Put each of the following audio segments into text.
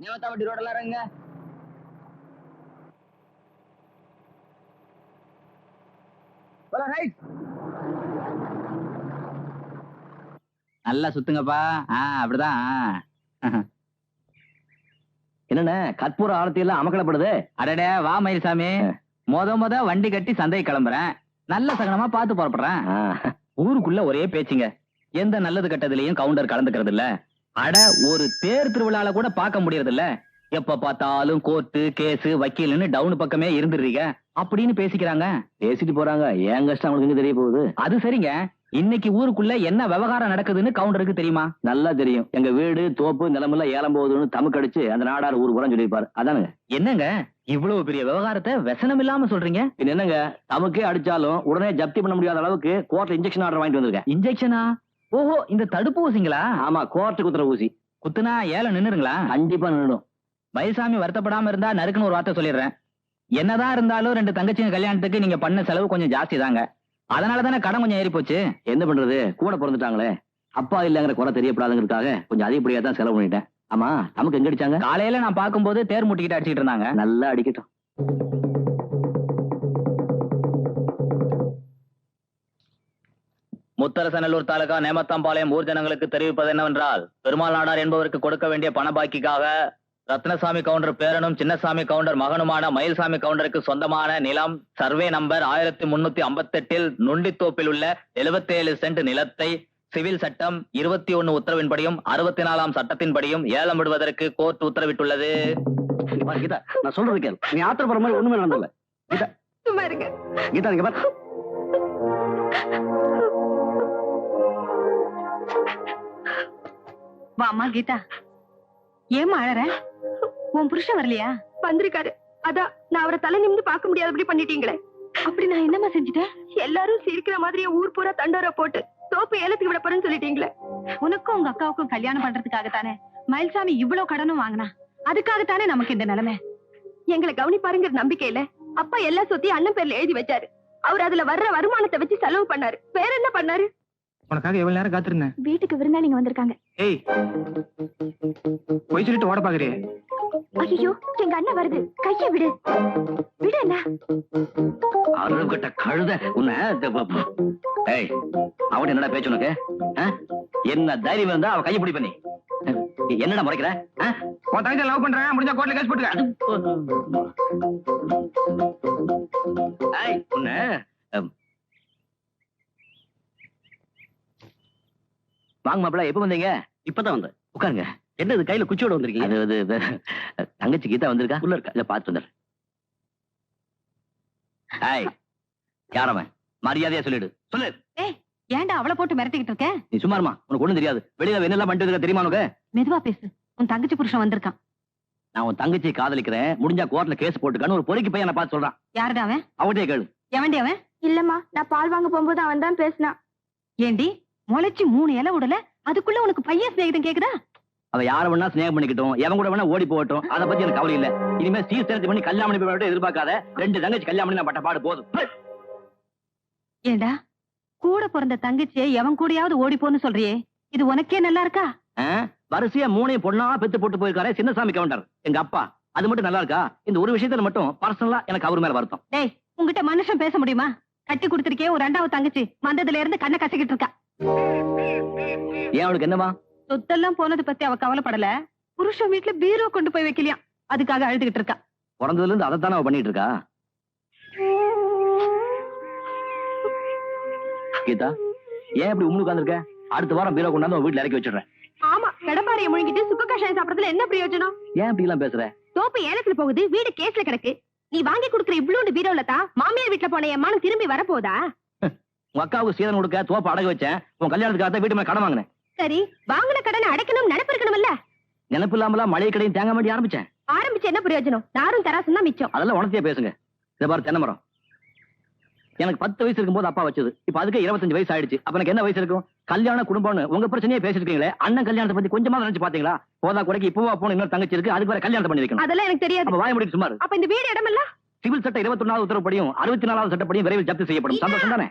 நேமத்தாம்பட்டி ரோடெல்லாம் இறங்குங்க. நல்லா சுத்துங்கப்பா. அப்படிதான். என்னண்ணே கற்பூர ஆரத்தி எல்லாம் அமக்கலப்படுது. அடடே வா மயில்சாமி. மொத வண்டி கட்டி சந்தை கிளம்புறேன். நல்ல சகனமா பார்த்து புறப்படுறேன். ஊருக்குள்ள ஒரே பேச்சுங்க. எந்த நல்லது கட்டதுலயும் கவுண்டர் கலந்துக்கிறது இல்ல. அட ஒரு தேர் திருவிழால கூட பார்க்க முடியறது இல்ல. எப்ப பார்த்தாலும் கோர்ட்டு கேஸ் வக்கீல்னு டவுன் பக்கமே இருந்துடுறீங்க அப்படின்னு பேசிக்கிறாங்க. பேசிட்டு போறாங்க. என் கஷ்டம் அவங்களுக்கு தெரிய போகுது. அது சரிங்க. இன்னைக்கு ஊருக்குள்ள என்ன விவகாரம் நடக்குதுன்னு கவுண்டருக்கு தெரியுமா? நல்லா தெரியும். எங்க வீடு தோப்பு நிலமெல்லாம் ஏலம் போகுதுன்னு தமுக்கடிச்சு அந்த நாடார் ஊர் புறம் சொல்லியிருப்பாரு. அதானுங்க. என்னங்க இவ்வளவு பெரிய விவகாரத்தை व्यसனம் இல்லாம சொல்றீங்க? என்னங்க தமுக்கே அடிச்சாலும் உடனே ஜப்தி பண்ண முடியாத அளவுக்கு கோர்ட்ல இன்ஜெக்ஷன் ஆர்டர் வாங்கிட்டு வந்திருக்கேன். இன்ஜெக்ஷனா? ஓஹோ, இந்த தடுப்பு ஊசிங்களா? ஆமா, கோர்ட்டு குத்துற ஊசி. குத்துனா ஏலம் நின்னுருங்களா? கண்டிப்பா நின்னுடும். மயில்சாமி வருத்தப்படாம இருந்தா நறுக்குன்னு ஒரு வார்த்தை சொல்லிடுறேன். என்னதான் இருந்தாலும் 2 தங்கச்சிங்க கல்யாணத்துக்கு நீங்க பண்ண செலவு கொஞ்சம் ஜாஸ்தி தாங்க. அதனாலதானே கடன் கொஞ்சம் ஏறி போச்சு. என்ன பண்றது, கூட பிறந்துட்டாங்களே. அப்பா இல்லங்கிற குறை தெரியப்படாதுங்கிறதுக்காக கொஞ்சம் அதிகப்படியா தான் செலவு பண்ணிட்டேன். ஆமா, நமக்கு எங்க அடிச்சாங்க? காலையில நான் பார்க்கும்போது தேர் முட்டிக்கிட்டு அடிச்சிட்டு இருந்தாங்க. நல்லா அடிக்கட்டும். முத்தரசநல்லூர் தாலுகா நேமத்தாம்பாளையம் ஊர் ஜனங்களுக்கு தெரிவிப்பது என்னவென்றால், பெருமாள் நாடார் என்பவருக்கு கொடுக்க வேண்டிய பண பாக்கிக்காக ரத்னசாமி கவுண்டர் பேரனும் சின்னசாமி கவுண்டர் மகனுமான மயில்சாமி கவுண்டருக்கு சொந்தமான நிலம் சர்வே நம்பர் 1358 நுண்டித்தோப்பில் உள்ள 77 சென்ட் நிலத்தை சிவில் சட்டம் 21 உத்தரவின்படியும் 64ஆம் சட்டத்தின்படியும் ஏலம் விடுவதற்கு கோர்ட் உத்தரவிட்டுள்ளது. கீதா, நான் சொல்றது கேளு. நீ ஆத்திரப்படுற மாதிரி ஒண்ணுமே நடந்தல. கீதா சும்மா இருங்க. கீதா, நீங்க பாரு. வாமா கீதா. ஏமா அழற? உன் புருஷன் வரலையா? வந்திருக்காரு. அதான் நான் அவரை தலை நிமிந்து பார்க்க முடியாதபடி பண்ணிட்டீங்களே. அப்படி நான் என்னமா செஞ்சுட்டேன்? எல்லாரும் சிரிக்கிற மாதிரியே ஊர் பூரா தண்டோரா போட்டு தோப்பு ஏலத்துக்கு விட போறேன்னு சொல்லிட்டீங்களே. உனக்கும் உங்க அக்காவுக்கும் கல்யாணம் பண்றதுக்காக தானே மயில்சாமி இவ்வளவு கடனும் வாங்கினா. அதுக்காகத்தானே நமக்கு இந்த நிலைமை. எங்களை கவனிப்பாருங்கிற நம்பிக்கையில அப்பா எல்லா சொத்தையும் அண்ணன் பேர்ல எழுதி வச்சாரு. அவர் அதுல வர்ற வருமானத்தை வச்சு செலவு பண்ணாரு. வேற என்ன பண்ணாரு? உனக்காக எவ்வளவு நேரம் காத்திருந்தேன். வீட்டுக்கு விருந்தாளிங்க வந்திருக்காங்க. ஏய், போய் சொல்லிட்டு ஓட பாக்குறியே. ஐயோ, எங்க அண்ணன் வருது. கைய விடு. விடு என்ன? அருகட்ட கழுத உன்னை. ஏய், அவன் என்னடா பேச்சு உனக்கு? என்ன தைரியம் இருந்தா அவ கையை பிடி பண்ணி என்னடா முறைக்கிற? உன் தங்கச்சி லவ் பண்றேன், முடிஞ்சா கோர்ட்ல கேஸ் போட்டுக்க. உன்னை வாங்க மாப்பிள்ள. எப்ப வந்தீங்க? இப்பதான் வந்தேன். உட்காருங்க. என்னது கையில குச்சியோட வந்திருக்கீங்க? அது தங்கச்சி கீதா வந்திருக்கா. உள்ள இருக்கா? இத பாத்து வந்துடுறேன். யாரவன்? மரியாதையா சொல்லிடு. சொல்லு. ஏன்டா அவளை போட்டு மிரட்டிக்கிட்டு இருக்க? நீ சும்மாருமா. உனக்கு ஒண்ணும் தெரியாது. வெளியில என்னெல்லாம் பண்ணிட்டு தெரியுமா உனக்கு? மெதுவா பேசு. உன் தங்கச்சி புருஷன் வந்திருக்கான். நான் உன் தங்கச்சியை காதலிக்கிறேன், முடிஞ்சா கோர்ட்ல கேஸ் போட்டுக்கான்னு ஒரு பொறுக்கி பையன் பார்த்து சொல்றான். யாருடா அவன்? அவட்டே கேளு. எவன்டி அவன்? இல்லம்மா, நான் பால் வாங்க போகும்போது அவன் தான் பேசினான். ஏண்டி முளைச்சு 3 இலை விடல, அதுக்குள்ள உனக்கு பையன் சிநேகிதம் கேக்குதா? அவ யார வேணா ஸ்நேகம் பண்ணிக்கிட்டோம், எவன் கூட வேணா ஓடி போகட்டும், அதை பத்தி எனக்கு கவலை இல்ல. இனிமே சீர்திருத்தி பண்ணி கல்யாணம் பண்ணி எதிர்பார்க்காத. 2 தங்கச்சி கல்யாணம் பண்ணி நான் பட்ட பாடு போதும். ஏண்டா கூட பிறந்த தங்கச்சியை எவன் கூடயாவது ஓடி போன்னு சொல்றியே, இது உனக்கே நல்லா இருக்கா? வரிசையா 3 பொண்ணா பெத்து போட்டு போயிருக்காரு சின்னசாமி கவுண்டர் எங்க அப்பா. அது மட்டும் நல்லா இருக்கா? இந்த ஒரு விஷயத்துல மட்டும் பர்சனலா எனக்கு அவர் மேல வருத்தம். டேய், உங்ககிட்ட மனுஷன் பேச முடியுமா? கட்டி கொடுத்திருக்கே ஒரு 2வது தங்கச்சி வந்ததுல இருந்து கண்ணை கசக்கிட்டு இருக்கா. ஏன் அவளுக்கு என்னவா? சொத்தெல்லாம் போனது பத்தி அவ கவலைப்படல. புருஷன் வீட்டுல பீரோ கொண்டு போய் வைக்கலையா, அதுக்காக அழுதுகிட்டு இருக்கா. பிறந்ததுல இருந்து அதைத்தானே அவ பண்ணிட்டு இருக்கா. கீதா, ஏன் இப்படி உம்முன்னு உட்கார்ந்திருக்க? அடுத்த வாரம் பீரோ கொண்டாந்து வீட்டுல இறக்கி வச்சிடுறேன். ஆமா, கடப்பாறையை முழுங்கிட்டு சுக்க கஷாயம் சாப்பிடறதுல என்ன பிரயோஜனம்? ஏன் இப்படி எல்லாம் பேசுற? தோப்பு ஏலத்துல போகுது, வீடு கேஸ்ல கிடக்கு. நீ வாங்கி கொடுக்குற இவ்வளவு பீரோல தான் மாமியார் வீட்டுல போன என் மனம் திரும்பி வரப்போதா? உங்க அக்காவுக்கு சீதனம் கொடுக்க தோப்பு அடகு வச்சேன். உன் கல்யாணத்துக்காக வீட்டு மேல கடன் வாங்கினேன். சரி, வாங்கின கடனை அடைக்கணும், நினைப்பு இருக்கணும்ல. நினைப்பு இல்லாமலாம் மளிகை கடையும் தேங்க வேண்டி ஆரம்பிச்சு என்ன பிரயோஜனம்? நாரும் தராசும் தான் மிச்சம். அதெல்லாம் உனக்கே பேசுங்க. இதை பாரு, தென்னை மரம் எனக்கு 10 வயசு இருக்கும்போது அப்பா வச்சது. இப்ப அதுக்கு 25 வயசு ஆயிடுச்சு. அப்ப எனக்கு என்ன வயசு இருக்கும்? கல்யாண குடும்பம்னு உங்க பிரச்சனையே பேசிருக்கீங்களே. அண்ணன் கல்யாணத்தை பத்தி கொஞ்சமா நினைச்சு பாத்தீங்களா? போதா குறைக்கு இப்பவா போன இன்னொரு தங்கச்சி இருக்கு, அதுக்கு வேற கல்யாணத்தை பண்ணி வைக்கணும். அதெல்லாம் எனக்கு தெரியாது. அப்ப வாய முடிச்சு சுமார். அப்ப இந்த வீடு இடமெல்லாம் சிவில் சட்ட 21வது உத்தரவுப்படியும் 64வது சட்டப்படியும் விரைவில் ஜப்தி செய்யப்படும். சந்தோஷம் தானே?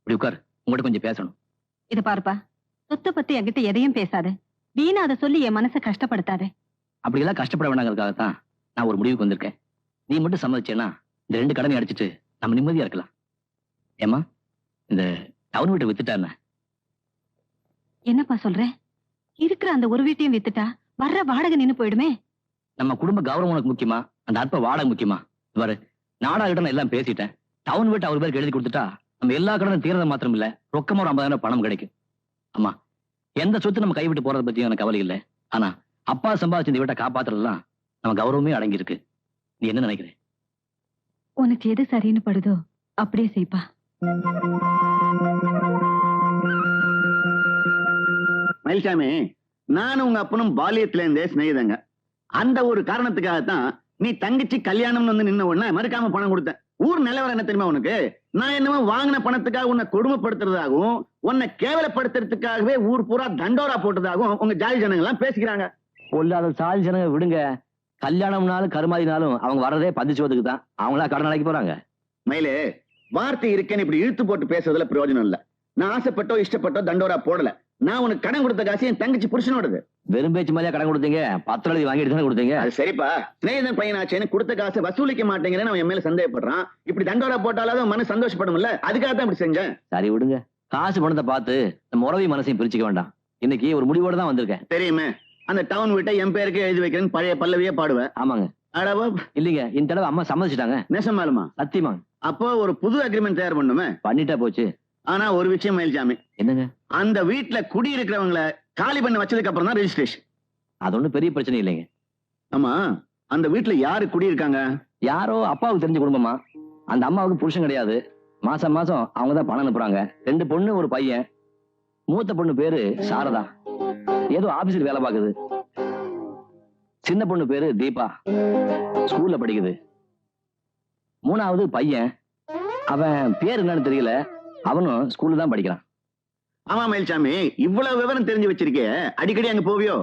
இப்படி உட்கார், உங்கள்கிட்ட கொஞ்சம் பேசணும். இது பாருப்பா, சொத்தை பத்தி என்கிட்ட எதையும் பேசாத. வீணா அதை சொல்லி என் மனசை கஷ்டப்படுத்தாத. அப்படியெல்லாம் கஷ்டப்பட வேண்டாங்கிறதுக்காகத்தான் நான் ஒரு முடிவுக்கு வந்திருக்கேன். நீ மட்டும் சம்மதிச்சேன்னா இந்த 2 கடனை அடிச்சிட்டு நம்ம நிம்மதியா இருக்கலாம். ஏமா, இந்த டவுன் வீட்டை வித்துட்டா என்னப்பா சொல்ற? இருக்கிற அந்த ஒரு வீட்டையும் வித்துட்டா வர்ற வாடகை நின்னு போயிடுமே. நம்ம குடும்ப கௌரவம் உனக்கு முக்கியமா, அந்த அற்ப வாடகை முக்கியமா? பாரு, நாடாகிட்ட எல்லாம் பேசிட்டேன். டவுன் வீட்டை அவர் பேருக்கு எழுதி கொடுத்துட்டா நம்ம எல்லா கடனும் தீரத மாத்திரம் இல்ல, ரொக்கமா ஒரு 50,000 பணம் கிடைக்கும். அம்மா, எந்த சொத்து நம்ம கைவிட்டு போறதை பத்தி எனக்கு கவலை இல்லை. ஆனா அப்பா சம்பாதிச்சு இந்த வீட்டை காப்பாத்துறதுலாம் நம்ம கௌரவமே அடங்கி இருக்கு. நீ என்ன நினைக்கிற? உனக்கு எது சரின்னு படுதோ அப்படியே செய்ப்பா. மயில்சாமி, நானும் உங்க அப்பனும் பாலியத்துல இருந்தே சிநேகிதங்க. அந்த ஒரு காரணத்துக்காகத்தான் நீ தங்கச்சி கல்யாணம்னு வந்து நின்ன உடனே மறுக்காம பணம் கொடுத்தேன். ஊர் நிலவரம் என்ன தெரியுமா உனக்கு? நான் என்னமோ வாங்கின பணத்துக்காக உன்னை கொடுமைப்படுத்துறதாகவும் உன்னை கேவலப்படுத்துறதுக்காகவே ஊர் பூரா தண்டோரா போட்டதாகவும் உங்க ஜாதி ஜனங்க எல்லாம் பேசிக்கிறாங்க. பொல்லாத சாதி ஜனங்க விடுங்க. கல்யாணம்னாலும் கருமாதினாலும் அவங்க வர்றதே பதிச்சுவதுக்கு தான். அவங்களா கடன் அடைக்க போறாங்க. மயிலே, வார்த்தை இருக்கேன்னு இப்படி இழுத்து போட்டு பேசுறதுல பிரயோஜனம் இல்ல. நான் ஆசைப்பட்டோ இஷ்டப்பட்டோ தண்டோரா போடல. நான் உனக்கு கடன் கொடுத்த காசு என் தங்கச்சி புருஷனோடது. வெறும் பேச்சு மாதிரியா கடன் கொடுத்தீங்க? 10 எழுதி வாங்கிட்டு தானே கொடுத்தீங்க. அது சரிப்பா, சிநேகிதன் பையனாச்சேன்னு கொடுத்த காசை வசூலிக்க மாட்டேங்கிறேன்னு அவன் என் மேல சந்தேகப்படுறான். இப்படி தண்டோரா போட்டாலும் மனசு சந்தோஷப்படும்ல, அதுக்காக தான் இப்படி செஞ்சேன். சரி விடுங்க, காசு பணத்தை பார்த்து நம்ம உறவி மனசையும் பிரிச்சுக்க வேண்டாம். இன்னைக்கு ஒரு முடிவோட தான் வந்திருக்கேன். தெரியுமே, அந்த டவுன் வீட்டை என் பேருக்கு எழுதி வைக்கிறேன்னு பழைய பல்லவியே பாடுவேன். ஆமாங்க. அடவோ, இல்லீங்க, இந்த தடவை அம்மா சம்மதிச்சிட்டாங்க. நெசமாலுமா? சத்தியமாங்க. அப்போ ஒரு புது அக்ரிமெண்ட் தயார் பண்ணுமே. பண்ணிட்டா போச்சு. ஆனா ஒரு விஷயம் மயில்சாமி, என்னங்க? அந்த வீட்டுல குடி இருக்கிறவங்கள காலி பண்ண வச்சதுக்கு அப்புறம் தான் ரெஜிஸ்ட்ரேஷன். அது ஒண்ணும் பெரிய பிரச்சனை இல்லைங்க. ஆமா, அந்த வீட்டுல யாரு குடி இருக்காங்க? யாரோ அப்பாவுக்கு தெரிஞ்ச குடும்பமா. அந்த அம்மாவுக்கு புருஷன் கிடையாது. மாசம் மாசம் அவங்க தான் பணம் அனுப்புறாங்க. 2 பொண்ணு ஒரு பையன். மூத்த பொண்ணு பேரு சாரதா, ஏதோ ஆபீஸுக்கு வேலை பார்க்குது. சின்ன பொண்ணு பேரு தீபா, ஸ்கூல்ல படிக்குது. 3வது பையன், அவன் பேர் என்னன்னு தெரியல, அவனும் ஸ்கூல்ல தான் படிக்கிறான். ஆமா மயில்சாமி, இவ்வளவு விவரம் தெரிஞ்சு வச்சிருக்கே, அடிக்கடி அங்க போவியோ?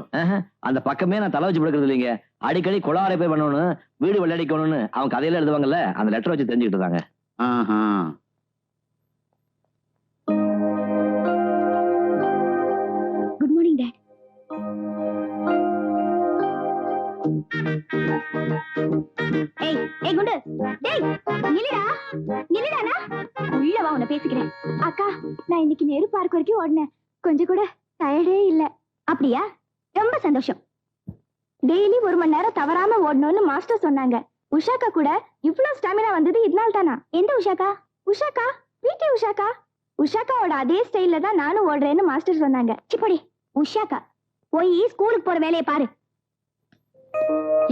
அந்த பக்கமே நான் தலை வச்சு படுக்கிறது இல்லைங்க. அடிக்கடி குளாரை போய் பண்ணணும், வீடு வெள்ளடிக்கணும்னு அவன் கதையில எழுதுவாங்கல்ல, அந்த லெட்டர் வச்சு தெரிஞ்சுக்கிட்டு இருந்தாங்க. Good morning dot. ஏய் ஏய் குண்டு, டேய் நில்லுடா, நில்லுடானா. உள்ள வா, உன்னை பேசிக்கிறேன். அக்கா, நான் இன்னைக்கு நேரு பார்க் வரைக்கும் ஓடினேன். கொஞ்சம் கூட டயர்டே இல்ல. அப்படியா? ரொம்ப சந்தோஷம். டெய்லி 1 மணி நேரம் தவறாம ஓடணும்னு மாஸ்டர் சொன்னாங்க. உஷாக்கா கூட இவ்வளவு ஸ்டாமினா வந்தது இதனால தானா? எந்த உஷாக்கா? உஷாக்கா, பிடி உஷாக்கா. உஷாக்காவோட அதே ஸ்டைல்ல தான் நானும் ஓடுறேன்னு மாஸ்டர் சொன்னாங்க. சிப்படி உஷாக்கா, போய் ஸ்கூலுக்கு போற வேலையை பாரு.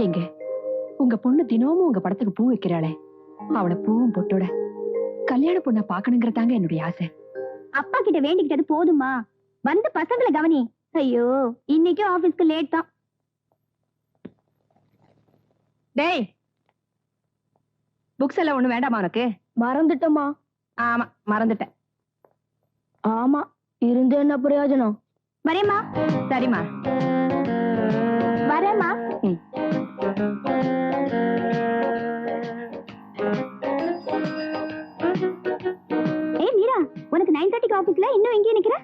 எங்க உங்க பொண்ணு தினமும் உங்க படத்துக்கு பூ வைக்கிறாளே, அவளை பூவும் பொட்டோட கல்யாண பொண்ண பாக்கணுங்கிறதாங்க என்னுடைய ஆசை. அப்பா கிட்ட வேண்டிக்கிட்டது போதுமா? வந்து பசங்களை கவனி. ஐயோ, இன்னைக்கும் ஆபீஸ்க்கு லேட் தான். டேய், புக்ஸ் எல்லாம் ஒண்ணு வேண்டாமா உனக்கு? மறந்துட்டோமா? ஆமா, மறந்துட்டேன். ஆமா, இருந்து என்ன பிரயோஜனம்? வரேம்மா. சரிம்மா, வரேம்மா. ஏய் மீரா, உனக்கு 9:30 ஆபீஸ்ல இன்னும் எங்கே நிக்கிற?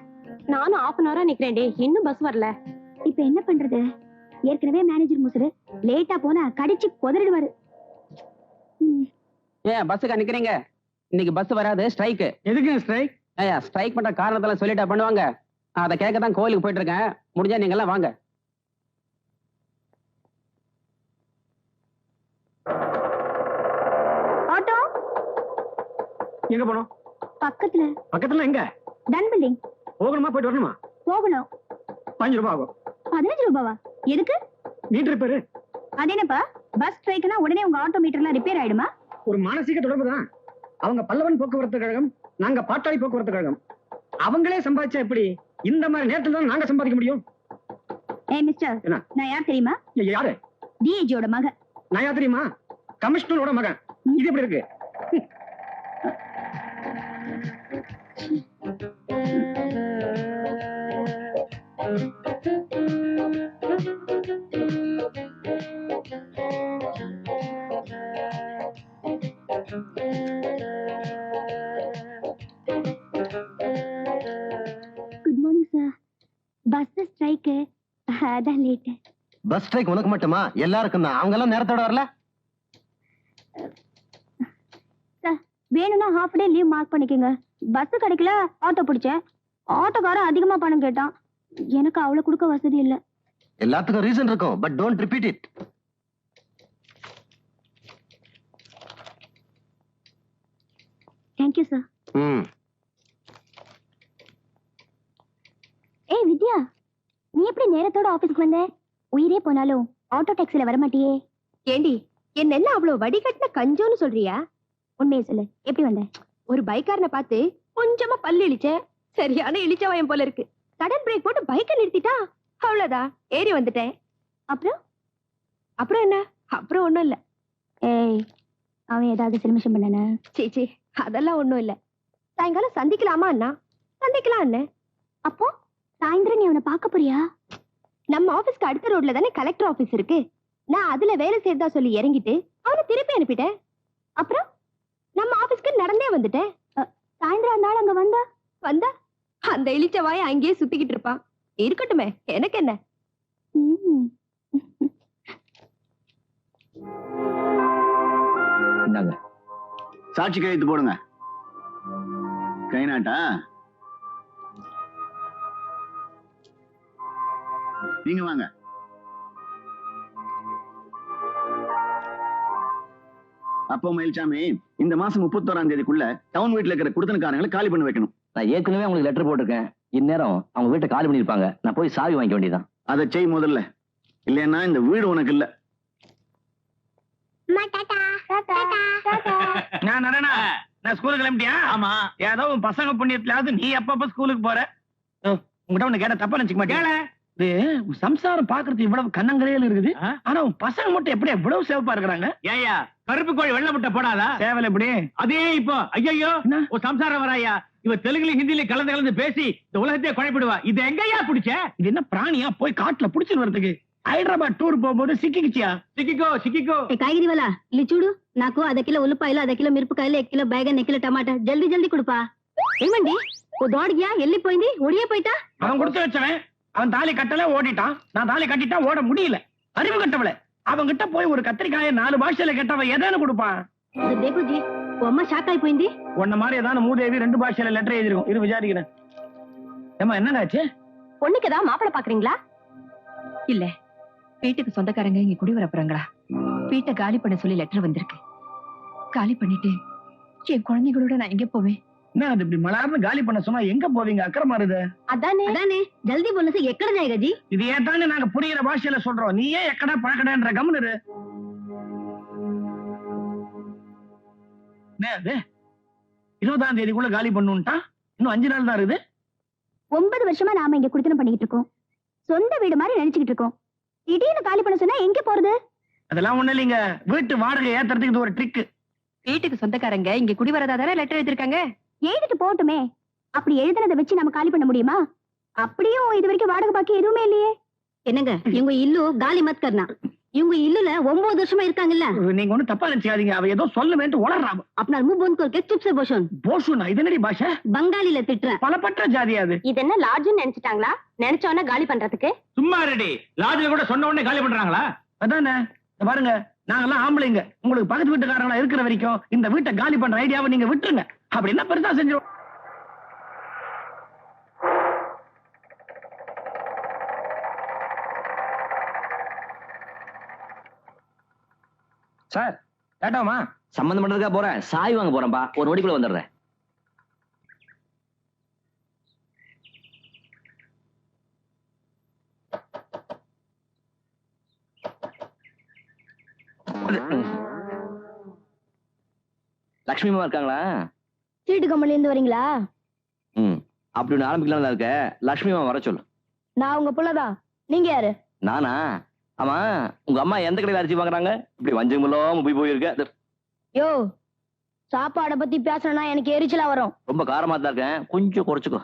நானும் 1/2 hour நிக்கிறேன்டே, இன்னும் பஸ் வரல. இப்போ என்ன பண்றது? ஏற்கனவே மேனேஜர் முசுரு, லேட்டா போனா கடிச்சு கொதறிடுவாரு. ஏன் பஸ்ஸுக்கு நிக்கிறீங்க? இன்னைக்கு பஸ் வராது, ஸ்ட்ரைக். எதுக்கு ஸ்ட்ரைக்? ஏயா, ஸ்ட்ரைக் பண்ற காரணத்தெல்லாம் சொல்லிட்டா பண்ணுவாங்க. அதை கேட்க தான் கோயிலுக்கு போயிட்டு இருக்கேன். முடிஞ்சா நீங்க எல்லாம் வாங்க. ஆட்டோ எங்க போனோம்? பக்கத்துல. பக்கத்துல எங்க? டன் பில்டிங். போகணுமா போயிட்டு வரணுமா? போகணும். 5 ரூபாய் ஆகும். 15 ரூபாவா? எதுக்கு? Meter repair. அது என்னப்பா, பஸ் ஸ்ட்ரைக்னா உடனே உங்க ஆட்டோ மீட்டர்லாம் ரிப்பேர் ஆயிடுமா? ஒரு மானசீக தொடர்பு தான். அவங்க பல்லவன் போக்குவரத்து கழகம், நாங்க பாட்டாளி போக்குவரத்து கழகம். அவங்களே சம்பாதிச்சா எப்படி? இந்த மாதிரி நேரத்துல தான் நாங்க சம்பாதிக்க முடியும். ஏய் மிஸ்டர், நான் யார் தெரியுமா? யாரு? டிஏஜியோட மகன். நான் யார் தெரியுமா? கமிஷனரோட மகன். இது எப்படி இருக்கு? அதான் லேட். பஸ் ஸ்ட்ரைக் உனக்கு மட்டுமா? எல்லாருக்கும் தான். அவங்க எல்லாம் நேரத்தோட வரல. வேணும்னா ஹாஃப் டே லீவ் மார்க் பண்ணிக்கோங்க. பஸ் கிடைக்கல, ஆட்டோ பிடிச்சேன். ஆட்டோக்காரன் அதிகமா பணம் கேட்டான். எனக்கு அவ்வளவு கொடுக்க வசதி இல்ல. எல்லாத்துக்கும் ரீசன் இருக்கும், but don't repeat it. Thank you sir. ஏய் வித்யா, நீ எப்படி நேரத்தோட ஆபீஸ்க்கு வந்த? உயிரே போனாலும் ஆட்டோ டாக்ஸில வர மாட்டியே. ஏண்டி, என்ன அவ்வளவு வடிகட்டின கஞ்சோன்னு சொல்றியா? உண்மையை சொல்லு, எப்படி வந்த? ஒரு பைக்காரனை பார்த்து கொஞ்சமா பல்லு இழிச்சேன். சரியான இழிச்சவாயம் போல இருக்கு. சடன் பிரேக் போட்டு பைக்கை நிறுத்திட்டா. அவ்வளவுதான், ஏறி வந்துட்டேன். அப்புறம் அப்புறம் என்ன? அப்புறம் ஒண்ணும் இல்ல. ஏய், அவன் ஏதாவது சிலிமிஷம் பண்ணன? சீச்சி, அதெல்லாம் ஒண்ணும் இல்ல. சாயங்காலம் சந்திக்கலாமா அண்ணா? சந்திக்கலாம் அண்ணே. அப்போ சாயந்தரம் நீ அவனை பார்க்க போறியா? நம்ம ஆபீஸ்க்கு அடுத்த ரோட்ல தானே கலெக்டர் ஆபீஸ் இருக்கு. நான் அதுல வேலை செய்யறதா சொல்லி இறங்கிட்டு அவனை திருப்பி அனுப்பிட்டேன். அப்புறம் நம்ம ஆபீஸ்க்கு நடந்தே வந்துட்டேன். சாயந்தரம் அந்த ஆள் அங்க வந்தா அந்த இழிச்ச வாயை அங்கேயே சுத்திக்கிட்டு இருப்பான். இருக்கட்டுமே, எனக்கு என்ன. இந்தாங்க. சாட்சி கையெழுத்து போடுங்க. கை நாட்டா? நீங்க வாங்க. அப்போ மயில்சாமி, இந்த மாசம் 31ஆம் தேதிக்குள்ள டவுன் வீட்ல இருக்கிற குடுத்தனக்காரங்களை காலி பண்ணி வைக்கணும். நான் ஏற்கனவே உங்களுக்கு லெட்டர் போட்டிருக்கேன். இந்நேரம் அவங்க வீட்டை காலி பண்ணிருப்பாங்க. நான் போய் சாவி வாங்கிக்க வேண்டியதான். அதை செய் முதல்ல, இல்லைன்னா இந்த வீடு உனக்கு இல்ல. நான் ஸ்கூலுக்கு கிளம்பிட்டியா? ஆமா. ஏதோ உன் பசங்க புண்ணியத்திலாவது நீ அப்பப்ப ஸ்கூலுக்கு போற. உங்ககிட்ட ஒண்ணு கேட்ட தப்பா நினைச்சுக்க மாட்டேன். இது சம்சாரம் பாக்குறது இவ்வளவு கண்ணங்கரையில இருக்குது. ஆனா உன் பசங்க மட்டும் எப்படி இவ்வளவு சேவப்பா இருக்கிறாங்க? ஏயா, கருப்பு கோழி வெள்ளை முட்டை போடாதா? சேவல் எப்படி? அதே இப்போ ஐயோ ஒரு சம்சாரம் வராயா? இவ தெலுங்குல ஹிந்தில கலந்து பேசி இந்த உலகத்தையே குழப்பிடுவா. இது எங்கயா பிடிச்ச? இது என்ன பிராணியா? போய் காட்டுல புடிச்சிட்டு வரதுக்கு. హైదరాబాద్ టూర్ పోబోదు సిక్కికిచ్చియా? సిక్కికో కాయగిరి వాళ్ళ ಇಲ್ಲಿ చూడు, నాకు అర్ధ కిలో ఉల్లిపాయలు, అర్ధ కిలో మిరపకాయలు, 1 కిలో బైగన్, 1 కిలో టమాటా జల్దీ కుడుపా. ఏమండి, ఓ దోడియా ఎల్లిపోయింది, ఒడియే పోయిటా? அவன் கொடுத்து வச்சவன். அவன் தாலி கட்டல, ஓடிட்டான். நான் தாலி கட்டிட்டா ஓட முடியல. அறிவு கட்டவள. அவன் கிட்ட போய் ஒரு கத்திரிக்காயை 4 பாஷையில கேட்டவன் எதேன்னு கொடுப்பான்? இது தேகுஜி, ஓ அம்மா ஷாக் ஆயிப்போయింది. உன்ன மாதிரி ஏதாவது மூதேவி 2 பாஷையில லெட்டர் எழுதிருக்கும். இரு விசாரிக்கிறேன். ஏமா என்னடாச்சு? பொண்ணுக்கு ஏதாவது மாப்பிளை பாக்குறீங்களா? இல்ல, வீட்டுக்கு சொந்தக்காரங்க இங்க குடி வரப்போறாங்களா? வீட்டை காலி பண்ண சொல்லி லெட்டர் வந்திருக்கு. காலி பண்ணிட்டு என் குழந்தைகளோட நான் எங்க போவேன்? என்ன அது இப்படி மலார்னு காலி பண்ண சொன்னா எங்க போவீங்க? அக்கறமா இருது. அதானே ஜல்தி बोलने से எக்கட जाएगा जी. இது ஏதானே நாங்க புரியுற பாஷையில சொல்றோம். நீ ஏன் எக்கடா பழக்கடன்ற கம்னரு? அது 20ஆம் தேதிக்குள்ள காலி பண்ணுன்ட்டா இன்னும் 5 நாள் தான் இருக்குது. 9 வருஷமா நாம இங்க குடித்தனம் பண்ணிட்டு இருக்கோம். சொந்த வீடு மாதிரி நினைச்சுக்கிட்டு இருக்கோம். திடீர்னு காலி பண்ண சொன்னா எங்க போறது? அதெல்லாம் ஒண்ணு இல்லைங்க. வீட்டு வாடகை ஏத்துறதுக்கு இது ஒரு ட்ரிக். வீட்டுக்கு சொந்தக்காரங்க இங்க குடி வரதா தானே லெட்டர் எழுதிருக்காங்க. எழுதிட்டு போட்டுமே. அப்படி எழுதுனதை வச்சு நம்ம காலி பண்ண முடியுமா? அப்படியும் இது வரைக்கும் வாடகை பாக்கி எதுவுமே இல்லையே. என்னங்க, இவங்க இல்லு காலி மத் கர்னா. இவங்க இல்லுல 9 வருஷமா இருக்காங்கல்ல. நீங்க ஒண்ணு தப்பா நினைச்சுக்காதீங்க. அவ ஏதோ சொல்லுவேன்ட்டு உளறாம. अपना मुंह बंद करके चुप से बोशन. போஷுனா இது என்னடி பாஷை? பங்காளில திட்டுறேன். பலப்பற்ற ஜாதி அது. இது என்ன லாட்ஜ்னு நினைச்சிட்டாங்களா? நினைச்சவன காலி பண்றதுக்கு. சும்மா ரெடி. லாட்ஜ்ல கூட சொன்ன உடனே காலி பண்றாங்களா? அதானே. பாருங்க, நாங்கெல்லாம் ஆம்பளைங்க. உங்களுக்கு பக்கத்து வீட்டுக்காரங்களா இருக்கிற வரைக்கும் இந்த வீட்டை காலி பண்ற ஐடியாவை நீங்க விட்டுருங்க. அப்படி என்ன பெருசா செஞ்சோம். சார் கேட்டோமா? சம்பந்தம் பண்றதுக்கா போறேன். சாவி வாங்க போறேன்பா. ஒரு நொடிக்குள்ள வந்துடுறேன். லட்சுமி அம்மா இருக்காங்களா? சீட்டு கம்பெனில இருந்து வரீங்களா? அப்படி ஒண்ணு ஆரம்பிக்கலாம் இருக்க. லட்சுமி அம்மா வர சொல்லு. நான் உங்க புள்ளதான். நீங்க யாரு? நானா? ஆமா, உங்க அம்மா எந்த கடையில அரிசி வாங்குறாங்க? இப்படி வஞ்சமுலாம் போயிருக்க. யோ, சாப்பாட பத்தி பேசணும்னா எனக்கு எரிச்சலா வரும். ரொம்ப காரமா தான் இருக்கேன், கொஞ்சம் குறைச்சுக்கோ.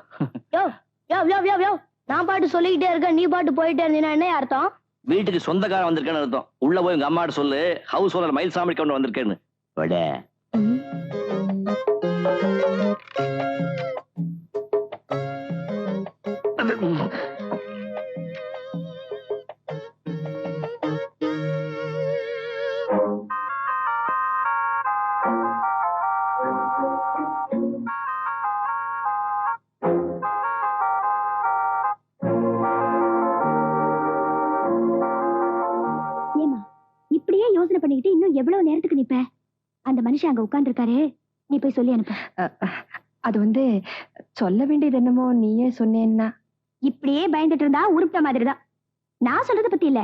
யோ யோ யோ யோ யோ, நான் பாட்டு சொல்லிக்கிட்டே இருக்கேன், நீ பாட்டு போயிட்டே இருந்தீங்கன்னா என்ன அர்த்தம்? வீட்டுக்கு சொந்தக்காரன் வந்திருக்கேன்னு அர்த்தம். உள்ள போய் உங்க அம்மாட்ட சொல்லு, ஹவுஸ் ஓனர் மயில்சாமி கவுண்டர் வந்திருக்கேன்னு. யோசனை பண்ணிக்கிட்டு இன்னும் எவ்வளவு நேரத்துக்கு நிப்ப? அந்த மனுஷன் அங்க உட்கார்ந்து இருக்காரு, நீ போய் சொல்லி அனுப்பு. அது வந்து சொல்ல வேண்டியது என்னமோ நீயே சொன்னேன்னா. இப்படியே பயந்துட்டு இருந்தா உருப்பிட்ட மாதிரிதான். நான் சொல்றத பத்தி இல்ல,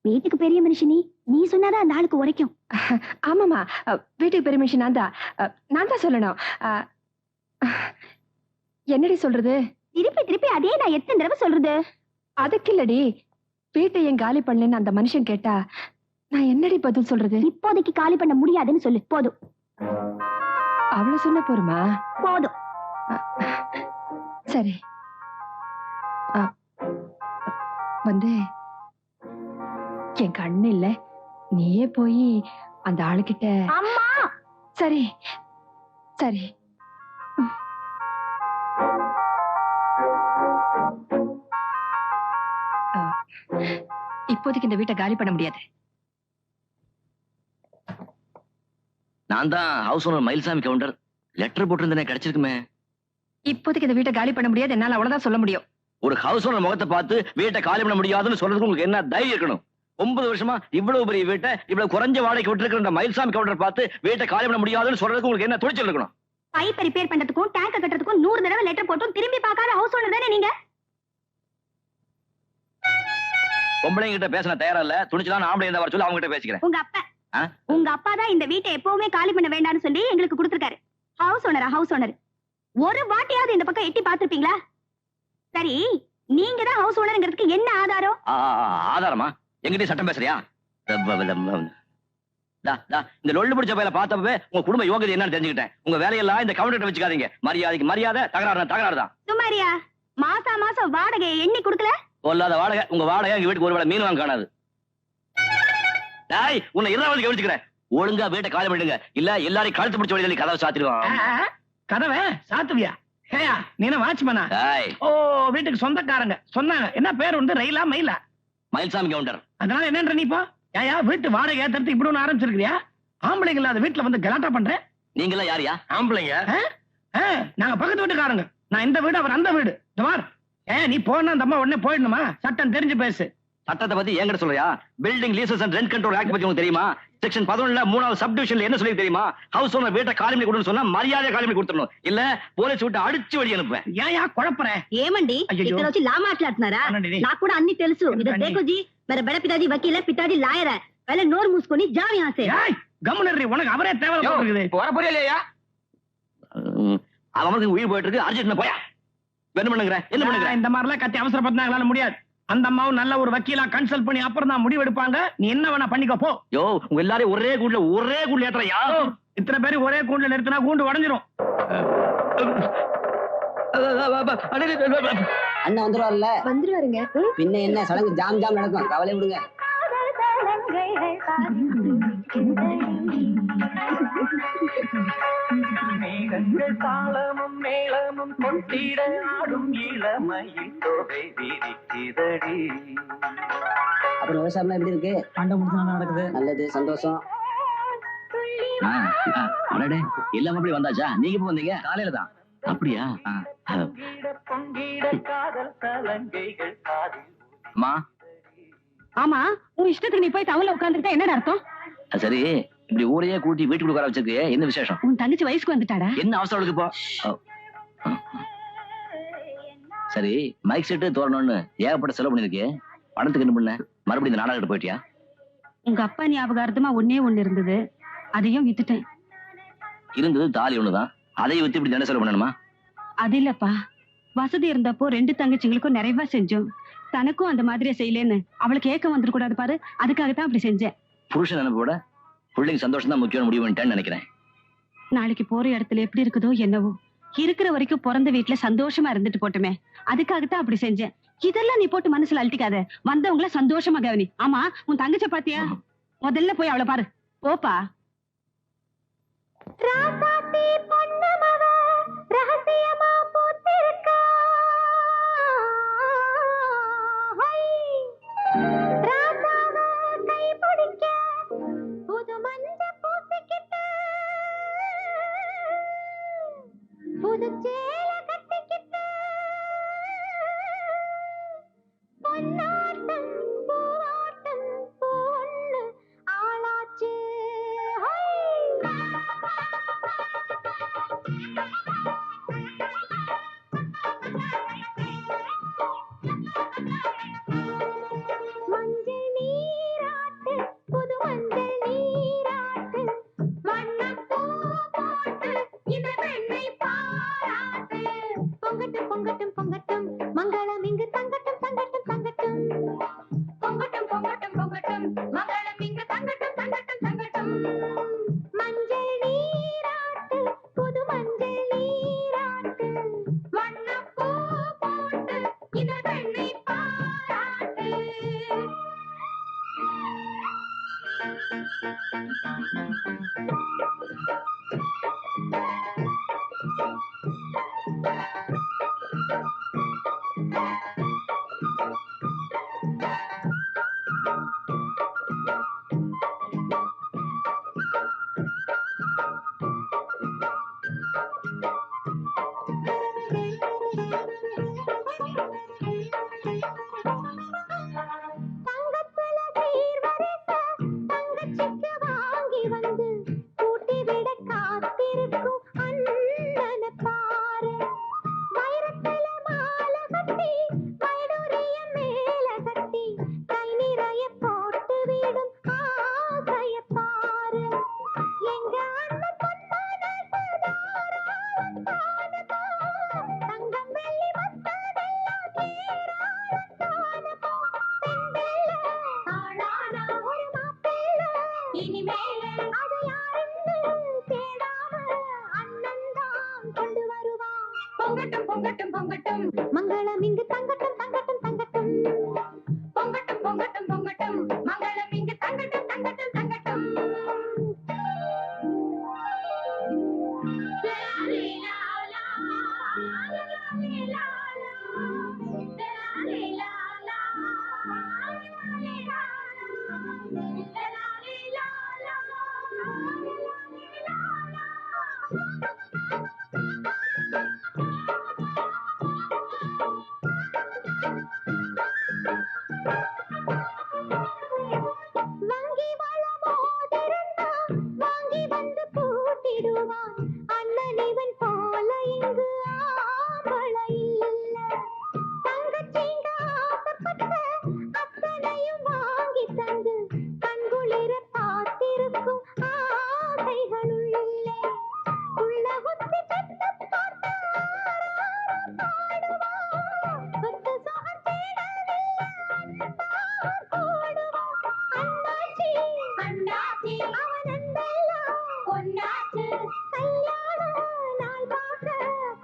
வீட்டுக்கு பெரிய மனுஷன் நீ சொன்னாதான் அந்த ஆளுக்கு உரைக்கும். ஆமாமா, வீட்டுக்கு பெரிய மனுஷன் நான் தான் சொல்லணும். என்னடி சொல்றது? திருப்பி திருப்பி அதே நான் எத்தனை தடவை சொல்றது? அதுக்கு இல்லடி, வீட்டை ஏன் காலி பண்ணலன்னு அந்த மனுஷன் கேட்டா நான் என்னடி பதில் சொல்றது? இப்போதைக்கு காலி பண்ண முடியாதுன்னு சொல்லு போதும். அவ்வளவு சொன்ன போருமா? போதும். சரி. வந்து என் கண்ணு இல்ல, நீயே போய் அந்த ஆளுகிட்ட. அம்மா சரி சரி. இப்போதைக்கு இந்த வீட்டை காலி பண்ண முடியாது. நான் தான் house owner Mayilsamy Gounder. Letter போட்டிருந்தேனே, கிடைச்சிருக்குமே. இப்போதைக்கு இந்த வீட்டை காலி பண்ண முடியாது, என்னால அவ்வளவுதான் சொல்ல முடியும். ஒரு ஹவுஸ் ஓனர் முகத்தை பார்த்து வீட்டை காலி பண்ண முடியாதுன்னு சொல்றதுக்கு உங்களுக்கு என்ன தைரியம் இருக்கணும்? 9 வருஷமா இவ்வளவு பெரிய வீட்டை இவ்வளவு குறைஞ்ச வாடகைக்கு விட்டுருக்கிற மயில்சாமி கவுண்டர் பார்த்து வீட்டை காலி பண்ண முடியாதுன்னு சொல்றதுக்கு உங்களுக்கு என்ன துணிச்சல் இருக்கணும்? பைப்பை ரிப்பேர் பண்றதுக்கும் டேங்க் கட்டுறதுக்கும் 100 தடவை லெட்டர் போட்டும் திரும்பி பார்க்காத ஹவுஸ் ஓனர் தானே நீங்க? பொம்பளைங்க கிட்ட பேச தயாரா இல்ல, துணிச்சலான ஆம்பளை இருந்தா வர சொல்லி அவங்க கிட்ட பேசிக்கிறேன். உங்க அப்பா தான் இந்த வீட்டை எப்பவுமே காலி பண்ண வேண்டாம்னு சொல்லி எங்களுக்கு கொடுத்திருக்காரு. ஹவுஸ் ஓனர் ஒரு வாட்டியாவது இந்த பக்கம் எட்டி பார்த்திருப்பீங்களா? சரி, நீங்க தான் ஹவுஸ் ஓனர்ங்கிறதுக்கு என்ன ஆதாரம்? ஆதாரமா? எங்கிட்ட சட்டம் பேசுறியா? இந்த லொள்ளு பிடிச்ச பையில பார்த்தப்பவே உங்க குடும்ப யோகியதை என்னன்னு தெரிஞ்சுக்கிட்டேன். உங்க வேலையெல்லாம் இந்த கவுண்டர் வச்சுக்காதீங்க. மரியாதைக்கு மரியாதை, தகராறு தான். சுமாரியா, மாசம் வாடகை எண்ணி கொடுக்கல? சொல்லாத வாடகை. உங்க வாடகை எங்க வீட்டுக்கு ஒரு வேளை மீன் வாங்க காணாது. உன்னை இரண்டாவது கவனிச்சுக்கிறேன். ஒழுங்கா வீட்டை காலி பண்ணிடுங்க, இல்ல எல்லாரையும் கழுத்து பிடிச்ச வழியில கதவை சாத்திடுவான். கதவை சாத்துவியா? ஏயா நீ என்ன வாட்ச்மேனா? ஓ, வீட்டுக்கு சொந்தக்காரங்க சொன்னாங்க. என்ன பேர் வந்து ரயிலா மயிலா? மயில்சாமி கவுண்டர். அதனால என்னன்ற நீ இப்போ? ஏயா வீட்டு வாடகை ஏத்துறதுக்கு இப்படி ஒண்ணு ஆரம்பிச்சிருக்கியா? ஆம்பளைங்க இல்லாத வீட்டுல வந்து கலாட்டா பண்றேன். நீங்களா யாரியா? ஆம்பளைங்க. நாங்க பக்கத்து வீட்டுக்காரங்க. நான் இந்த வீடு, அவர் அந்த வீடு. நீ போனா அந்த அம்மா உடனே போயிடணுமா? சட்டம் தெரிஞ்சு பேசு. சட்டத்தை பத்தி என்கிட்ட சொல்றியா? Building leases and rent control act பத்தி உங்களுக்கு தெரியுமா? செக்ஷன் 11 3வது சப் டிவிஷன்ல என்ன சொல்லி தெரியுமா? ஹவுஸ் ஓனர் வீட்டை காலி பண்ணி கொடுன்னு சொன்னா மரியாதை காலி பண்ணி கொடுத்துடணும், இல்ல போலீஸ் விட்டு அடிச்சு வழி அனுப்புவேன். ஏயா குழப்பற? ఏమండి ఇక్కడ వచ్చి లా మాట్లాడుతున్నారా? నాకు కూడా అన్ని తెలుసు. ఇది देखो जी, मेरा बड़ा पिताजी वकील है, पिताजी लॉयर है. पहले नोर मूसकोनी जाओ यहां से. கம்முனரி, உனக்கு அவரே தேவை போட்டுருக்குது. வர புரியலையா? அவனுக்கு உயிர் போயிட்டு இருக்கு. அர்ஜென்ட் போயா. என்ன பண்ணுங்க? இந்த மாதிரி எல்லாம் கத்தி அவசரப்பட்டாங்களால முடியாது. அந்த அம்மாவும் நல்ல ஒரு வக்கீலா கன்சல்ட் பண்ணி அப்புறம் தான் முடிவு எடுப்பாங்க. நீ என்ன வேணா பண்ணிக்கோ போ. யோ, உங்க எல்லாரையும் ஒரே கூண்டுல ஏத்துறயா? இத்தனை பேரும் ஒரே கூண்டுல நிறுத்தினா கூண்டு உடைஞ்சிரும். அண்ணா வந்துருவாருல்ல? வந்துருவாருங்க. பின்ன என்ன சடங்கு ஜாம் நடக்கும், கவலை விடுங்க. தாளமும் மேளமும் கொண்டிட ஆடும் இளமையில் தொகை விரிக்கிறடி. அப்புறம் விவசாயம் எப்படி இருக்கு? பண்ட முடிஞ்சா நடக்குது. நல்லது, சந்தோஷம். எல்லாம் அப்படி வந்தாச்சா? நீங்க இப்ப வந்தீங்க? காலையில தான். அப்படியா? காதல் கலங்கைகள் காதில். அம்மா. ஆமா, உன் இஷ்டத்துக்கு நீ போய் டவுன்ல உட்கார்ந்துட்டா என்னடா அர்த்தம்? சரி, இப்படி ஊரையே கூட்டி வீட்டுக்கு உட்கார வச்சிருக்கு, என்ன விசேஷம்? உன் தங்கச்சி வயசுக்கு வந்துட்டாடா. என்ன அவசரம் இருக்கு இப்போ? சரி, மைக் செட்டு தோறணும்னு ஏகப்பட்ட செலவு பண்ணிருக்கு. பணத்துக்கு என்ன பண்ண? மறுபடியும் இந்த நாடகம் போயிட்டியா? உங்க அப்பா ஞாபகார்த்தமா ஒண்ணு இருந்தது, அதையும் வித்துட்டேன். இருந்தது தாலி ஒண்ணுதான், அதையும் வித்து இப்படி தானே செலவு பண்ணணுமா? அது இல்லப்பா, வசதி இருந்தப்போ 2 தங்கச்சிங்களுக்கும் நிறைவா செஞ்சோம். தனக்கும் அந்த மாதிரியே செய்யலேன்னு அவளுக்கு ஏக்கம் வந்துடக்கூடாது பாரு, அதுக்காகத்தான் அப்படி செஞ்சேன். புருஷன் நினைப்போட பிள்ளைங்க சந்தோஷம் தான் முக்கியம் முடிவு பண்ணிட்டேன்னு நினைக்கிறேன். நாளைக்கு போற இடத்துல எப்படி இருக்குதோ என்னவோ, இருக்கிற வரைக்கும் பிறந்த வீட்டுல சந்தோஷமா இருந்துட்டு போட்டுமே, அதுக்காகத்தான் அப்படி செஞ்சேன். இதெல்லாம் நீ போட்டு மனசுல அழட்டிக்காத, வந்தவங்கள சந்தோஷமா கவனி. ஆமா, உன் தங்கச்ச பாத்தியா? முதல்ல போய் அவளை பாரு, போப்பா. ரகசியமா போத்திருக்கா புது மஞ்ச பூசிக்கிட்ட புது சேல கட்டிக்கிட்ட பொன்னாட்டம் பூவாட்டம் பொண்ணு ஆளாச்சு மங்களம் இங்கு தங்கட்டும் தங்கட்டும் தங்கட்டும் பொங்கட்டும் பொங்கட்டும் பொங்கட்டும் மங்களம் இங்கு தங்கட்டும் தங்கட்டும் தங்கட்டும் வங்கி வளமோதிருந்தா வாங்கி வந்து பூட்டிடுவான் அண்ணன் இவன் போல இங்கு ஆம்பளை இல்ல தங்கச்சிங்க ஆசைப்பட்ட அத்தனையும் வாங்கி தந்து கண்குளிர பார்த்திருக்கும் ஆசைகள் உள்ளே உள்ள ஒத்தி பெத்த பாட்டா பாடுவா சொத்து சொகம் அண்ணாச்சி அவன் அன்பெல்லாம் பொன்னாச்சு கல்யாண நாள் பார்க்க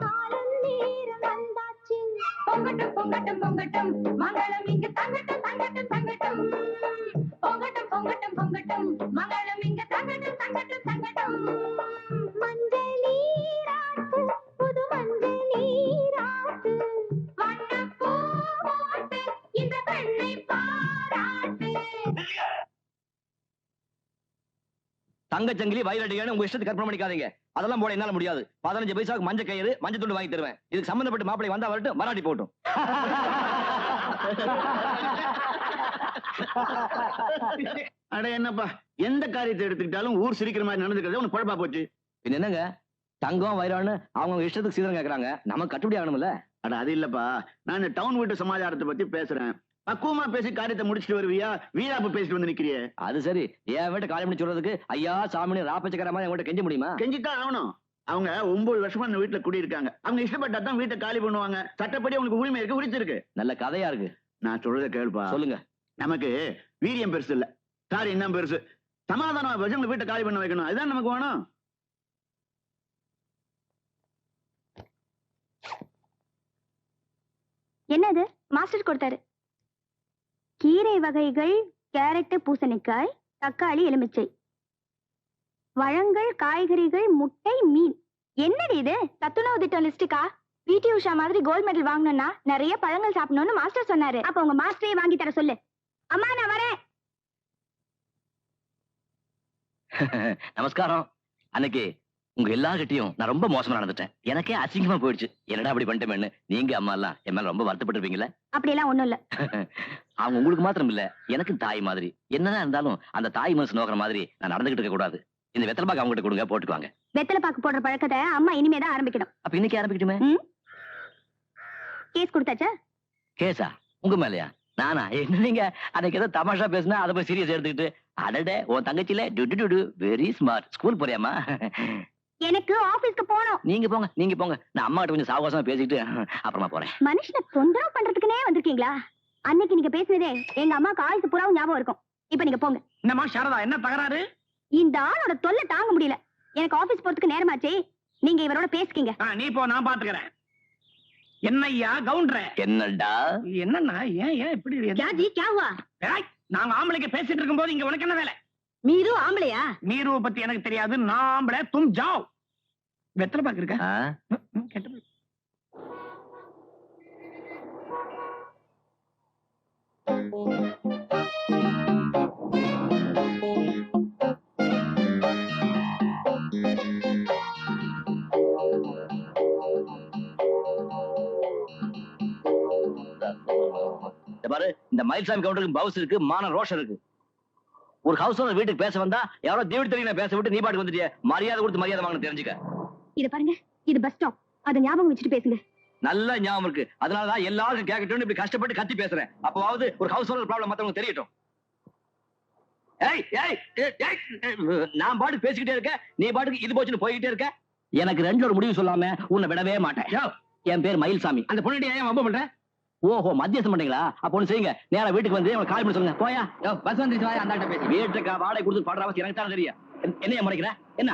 காலம் நேரம் வந்தாச்சு பொங்கட்டும் பொங்கட்டும் பொங்கட்டும் மங்களம் இங்கு தங்கட்டும் தங்கட்டும் தங்கட்டும் பொங்கட்டும் பொங்கட்டும் பொங்கட்டும் மங்களம் இங்கு தங்கட்டும் தங்கட்டும் தங்கட்டும் மஞ்சள் நீராட்டு புது மஞ்சள் நீராட்டு வண்ணப்பூ போட்டு இந்த பெண்ணை பாராட்டு தங்கச்சங்கிலி வயலடியான உங்க இஷ்டத்துக்கு கற்பனை பண்ணிக்காதீங்க. அதெல்லாம் போட என்னால முடியாது. 15 பைசாவுக்கு மஞ்சள் கயிறு மஞ்சள் துண்டு வாங்கி தருவேன். இதுக்கு சம்பந்தப்பட்ட மாப்பிளை வந்தா வரட்டும், மராட்டி போட்டும். அட என்னப்பா, எந்த காரியத்தை எடுத்துக்கிட்டாலும் ஊர் சிரிக்கிற மாதிரி நடந்துக்கிறது உனக்கு குழப்பா போச்சு. பின்ன என்னங்க, தங்கம் வைரம்னு அவங்க இஷ்டத்துக்கு சீதனம் கேக்குறாங்க, நமக்கு கட்டுப்படி ஆகணும்ல. அட அது இல்லப்பா, நான் டவுன் வீட்டு சமாச்சாரத்தை பத்தி பேசுறேன். பக்குவமா பேசி காரியத்தை முடிச்சுட்டு வருவியா, வீராப்பு பேசிட்டு வந்து நிக்கிறியே. அது சரி, என் வீட்டை காலி பண்ணி சொல்றதுக்கு ஐயா சாமினி ராப்பச்சக்கார மாதிரி என்கிட்ட கெஞ்ச முடியுமா? கெஞ்சித்தான் ஆகணும். அவங்க 9 வருஷமா இந்த வீட்டுல குடியிருக்காங்க. அவங்க இஷ்டப்பட்டா தான் வீட்டை காலி பண்ணுவாங்க. சட்டப்படி அவங்களுக்கு உரிமை இருக்கு, உரிச்சிருக்கு. நல்ல கதையா இருக்கு. நான் சொல்றத கேளுப்பா. சொல்லுங்க. நமக்கு வீரியம் பெருசு இல்ல, சாரி என்ன பெருசு. சமாதானம் வச்சு வீட்டை காலி பண்ண வைக்கணும், அதுதான் நமக்கு வேணும். என்னது மாஸ்டர் கொடுத்தாரு? கீரை வகைகள், கேரட், பூசணிக்காய், தக்காளி, எலுமிச்சை, பழங்கள், காய்கறிகள், முட்டை, மீன். என்னடி இது? சத்துணவு திட்டம் லிஸ்டுக்கா? பிடி உஷா மாதிரி கோல்ட் மெடல் வாங்கணும்னா நிறைய பழங்கள் சாப்பிடணும்னு மாஸ்டர் சொன்னாரு. அப்ப உங்க மாஸ்டரே வாங்கி தர சொல்லு. அம்மா நான் வரேன். நமஸ்காரம். அன்னைக்கு உங்க எல்லார்கிட்டையும் நான் ரொம்ப மோசமா நடந்துட்டேன். எனக்கே அசிங்கமா போயிடுச்சு. என்னடா அப்படி பண்ணிட்டேன்னு நீங்க அம்மா எல்லாம் என் மேல ரொம்ப வருத்தப்பட்டிருப்பீங்களே. அப்படி எல்லாம் ஒண்ணும் இல்ல. அவங்க உங்களுக்கு மாத்திரம் இல்ல, எனக்கு தாய் மாதிரி. என்னதான் இருந்தாலும் அந்த தாய் மனசு நோக்கிற மாதிரி நான் நடந்துகிட்டு இருக்க கூடாது. இந்த வெத்தலை பாக்கு அவங்க கிட்ட கொடுங்க, போட்டுக்குவாங்க. வெத்தலை பாக்கு போடுற பழக்கத்தை அம்மா இனிமேதான் ஆரம்பிக்கணும். அப்ப இன்னைக்கு ஆரம்பிக்கட்டுமே. கேஸ் கொடுத்தாச்சா? கேஸா? உங்க மேலயா? நானா? என்ன நீங்க அன்னைக்கு ஏதோ தமாஷா பேசினா அதை போய் சீரியஸ் எடுத்துக்கிட்டு, அடடே உன் தங்கச்சியில டு வெரி ஸ்மார்ட். ஸ்கூல் போறியாமா? எனக்கு ஆபீஸ்க்கு போகணும். நீங்க போங்க, நீங்க போங்க. நான் அம்மா கிட்ட கொஞ்சம் சாவகாசமா பேசிட்டு அப்புறமா போறேன். மனுஷனை தொந்தரவு பண்றதுக்குனே வந்திருக்கீங்களா? அன்னைக்கு நீங்க பேசுனதே எங்க அம்மாக்கு ஆயுசு பூராவும் ஞாபகம் இருக்கும். இப்ப நீங்க போங்க. என்னம்மா சாரதா, என்ன தகராறு? இந்த ஆளோட தொல்லை தாங்க முடியல. எனக்கு ஆபீஸ் போறதுக்கு நேரமாச்சு. நீங்க இவரோட பேசிக்கீங்க. நீ போ, நான் பாத்துக்கிறேன். என்னய்யா கவுண்டர? என்னடா? என்னன்னா ஏன் இப்படி? क्या जी क्या हुआ? நாங்க ஆம்பளைக்கு பேசிட்டு இருக்கும்போது இங்க உனக்கு என்ன வேலை? மீரு ஆம்பளையா? மீருவை பத்தி எனக்கு தெரியாது. நான் ஆம்பளை, தும் ஜாவ். வெத்தலை பாக்கு இருக்க? கெட்ட போய். பாரு, இந்த மயில்சாமி கவுண்டருக்கு பவுஸ் இருக்கு, மான ரோஷம் இருக்கு. ஒரு ஹவுஸ் ஓனர் வீட்டுக்கு பேச வந்தா யாரோ தேவி தெரியல பேச விட்டு நீ பாட்டுக்கு வந்துட்டிய. மரியாதை கொடுத்து மரியாதை வாங்க தெரிஞ்சுக்க. இத பாருங்க, இது பஸ் ஸ்டாப். அத ஞாபகம் வச்சுட்டு பேசுங்க. நல்ல ஞாபகம் இருக்கு. அதனாலதான் எல்லாரும் கேட்கட்டும் இப்படி கஷ்டப்பட்டு கத்தி பேசுறேன். அப்பவாவது ஒரு ஹவுஸ் ஓனர் ப்ராப்ளம் மத்தவங்க தெரியட்டும். ஏய் ஏய் ஏய், நான் பாட்டுக்கு பேசிக்கிட்டே இருக்க, நீ பாட்டுக்கு இது போச்சுன்னு போய்கிட்டே இருக்க. எனக்கு ரெண்டுல ஒரு முடிவு சொல்லாம உன்னை விடவே மாட்டேன். என் பேர் மயில்சாமி. அந்த பொண்ணு ஏன் வம்ப பண்ற? ஓஹோ, மத்தியஸ்தம் பண்றீங்களா? அப்ப ஒண்ணு செய்யுங்க, நேரா வீட்டுக்கு வந்து அவன் கால் பண்ணி சொல்லுங்க. போயா பஸ் வந்துச்சு, அந்த பேசி வீட்டுக்கு வாடகை கொடுத்து பாடுற அவசியம் எனக்கு தான் தெரியும். என்னைய முறைக்கிற? என்ன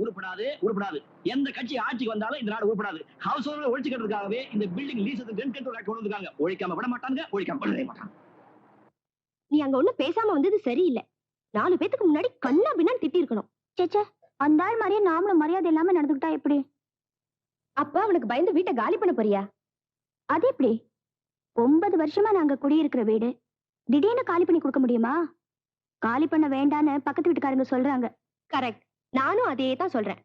உருப்படாது உருப்படாது. எந்த கட்சி ஆட்சிக்கு வந்தாலும் இந்த நாடு உருப்படாது. ஹவுஸ் ஓனர் ஒழிச்சுக்கிறதுக்காகவே இந்த பில்டிங் லீஸ் கொண்டு வந்திருக்காங்க. ஒழிக்காம விட மாட்டாங்க, ஒழிக்காம விடவே மாட்டாங்க. நீ அங்க ஒண்ணு பேசாம வந்தது சரியில்லை. 4 பேத்துக்கு முன்னாடி கண்ணா பின்னான்னு திட்டி இருக்கணும். சேச்சே, அந்த ஆள் மாதிரியே நாமளும் மரியாதை இல்லாம நடந்துக்கிட்டா எப்படி? அப்ப அவனுக்கு பயந்து வீட்டை காலி பண்ண போறியா? அது எப்படி? 9 வருஷமா நாங்க குடியிருக்கிற வீடு திடீர்னு காலி பண்ணி கொடுக்க முடியுமா? காலி பண்ண வேண்டான்னு பக்கத்து வீட்டுக்காரங்க சொல்றாங்க. கரெக்ட், நானும் அதே தான் சொல்றேன்.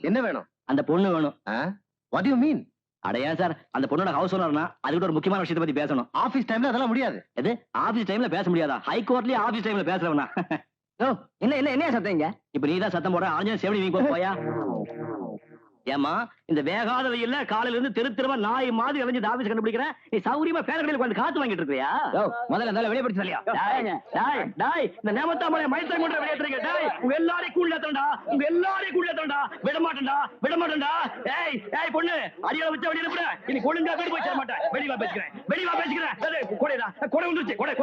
என்ன வேணும்? அந்த பொண்ணு வேணும். What you mean? அடையா சார், அந்த பொண்ணோட ஹவுஸ் ஓனர்னா அதுக்கிட்ட ஒரு முக்கியமான விஷயத்தை பத்தி பேசணும். ஆபீஸ் டைம்ல அதெல்லாம் முடியாது. எது ஆபீஸ் டைம்ல பேச முடியாதா? ஹைகோர்ட்லயே ஆபீஸ் டைம்ல பேசுறவனா? என்ன என்ன என்ன சத்தம் இங்க? இப்ப நீதான் சத்தம் போடுற. ஆஞ்சநேய செவனி வீங்க போயா? ஏமா, இந்த வேகாத வெயில்ல காலையில இருந்து தெரு தெருவா நாய் மாதிரி இறஞ்சி ஆபீஸ் கண்டுபிடிக்கிற. நீ சௌரியமா பேரகளில் உட்கார்ந்து காத்து வாங்கிட்டு இருக்கியா? முதல்ல இருந்தாலும் வெளியே படிச்சு சொல்லியா? இந்த நேமத்தாமலை மயில்சாமி கொண்டு வெளியேற்றுங்க. உங்க எல்லாரையும் கூள்ள ஏத்தண்டா, உங்க எல்லாரையும் கூள்ள ஏத்தண்டா. விட மாட்டேன்டா, விட மாட்டேன்டா. ஏய் ஏய் பொண்ணு, அடியால வச்ச வெளியில போட. நீ ஒழுங்கா வீடு போய் சேர மாட்டேன். வெளிவா பேசிக்கிறேன், வெளிவா பேசிக்கிறேன். கொடைடா, கொடை வந்துருச்சு. கொடை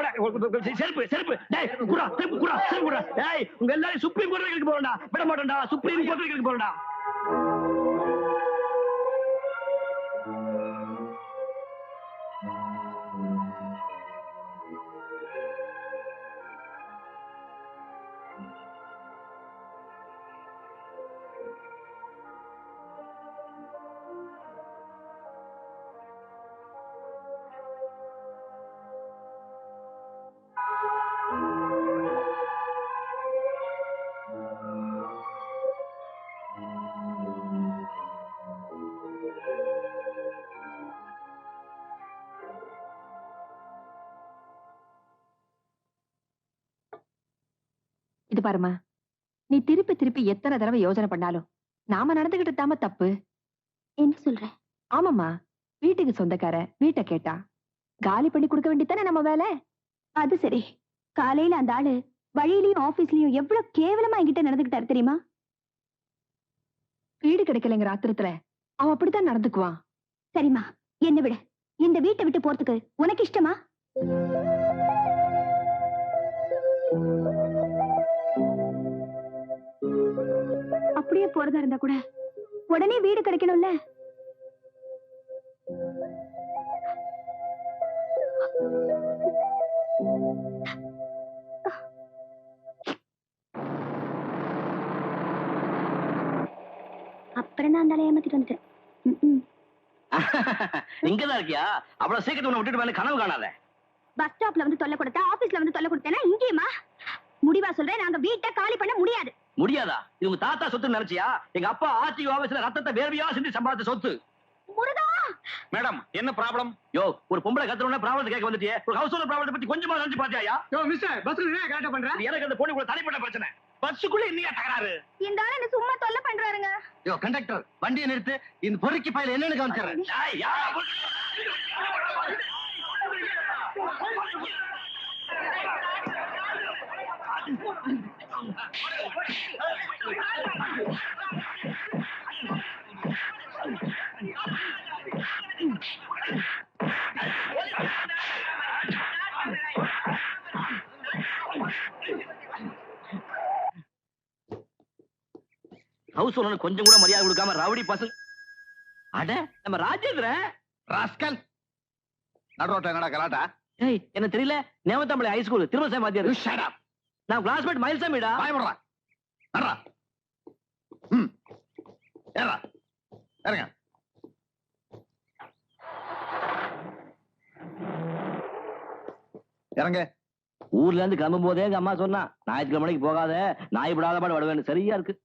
செருப்பு செருப்பு. டேய் குடா, செருப்பு குடா, செருப்பு குடா. ஏய் உங்க எல்லாரையும் சுப்ரீம் கோர்ட் வரைக்கும் போறடா. விட மாட்டேன்டா, சுப்ரீம் கோர்ட் வரைக்கும் போறடா. இது பாருமா, நீ திருப்பி திருப்பி எத்தனை தடவை யோசனை பண்ணாலும் நாம நடந்துகிட்டு தாம தப்பு. என்ன சொல்ற? ஆமாம்மா, வீட்டுக்கு சொந்தக்கார வீட்டை கேட்டா காலி பண்ணி கொடுக்க வேண்டியதானே நம்ம வேலை. அது சரி, காலையில அந்த ஆளு வழியிலயும் ஆபீஸ்லயும் எவ்வளவு கேவலமா என்கிட்ட நடந்துகிட்டாரு தெரியுமா? வீடு கிடைக்கலைங்கிற ஆத்திரத்துல அவன் அப்படித்தான் நடந்துக்குவான். சரிம்மா, என்ன விட. இந்த வீட்டை விட்டு போறதுக்கு உனக்கு இஷ்டமா? அப்படியே போறதா இருந்தா கூட உடனே வீடு கிடைக்கணும்ல. அப்புறம் நான் அந்த ஏமாத்திட்டு வந்துட்டேன். இங்கதான் இருக்கியா? அவ்வளவு சீக்கிரம் உன்னை விட்டுட்டு மேல கனவு காணாத. பஸ் ஸ்டாப்ல வந்து தொல்லை கொடுத்தா, ஆபீஸ்ல வந்து தொல்லை கொடுத்தேன்னா இங்கேயுமா? முடிவா சொல்றேன், நாங்க வீட்டை காலி பண்ண முடியாது. முடியாதா? இது உங்க தாத்தா சொத்து நினைச்சியா? எங்க அப்பா ஆர்டிஓ ஆபீஸ்ல ரத்தத்தை வேர்வையா சிந்தி சம்பாதிச்ச சொத்து. முருகா! மேடம், என்ன ப்ராப்ளம்? யோ, ஒரு பொம்பளை கத்துறவன ப்ராப்ளம் கேட்க வந்துட்டியே. ஒரு ஹவுஸ் ஓனர் ப்ராப்ளத்தை பத்தி கொஞ்சமா நினைச்சு பாத்தியா? யோ மிஸ்டர், பஸ்ல என்ன கேட்ட பண்ற? எனக்கு அந்த பொண்ணு கூட தனிப்பட்ட பிரச்சனை. பஸ்ஸுக்குள்ள என்னையா தகராறு? இந்த ஆளு என்ன சும்மா தொல்லை பண்றாருங்க. யோ கண்டக்டர், வண்டியை நிறுத்து. இந்த பொறுக்கி பையில என்னன்னு காமிச்சிடுறேன். ஏய், யாரா? ஹவுஸ் ஓனர் கொஞ்சம் கூட மரியாதை கொடுக்காம ரவுடி பசங்க. அட நம்ம ராஜேந்திர. ராஸ்கல், நடுரோட்ட என்னடா கலாட்டா? ஏய் என்ன தெரியல, நேமத்தாம்பளை ஹை ஸ்கூல் திருமண வாத்தியார். Shut up. நான் கிளாஸ்மேட் மயில்சாமிடா. பயமுறா. நடுறா. ஏறா. இறங்க. இறங்க. ஊர்ல இருந்து கிளம்பும் போதே எங்க அம்மா சொன்னா, ஞாயிற்றுக்கிழமைக்கு போகாத, நாய் விடாத பாடு வடுவேன்னு. சரியா இருக்கு.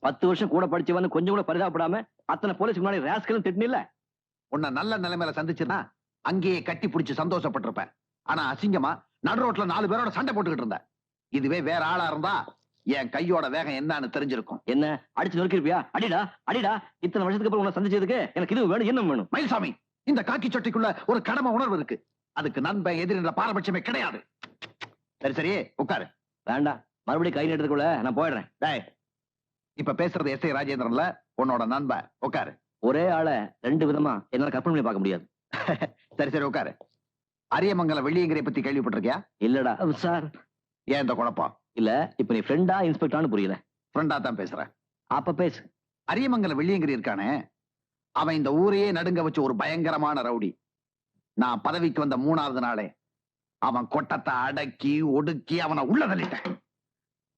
பத்து வருஷம் கூட படிச்சவன்னு கொஞ்சம் கூட பரிதாபப்படாம அத்தனை போலீஸ்க்கு முன்னாடி ராஸ்கலும் திட்டினில்ல. உன்னை நல்ல நிலைமையில சந்திச்சுன்னா அங்கேயே கட்டி பிடிச்சு சந்தோஷப்பட்டிருப்பேன். ஆனா அசிங்கமா நடு ரோட்ல 4 பேரோட சண்டை போட்டுக்கிட்டு இருந்த. இதுவே வேற ஆளா இருந்தா என் கையோட வேகம் என்னன்னு தெரிஞ்சிருக்கும். என்ன அடிச்சு நொறுக்கிருப்பியா? அடிடா அடிடா. இத்தனை வருஷத்துக்கு அப்புறம் உன்னை சந்திச்சதுக்கு எனக்கு இது வேணும், என்ன வேணும்? மயில்சாமி, இந்த காக்கி சட்டைக்குள்ள ஒரு கடமை உணர்வு இருக்கு. அதுக்கு நண்பன் எதிரின்ற பாரபட்சமே கிடையாது. சரி சரி உட்காரு. வேண்டாம், மறுபடியும் கை நீட்டுறதுக்குள்ள நான் போயிடுறேன். டேய், இப்ப பேசுறது எஸ்.ஐ. ராஜேந்திரன்ல, உன்னோட நண்பன். உட்காரு. ஒரே ஆளை 2 விதமா என்னால கற்பனை பண்ணி பார்க்க முடியாது. சரி சரி உட்காரு. அரியமங்கலம் வெள்ளியங்கிரியை பத்தி கேள்விப்பட்டிருக்கியா? இல்லடா சார். ஏன் இந்த குழப்பம்? இல்ல, இப்ப நீ ஃப்ரெண்டா இன்ஸ்பெக்டரானு புரியல. ஃப்ரெண்டா தான் பேசுறேன். அப்ப பேசு. அரியமங்கலம் வெள்ளியங்கிரி இருக்கானே, அவன் இந்த ஊரையே நடுங்க வச்ச ஒரு பயங்கரமான ரவுடி. நான் பதவிக்கு வந்த 3வது நாளே அவன் கொட்டத்தை அடக்கி ஒடுக்கி அவனை உள்ள தள்ளிட்டேன்.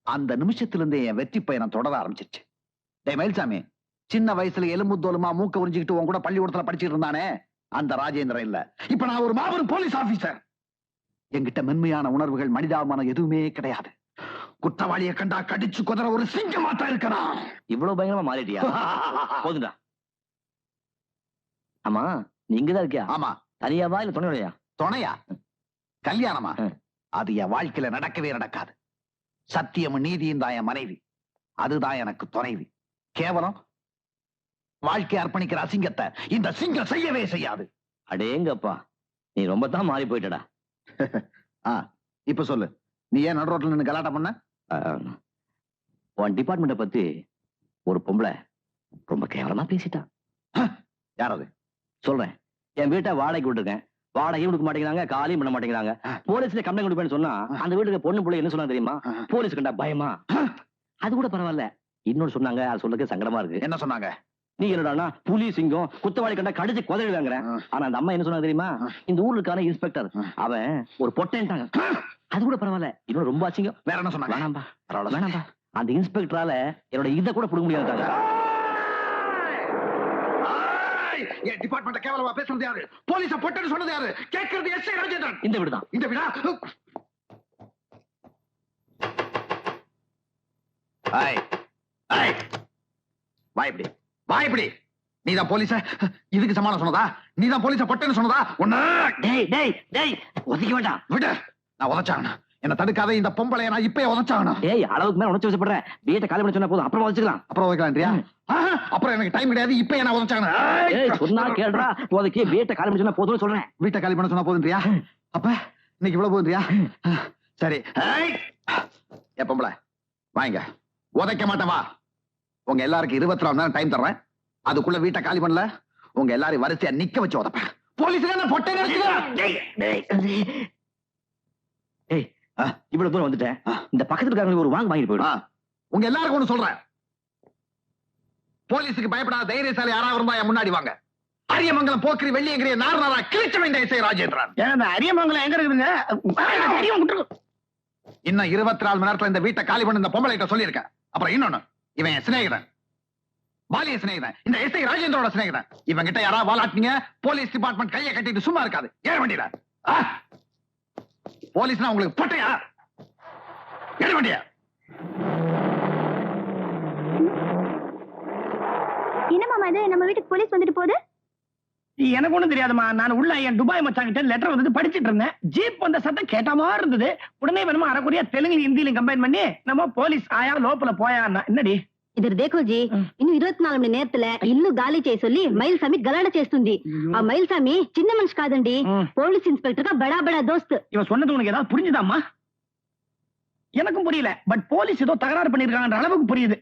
அந்த நிமிஷத்துல இருந்தே என் வெற்றி பயணம் தொடர ஆரம்பிச்சிருச்சு. டேய் மயில்சாமி, சின்ன வயசுல எலும்பு தோலுமா மூக்க உறிஞ்சிக்கிட்டு உன் கூட பள்ளிக்கூடத்துல படிச்சுட்டு இருந்தானே, அந்த ராஜேந்திரன் இல்ல. இப்ப நான் ஒரு மாபெரும் போலீஸ் ஆபீசர். என்கிட்ட மென்மையான உணர்வுகள், மனிதாபிமானம் எதுவுமே கிடையாது. குற்றவாளியை கண்டா கடிச்சு குதிர ஒரு சிங்கமா தான் இருக்கணும். இவ்வளவு பயங்கரமா மாறிட்டியா? போதுடா. ஆமா, நீ இங்கதான் இருக்கியா? ஆமா. தனியாவா இல்ல துணையா? துணையா? கல்யாணமா? அது என் வாழ்க்கையில நடக்கவே நடக்காது. சத்தியமும் நீதியும் தான் என் மனைவி. அதுதான் எனக்கு துணைவி. கேவலம் வாழ்க்கை அர்ப்பணிக்கிற அசிங்கத்தை இந்த சிங்கம் செய்யவே செய்யாது. அடேங்கப்பா, நீ ரொம்ப தான் மாறி போயிட்டடா. இப்ப சொல்லு, நீ ஏன் நடு ரோட்ல நின்னு கலாட்டா பண்ண? உன் டிபார்ட்மெண்ட பத்தி ஒரு பொம்பளை ரொம்ப கேவலமா பேசிட்டா. யாராவது? சொல்றேன். என் வீட்டை வாடகைக்கு விட்டுருக்கேன். வாடகையும் கொடுக்க மாட்டேங்கிறாங்க, காலியும் பண்ண மாட்டேங்கிறாங்க. போலீஸ்ல கம்ப்ளைண்ட் கொடுப்பேன்னு சொன்னா அந்த வீட்டுக்கு பொண்ணு பிள்ளை என்ன சொன்னா தெரியுமா? போலீஸ் கண்டா பயமா. அது கூட பரவாயில்ல. இன்னொன்னு சொன்னாங்க, அது சொல்றதுக்கு சங்கடமா இருக்கு. என்ன சொன்னாங்க? நீ என்னடா புலி சிங்கம் குத்தவாளி கண்டா கடிச்சு குதறிடுவாங்க. ஆனா அந்த அம்மா என்ன சொன்னா தெரியுமா? இந்த ஊருக்கான இன்ஸ்பெக்டர் அவன் ஒரு பொட்டேன்ட்டாங்க. அது கூட பரவாயில்ல. இன்னும் ரொம்ப அசிங்கம். வேற என்ன சொன்னாங்க? வேணாம்பா வேணாம்பா, அந்த இன்ஸ்பெக்டரால என்னோட இதை கூட புடுங்க முடியாது. என் டிபார்ட்மெண்ட கேவலமா பேசுறது யாரு? போலீஸ பொட்டன்னு சொன்னது யாரு? கேட்கிறது எஸ்.ஐ. ராஜேந்திரன். இந்த வீடுதான். இந்த வீடா? வாய்ப்படி வாய்ப்படி. நீதான் போலீஸ இதுக்கு சமாளம் சொன்னதா? நீதான் போலீஸ பொட்டன்னு சொன்னதா? ஒண்ணு டேய் டேய் டேய், ஒதுக்க வேண்டாம். விடு, நான் உதச்சாகணும். என்ன தடுக்காத. இந்த பொம்பளை நான் இப்பயே உதச்சாகணும். டேய், அளவுக்கு மேல உணர்ச்சி வசப்படுறேன். வீட்டை காலி பண்ண சொன்னா போதும், அப்புறம் உதச்சிக்கலாம். அப்புறம் உதைக்கலான்றியா? அப்புறம் எனக்கு டைம் கிடையாது. இப்ப என்ன உதச்சாகணும். ஏய், சொன்னா கேளுடா. இப்போதைக்கு வீட்டை காலி பண்ண சொன்னா போதும்னு சொல்றேன். வீட்டை காலி பண்ண சொன்னா போதுன்றியா? அப்ப இன்னைக்கு இவ்வளவு போதுன்றியா? சரி. ஏ பொம்பளை, வாங்க. உதைக்க மாட்டேன், வா. உங்க எல்லாருக்கும் 24 மணி நேரம் டைம் தர்றேன். அதுக்குள்ள வீட்டை காலி பண்ணல, உங்க எல்லாரும் வரிசையா நிக்க வச்சு உதப்பேன். போலீஸ்ல பொட்டை இவ்வளவு தூரம் வந்துட்டேன். இந்த பக்கத்துல இருக்காங்க ஒரு வாங்க வாங்கிட்டு போயிடும். உங்க எல்லாருக்கும் ஒண்ணு சொல்றேன். போலீஸுக்கு பயப்படாத தைரியசாலி யாராவது இருந்தா என் முன்னாடி வாங்க. அரியமங்கலம் போக்கிரி வெள்ளியங்கிரிய நார்நாரா கிழிச்ச வேண்டிய எஸ்.ஐ. ராஜேந்திரன். அரியமங்கலம் எங்க இருக்குதுங்க? இன்னும் 24 மணி நேரத்துல இந்த வீட்டை காலி பண்ண இந்த பொம்பளைகிட்ட சொல்லியிருக்கேன். அப்புறம் இன்னொன்னு, இவன் என் சிநேகிதன், பாலிய சிநேகிதன், இந்த எஸ்.ஐ. ராஜேந்திரோட சிநேகிதன். இவன் கிட்ட யாராவது வாலாட்டினீங்க, போலீஸ் டிபார்ட்மெண்ட் கையை கட்டிட்டு சும்மா இருக்காது. ஏற வேண்டியதா? போலீஸ்னா உங்களுக்கு பொட்டையா? ஏற வேண்டிய. என்ன மாமா இது? நம்ம வீட்டுக்கு போலீஸ் வந்துட்டு போகுது. எனக்கு ஒண்ணும் தெரியாதுமா. நான் உள்ள என் துபாய் மச்சாங்கிட்ட லெட்டர் வந்து படிச்சிட்டு இருந்தேன். ஜீப் வந்த சத்தம் கேட்ட மாதிரி இருந்தது. உடனே வேணுமா அரைக்குறையா தெலுங்கு ஹிந்தியிலும் கம்பைன் பண்ணி நம்ம போலீஸ் ஆயா லோப்பல போயா என்னடி ఇద్దరు దేకోజీ ఇನ್ನು 24 మణి నేర్తల ఇల్లు గాలి చేసొల్లి మైల్సామి గలాడ చేస్తుంది. ఆ మైల్సామి చిన్న మనిషి కాదండి, పోలీస్ ఇన్స్పెక్టర్ గా బడా బడా దోస్త్. இவன் சொன்னது உனக்கு ஏதாவது புரிஞ்சுதாம்மா? எனக்கும் புரியல. பட் போலீஸ் ஏதோ தகராறு பண்ணிருக்காங்கன்ற அளவுக்கு புரியுது.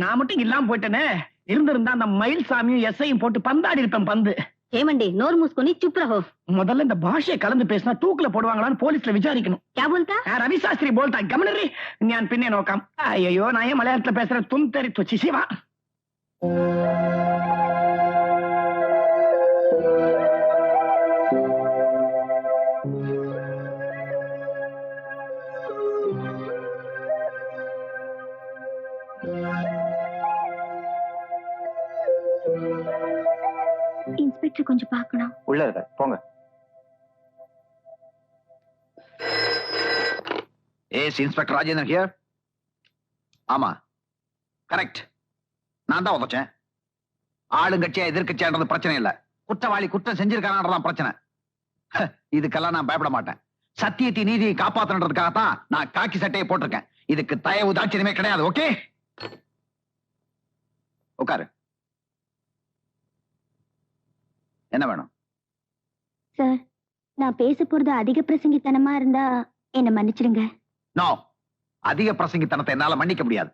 நான் மட்டும் இல்லாம போயிட்டேனே, இருந்திருந்தா அந்த மயில்சாமியும் எஸ்ஐயும் போட்டு பந்தாடி இருப்பேன் பந்து. ఏమండి నోరు మూసుకొని చుప్ రహో. முதல்ல இந்த பாஷையை கலந்து பேசினா தூக்குல போடுவாங்களான்னு போலீஸ்ல விசாரிக்கணும். క్యా బోల్తా? ரவி சாஸ்திரி போல்டா கமனரி ஞான் பின்னே நோக்கம். ஐயோ நான் ஏன் மலையாளத்துல பேசுறேன்? தும் தெரி துச்சி சிவா. இன்ஸ்பெக்டர் கொஞ்சம் பார்க்கணும். உள்ள இருக்க போங்க. Ace inspector Rajendran here. ஆமா கரெக்ட், நான் தான் உதச்சேன். ஆளுங்கட்சியா எதிர்கட்சியான்றது பிரச்சனை இல்ல, குற்றவாளி குற்றம் செஞ்சிருக்கானதான் பிரச்சனை. இதுக்கெல்லாம் நான் பயப்பட மாட்டேன். சத்தியத்தை நீதியை காப்பாத்தன்றதுக்காகத்தான் நான் காக்கி சட்டையை போட்டிருக்கேன். இதுக்கு தயவு தாட்சியமே கிடையாது. ஓகே உட்காரு. என்ன வேணும்? சார், நான் பேச போறது அதிக பிரசங்கித்தனமா இருந்தா என்ன மன்னிச்சிடுங்க. நோ, அதிக பிரசங்கித்தனத்தை என்னால மன்னிக்க முடியாது.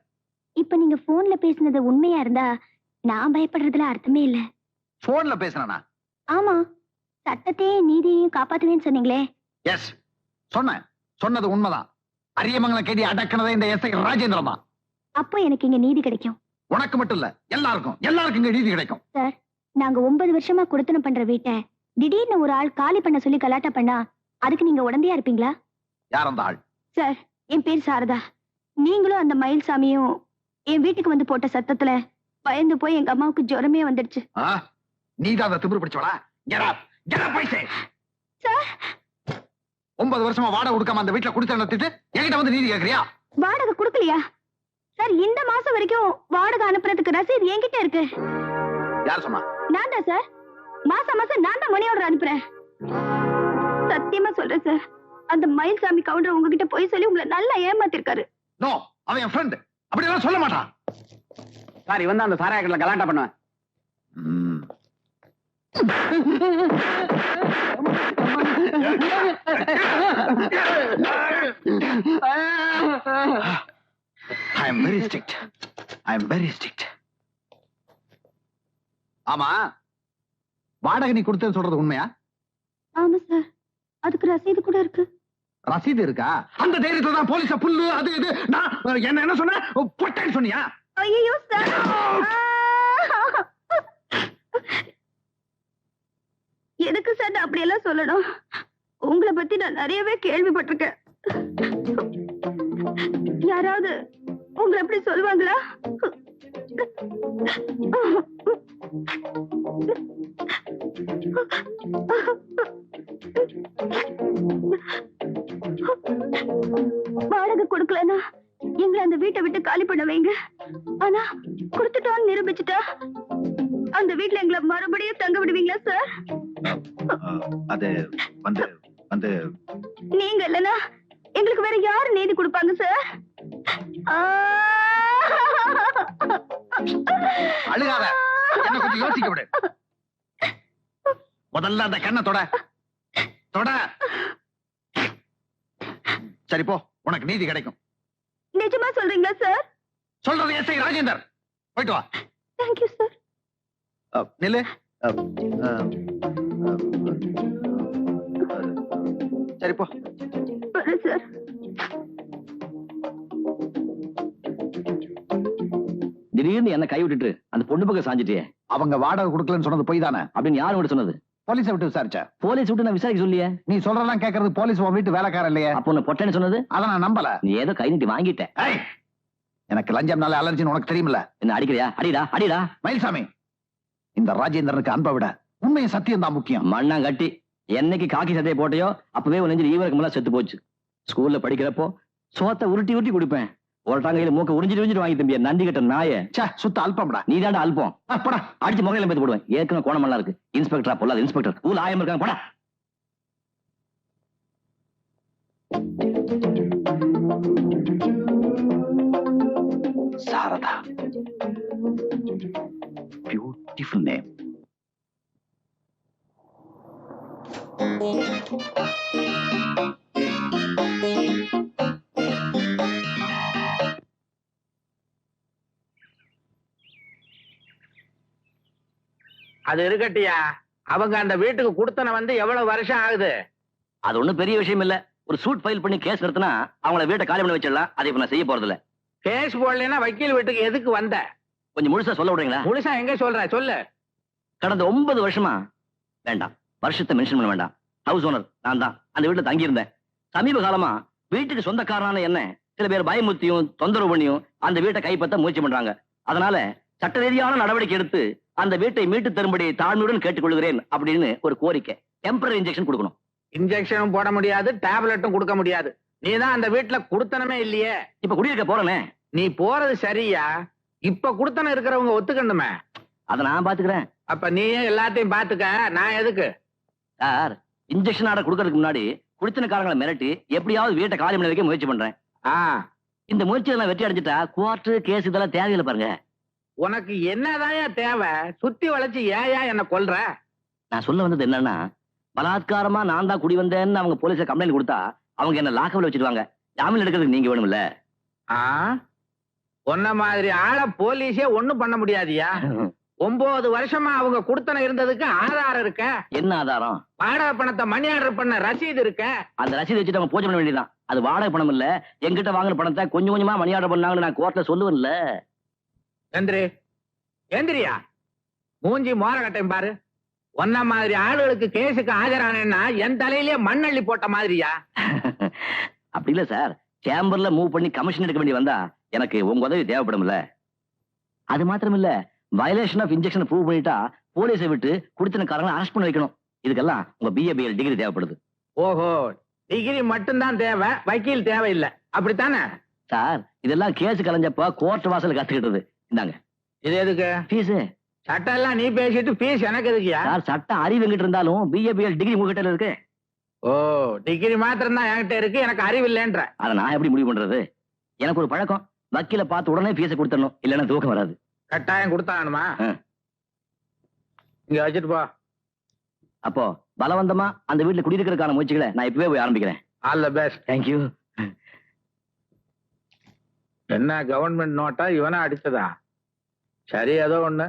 இப்ப நீங்க போன்ல பேசினது உண்மையா இருந்தா நான் பயப்படுறதுல அர்த்தமே இல்ல. போன்ல பேசுறேனா? ஆமா, சட்டத்தையும் நீதியையும் காப்பாத்துவேன்னு சொன்னீங்களே. எஸ் சொன்னேன், சொன்னது உண்மைதான். அரியமங்கலம் கேடி அடக்கினதே இந்த எஸ்ஐ ராஜேந்திரன் தான். அப்போ எனக்கு இங்க நீதி கிடைக்கும். உனக்கு மட்டும் இல்ல, எல்லாருக்கும் இங்க நீதி கிடைக்கும். சார், நாங்க 9 வருஷமா குடுத்தனம் பண்ற வீட்டை திடீர்னு ஒரு ஆள் காலி பண்ண சொல்லி கலாட்டா பண்ணா அதுக்கு நீங்க உடந்தையா இருப்பீங்களா? யார் அந்த ஆள்? சார், என் பேர் சாரதா. நீங்களும் அந்த மயில்சாமியும் என் வீட்டுக்கு வந்து போட்ட சத்தத்துல பயந்து போய் எங்க அம்மாவுக்கு ஜுரமே வந்துடுச்சு. நீதான் அந்த திமிரு பிடிச்சவளா? சார், 9 வருஷமா வாடகை கொடுக்காம அந்த வீட்டுல குடிச்சு நடத்திட்டு என்கிட்ட வந்து நீதி கேக்குறியா? வாடகை கொடுக்கலையா? சார், இந்த மாசம் வரைக்கும் வாடகை அனுப்புறதுக்கு ரசீது என்கிட்ட இருக்கு. யார் சொன்னா? நான் தான் சார். மாசம் மாசம் நான் தான் மணி ஆர்டர் அனுப்புறேன். சத்தியமா சொல்றேன் சார், அந்த மயில்சாமி கவுண்டர் உங்ககிட்ட போய் சொல்லி உங்களை நல்லா ஏமாத்திருக்காரு. நோ, அவன் என் ஃப்ரெண்ட். அப்படி எல்லாம் சொல்ல மாட்டான் சார். இவன் தான் அந்த சாராய கடையில கலாட்டா பண்ணுவேன். I am very strict. I am very strict. ஆமா, வாடகை நீ கொடுத்தேன்னு சொல்றது உண்மையா? ஆமா சார், அதுக்கு ரசீது கூட இருக்கு. ரசீது இருக்கா? அந்த தைரியத்துல தான் போலீஸ புல்லு அது இது நான் என்ன சொன்ன பொட்டேன்னு சொன்னியா? ஐயோ சார், எதுக்கு சார் அப்படி எல்லாம் சொல்லணும்? உங்களை பத்தி நான் நிறையவே கேள்விப்பட்டிருக்கேன். யாராவது உங்களை எப்படி சொல்லுவாங்களா? வாடகை கொடுக்கலன்னா எங்களை அந்த வீட்டை விட்டு காலி பண்ண வைங்க. ஆனா கொடுத்துட்டோம்னு நிரூபிச்சுட்டா அந்த வீட்டுல எங்களை மறுபடியும் தங்க விடுவீங்களா சார்? அது வந்து வந்து நீங்க இல்லனா எங்களுக்கு வேற யாரு நீதி கொடுப்பாங்க சார்? அழுகாத, என்ன கொஞ்சம் யோசிக்க விடு. முதல்ல அந்த கண்ணை தொட தொட. சரி போ, உனக்கு நீதி கிடைக்கும். நிஜமா சொல்றீங்களா சார்? சொல்றது எஸ்ஐ ராஜேந்தர். போயிட்டு வா. Thank you sir. நில்லு. சரி போ. சார், திடீர்னு என்ன கை விட்டுட்டு அந்த பொண்ணு பக்கம் சாஞ்சிட்டியே. அவங்க வாடகை கொடுக்கலன்னு சொன்னது போய் தானே? அப்படின்னு யாரு கூட சொன்னது? போலீஸை விட்டு விசாரிச்ச. போலீஸ் விட்டு நான் விசாரிக்க சொல்லியே. நீ சொல்றதெல்லாம் கேட்கறது போலீஸ் உன் வீட்டு வேலைக்காரன் இல்லையே. அப்போ உன்னை பொட்டேன்னு சொன்னது? அதை நான் நம்பல. நீ ஏதோ கை நீட்டி வாங்கிட்ட. எனக்கு லஞ்சம்னால அலர்ஜின்னு உனக்கு தெரியுமில்ல. என்ன அடிக்கிறியா? அடிடா அடிடா. மயில்சாமி, இந்த ராஜேந்திரனுக்கு அன்பை விட உண்மையை சத்தியம் தான் முக்கியம். மண்ணாங்கட்டி, என்னைக்கு காக்கி சட்டையை போட்டையோ அப்பவே உன் நெஞ்சில் ஈவருக்கு முன்னாடி செத்து போச்சு. ஸ்கூல்ல படிக்கிறப்போ சோத்தை உருட்டி உருட்டி குடிப்பேன். ஒரு கையில மூக்க உறிஞ்சிட்டு வாங்கி தம்பியா நந்தி கிட்ட நாய சுத்த அல்பம்டா. நீ தாண்டா அல்பம் போடா அடிச்சு முகையில பேத்து போடுவேன். ஏற்கனவே கோணமெல்லாம் இருக்கு. இன்ஸ்பெக்டரா பொல்லாத இன்ஸ்பெக்டர் ஊர் ஆயம் இருக்காங்க போடா. Sharada, beautiful name. அது இருக்கட்டியா, அவங்க அந்த வீட்டுக்கு கொடுத்தன வந்து எவ்வளவு வருஷம் ஆகுது? அது ஒண்ணும் பெரிய விஷயம் இல்ல. ஒரு சூட் ஃபைல் பண்ணி கேஸ் நடத்தினா அவங்கள வீட்டை காலி பண்ணி வச்சிடலாம். அதை இப்ப நான் செய்ய போறது இல்ல. கேஸ் போடலைன்னா வக்கீல் வீட்டுக்கு எதுக்கு வந்த? கொஞ்சம் முழுசா சொல்ல விடுறீங்களா? முழுசா எங்க சொல்ற சொல்லு. கடந்த 9 வருஷமா வேண்டாம், வருஷத்தை மென்ஷன் பண்ண வேண்டாம். ஹவுஸ் ஓனர் நான் தான் அந்த வீட்டுல தங்கி இருந்தேன். சமீப காலமா வீட்டுக்கு சொந்தக்காரனான என்ன சில பேர் பயமுறுத்தியும் தொந்தரவு பண்ணியும் அந்த வீட்டை கைப்பற்ற முயற்சி பண்றாங்க. அதனால சட்ட ரீதியான நடவடிக்கை எடுத்து அந்த வீட்டை மீட்டு தரும்படி தாழ்மையுடன் கேட்டுக்கொள்கிறேன் அப்படின்னு ஒரு கோரிக்கை. டெம்பரரி இன்ஜெக்ஷன் கொடுக்கணும். இன்ஜெக்ஷனும் போட முடியாது, டேப்லெட்டும் கொடுக்க முடியாது. நீதான் அந்த வீட்டுல குடுத்தனமே இல்லையே. இப்ப குடியிருக்க போறேனே. நீ போறது சரியா? இப்ப குடுத்தனம் இருக்கிறவங்க ஒத்துக்கணுமே. அதை நான் பாத்துக்கிறேன். அப்ப நீயே எல்லாத்தையும் பாத்துக்க, நான் எதுக்கு? சார், இன்ஜெக்ஷன் ஆர்டர் கொடுக்கறதுக்கு முன்னாடி குடித்தனக்காரங்களை மிரட்டி எப்படியாவது வீட்டை காலி பண்ண வைக்க முயற்சி பண்றேன். இந்த முயற்சியில நான் வெற்றி அடைஞ்சிட்டா கோர்ட்டு கேஸ் இதெல்லாம் தேவையில்லை பாருங்க. உனக்கு என்னதான் தேவை? சுத்தி வளைச்சு ஏயா என்ன கொல்ற? நான் சொல்ல வந்தது என்னன்னா, பலாத்காரமா நான் தான் குடி வந்தேன்னு அவங்க போலீஸ கம்ப்ளைண்ட் கொடுத்தா அவங்க என்ன லாக்கப்ல வச்சிருவாங்க. ஜாமீன் எடுக்கிறதுக்கு நீங்க வேணும்ல. உன்ன மாதிரி ஆள போலீஸே ஒண்ணும் பண்ண முடியாதியா? 9 வருஷமா அவங்க குடுத்தன இருந்ததுக்கு ஆதாரம் இருக்க. என்ன ஆதாரம்? வாடகை பணத்தை மணி ஆர்டர் பண்ண ரசீது இருக்க. அந்த ரசீது வச்சுட்டு அவங்க பூஜை பண்ண வேண்டியதான். அது வாடகை பணம் இல்ல, எங்கிட்ட வாங்கின பணத்தை கொஞ்சம் கொஞ்சமா மணி ஆர்டர் பண்ணாங்கன்னு நான் கோர்ட்ல சொல்லுவேன்ல. எந்திரியா, மூஞ்சி மோர கட்டையும் பாரு. ஒன்ன மாதிரி ஆளுகளுக்கு கேஸுக்கு ஆஜரானேன்னா என் தலையிலேயே மண்ணள்ளி போட்ட மாதிரியா? அப்படி இல்ல சார், சேம்பர்ல மூவ் பண்ணி கமிஷன் எடுக்க வேண்டி வந்தா எனக்கு உங்க உதவி தேவைப்படும்ல. அது மாத்திரம் இல்ல, வயலேஷன் ஆஃப் இன்ஜெக்ஷன் ப்ரூவ் பண்ணிட்டா போலீஸை விட்டு குடித்தனக்காரங்களை அரெஸ்ட் பண்ண வைக்கணும். இதுக்கெல்லாம் உங்க BA டிகிரி தேவைப்படுது. ஓஹோ, டிகிரி மட்டும்தான் தேவை, வக்கீல் தேவையில்லை, அப்படித்தானே? சார், இதெல்லாம் கேஸ் கலைஞ்சப்ப கோர்ட் வாசல் கத்துக்கிட்டது. இந்தாங்க. இது எதுக்கு? ஃபீஸ். சட்டம் எல்லாம் நீ பேசிட்டு ஃபீஸ் எனக்கு எதுக்குயா? சார், சட்டம் அறிவு எங்கிட்ட இருந்தாலும் BA டிகிரி உங்ககிட்ட இருக்கு. ஓ, டிகிரி மாத்திரம் தான் என்கிட்ட இருக்கு, எனக்கு அறிவு இல்லைன்ற. அதை நான் எப்படி முடிவு பண்றது? எனக்கு ஒரு பழக்கம், வக்கீல பார்த்து உடனே ஃபீஸை கொடுத்துடணும், இல்லைன்னா தூக்கம் வராது. கட்டாயம் கொடுத்தானுமா? இங்க வச்சுட்டு போ. அப்போ பலவந்தமா அந்த வீட்டுல குடியிருக்கிறதுக்கான முயற்சிகளை நான் இப்பவே போய் ஆரம்பிக்கிறேன். All the best. தேங்க்யூ. என்ன கவர்மெண்ட் நோட்டா இவனா அடிச்சதா? சரி, ஏதோ ஒண்ணு.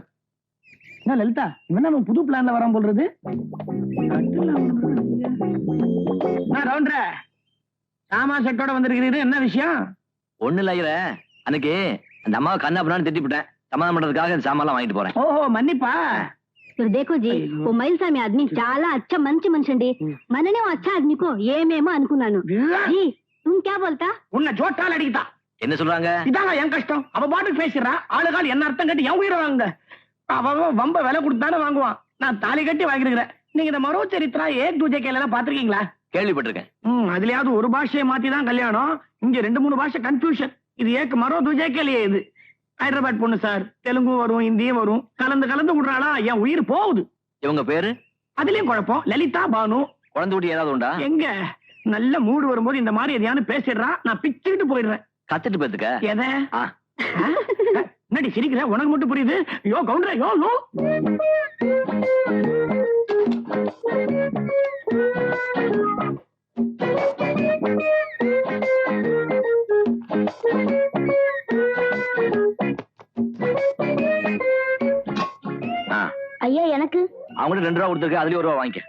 என்ன லலிதா, இவன் நம்ம புது பிளான்ல வரான் போல்றது. சாமா செட்டோட வந்திருக்கிறீரு, என்ன விஷயம்? ஒண்ணு இல்ல ஐயரே, அன்னைக்கு அந்த அம்மாவை கண்ணா பண்ணான்னு திட்டிவிட்டேன். சமாதானம் பண்றதுக்காக இந்த சாமான் வாங்கிட்டு போறேன். ఓహో మన్నిపా. तो देखो जी, वो మైల్సామి आदमी చాలా अच्छा మంచి మనిషి అండి. మననే अच्छा आदमी को ఏమేమో అనుకున్నాను. जी, तुम क्या बोलता? உன்னை ஜோட்டால் அடிக்கிட்டா. என்ன சொல்றாங்க? இதாங்க என் கஷ்டம். அவ பாட்டுக்கு பேசிடுறா. ஆளுகால் என்ன அர்த்தம் கட்டி என் உயிரை வாங்க. அவன் வம்ப விலை கொடுத்தானே வாங்குவான். நான் தாலி கட்டி வாங்கிருக்கிறேன். நீங்க இந்த மரோ சரித்திரா ஏக் தூஜை கேலாம் பாத்திருக்கீங்களா? கேள்விப்பட்டிருக்கேன். அதுலயாவது ஒரு பாஷையை மாத்தி தான் கல்யாணம். இங்க 2-3 பாஷை கன்ஃபியூஷன். இது ஏக் மரோ தூஜை கேலியே. இது ஹைதராபாத் பொண்ணு சார். தெலுங்கும் வரும், ஹிந்தியும் வரும். கலந்து விடுறாளா, என் உயிர் போகுது. இவங்க பேரு? அதுலயும் குழப்பம். லலிதா பானு. குழந்தை குட்டி ஏதாவது உண்டா? எங்க நல்ல மூடு வரும்போது இந்த மாதிரி எதையானு பேசிடுறா. நான் பிச்சுட்டு போயிடுறேன். கத்துட்டு பேத்துக்க. எதை என்னடி சிரிக்கிற? உனக்கு மட்டும் புரியுது. யோ கவுண்டர, யோ யோ. ஐயா எனக்கு அவங்கள்ட்ட 2 ரூபா கொடுத்துருக்கு, அதுலயும் 1 ரூபா வாங்கிக்க.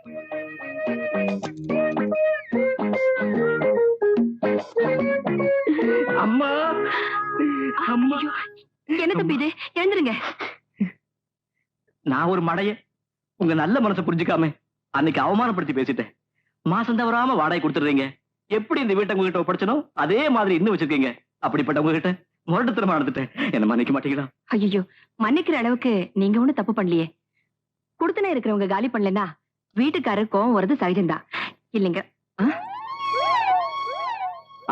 அம்மா அம்மா, என்ன தம்பி இது? எழுந்துருங்க. நான் ஒரு மடைய உங்க நல்ல மனசை புரிஞ்சுக்காம அன்னைக்கு அவமானப்படுத்தி பேசிட்டேன். மாசம் தவறாம வாடகை கொடுத்துடுறீங்க. எப்படி இந்த வீட்டை உங்ககிட்ட ஒப்படைச்சனோ அதே மாதிரி இன்னும் வச்சிருக்கீங்க. அப்படிப்பட்ட உங்ககிட்ட முரட்டுத்தனமா நடந்துட்டேன். என்ன மன்னிக்க மாட்டீங்களா? ஐயோ, மன்னிக்கிற அளவுக்கு நீங்க ஒண்ணும் தப்பு பண்ணலையே. குடுத்தன இருக்கிறவங்க காலி பண்ணலன்னா வீட்டுக்காரர் கோவம் வருது சகஜம்தான் இல்லைங்க.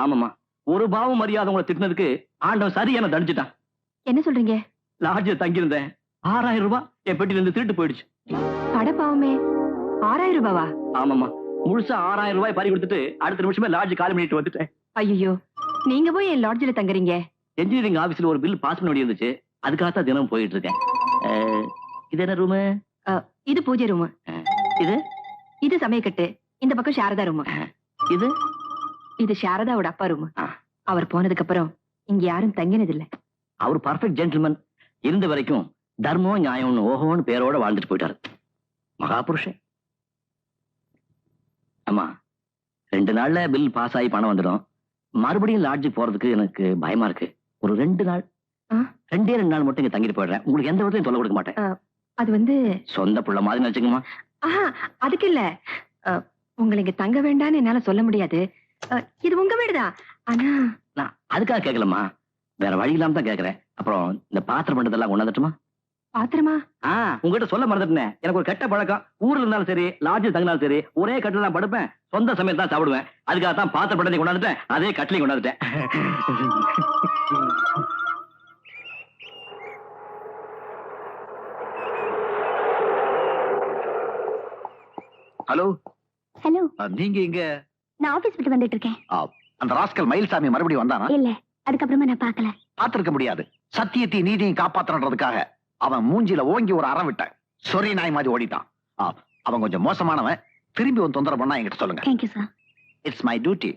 ஆமாமா, ஒரு பாவம் மரியாதை உங்களை திட்டினதுக்கு ஆண்டவன் சரியான தண்டிச்சுட்டான். என்ன சொல்றீங்க? லாட்ஜில் தங்கியிருந்தேன், 6000 ரூபாய் என் பெட்டில இருந்து திருட்டு போயிடுச்சு. படப்பாவமே, 6000 ரூபாவா? ஆமாமா, முழுசா 6000 ரூபாய் பறி கொடுத்துட்டு அடுத்த நிமிஷமே லாட்ஜ் காலி பண்ணிட்டு வந்துட்டேன். ஐயோ, நீங்க போய் என் லாட்ஜில தங்குறீங்க? என்ஜினியரிங் ஆபீஸ்ல ஒரு பில் பாஸ் பண்ண வேண்டிய இருந்துச்சு, அதுக்காகத்தான் தினம் போயிட்டு இருக்கேன். இது என்ன ரூமு? இது பூஜை ரூம். இது இது சமயக்கட்டு. இந்த பக்கம் சாரதா ரூம். இது இது சாரதாவோட அப்பா ரூம். அவர் போனதுக்கு அப்புறம் இங்க யாரும் தங்கினது இல்ல. அவர் பர்ஃபெக்ட் ஜென்டில்மேன். இருந்த வரைக்கும் தர்மம் நியாயம்னு ஓஹோன்னு பேரோட வாழ்ந்துட்டு போயிட்டாரு. மகாபுருஷன். ஆமா, 2 நாள்ல பில் பாஸ் ஆகி பணம் வந்துடும். மறுபடியும் லாட்ஜுக்கு போறதுக்கு எனக்கு பயமா இருக்கு. ஒரு 2 நாள், 2 நாள் மட்டும் இங்க தங்கிட்டு போயிடுறேன். உங்களுக்கு எந்த விதத்தையும் தொல்லை கொடுக்க மாட்டேன். அது வந்து சொந்த புள்ள மாதிரி நினைச்சுக்கமா. அதுக்கு இல்ல, உங்களை இங்க தங்க வேண்டாம்னு என்னால சொல்ல முடியாது. இது உங்க வீடுதான். ஆனா நான் அதுக்காக கேட்கலமா, வேற வழி இல்லாம தான் கேட்கறேன். அப்புறம் இந்த பாத்திரம் பண்றதெல்லாம் கொண்டாந்துட்டுமா? பாத்திரமா? உங்ககிட்ட சொல்ல மறந்துட்டேன். எனக்கு ஒரு கெட்ட பழக்கம். ஊர்ல இருந்தாலும் சரி, லாட்ஜில் தங்கினாலும் சரி, ஒரே கட்டில தான் படுப்பேன், சொந்த சமையல் தான் சாப்பிடுவேன். அதுக்காக தான் பாத்திரம் பண்டத்தை கொண்டாந்துட்டேன், அதே கட்டிலையும் கொண்டாந்துட்டேன். ஹலோ ஹலோ, நீங்க இங்க? நான் ஆபீஸ் விட்டு வந்துட்டு இருக்கேன். அந்த ராஸ்கல் மயில்சாமி மறுபடியும் வந்தானா? இல்ல, அதுக்கப்புறமா நான் பார்க்கல. பாத்திருக்க முடியாது. சத்தியத்தை நீதியும் காப்பாத்துறதுக்காக அவன் மூஞ்சில ஓங்கி ஒரு அறம் விட்டான். சொரி நாய் மாதிரி ஓடிட்டான். அவன் கொஞ்சம் மோசமானவன். திரும்பி ஒரு தொந்தரவு பண்ணா என்கிட்ட சொல்லுங்க. Thank you sir. It's my duty.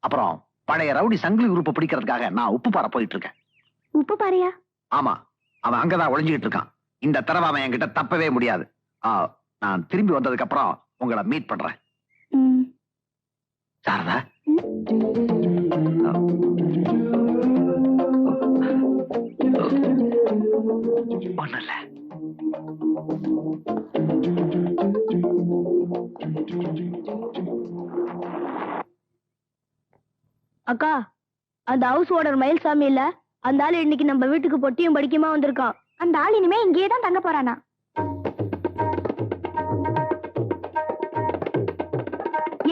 அப்புறம் பழைய ரவுடி சங்கிலி குரூப்பை பிடிக்கிறதுக்காக நான் உப்பு பாறை போயிட்டு இருக்கேன். உப்பு பாறையா? ஆமா, அவன் அங்கதான் ஒளிஞ்சுக்கிட்டு இருக்கான். இந்த தடவை அவன் என்கிட்ட தப்பவே முடியாது. நான் திரும்பி வந்ததுக்கு அப்புறம் உங்களை மீட் பண்றேன். சாரதா, ஒண்ணுல்ல. அக்கா, அந்த ஹவுஸ் ஓனர் மயில்சாமி இல்ல, அந்த ஆள் இன்னைக்கு நம்ம வீட்டுக்கு பொட்டியும் படிக்குமா வந்திருக்கான். அந்த ஆள் இனிமே இங்கேயே தான் தங்க போறானா?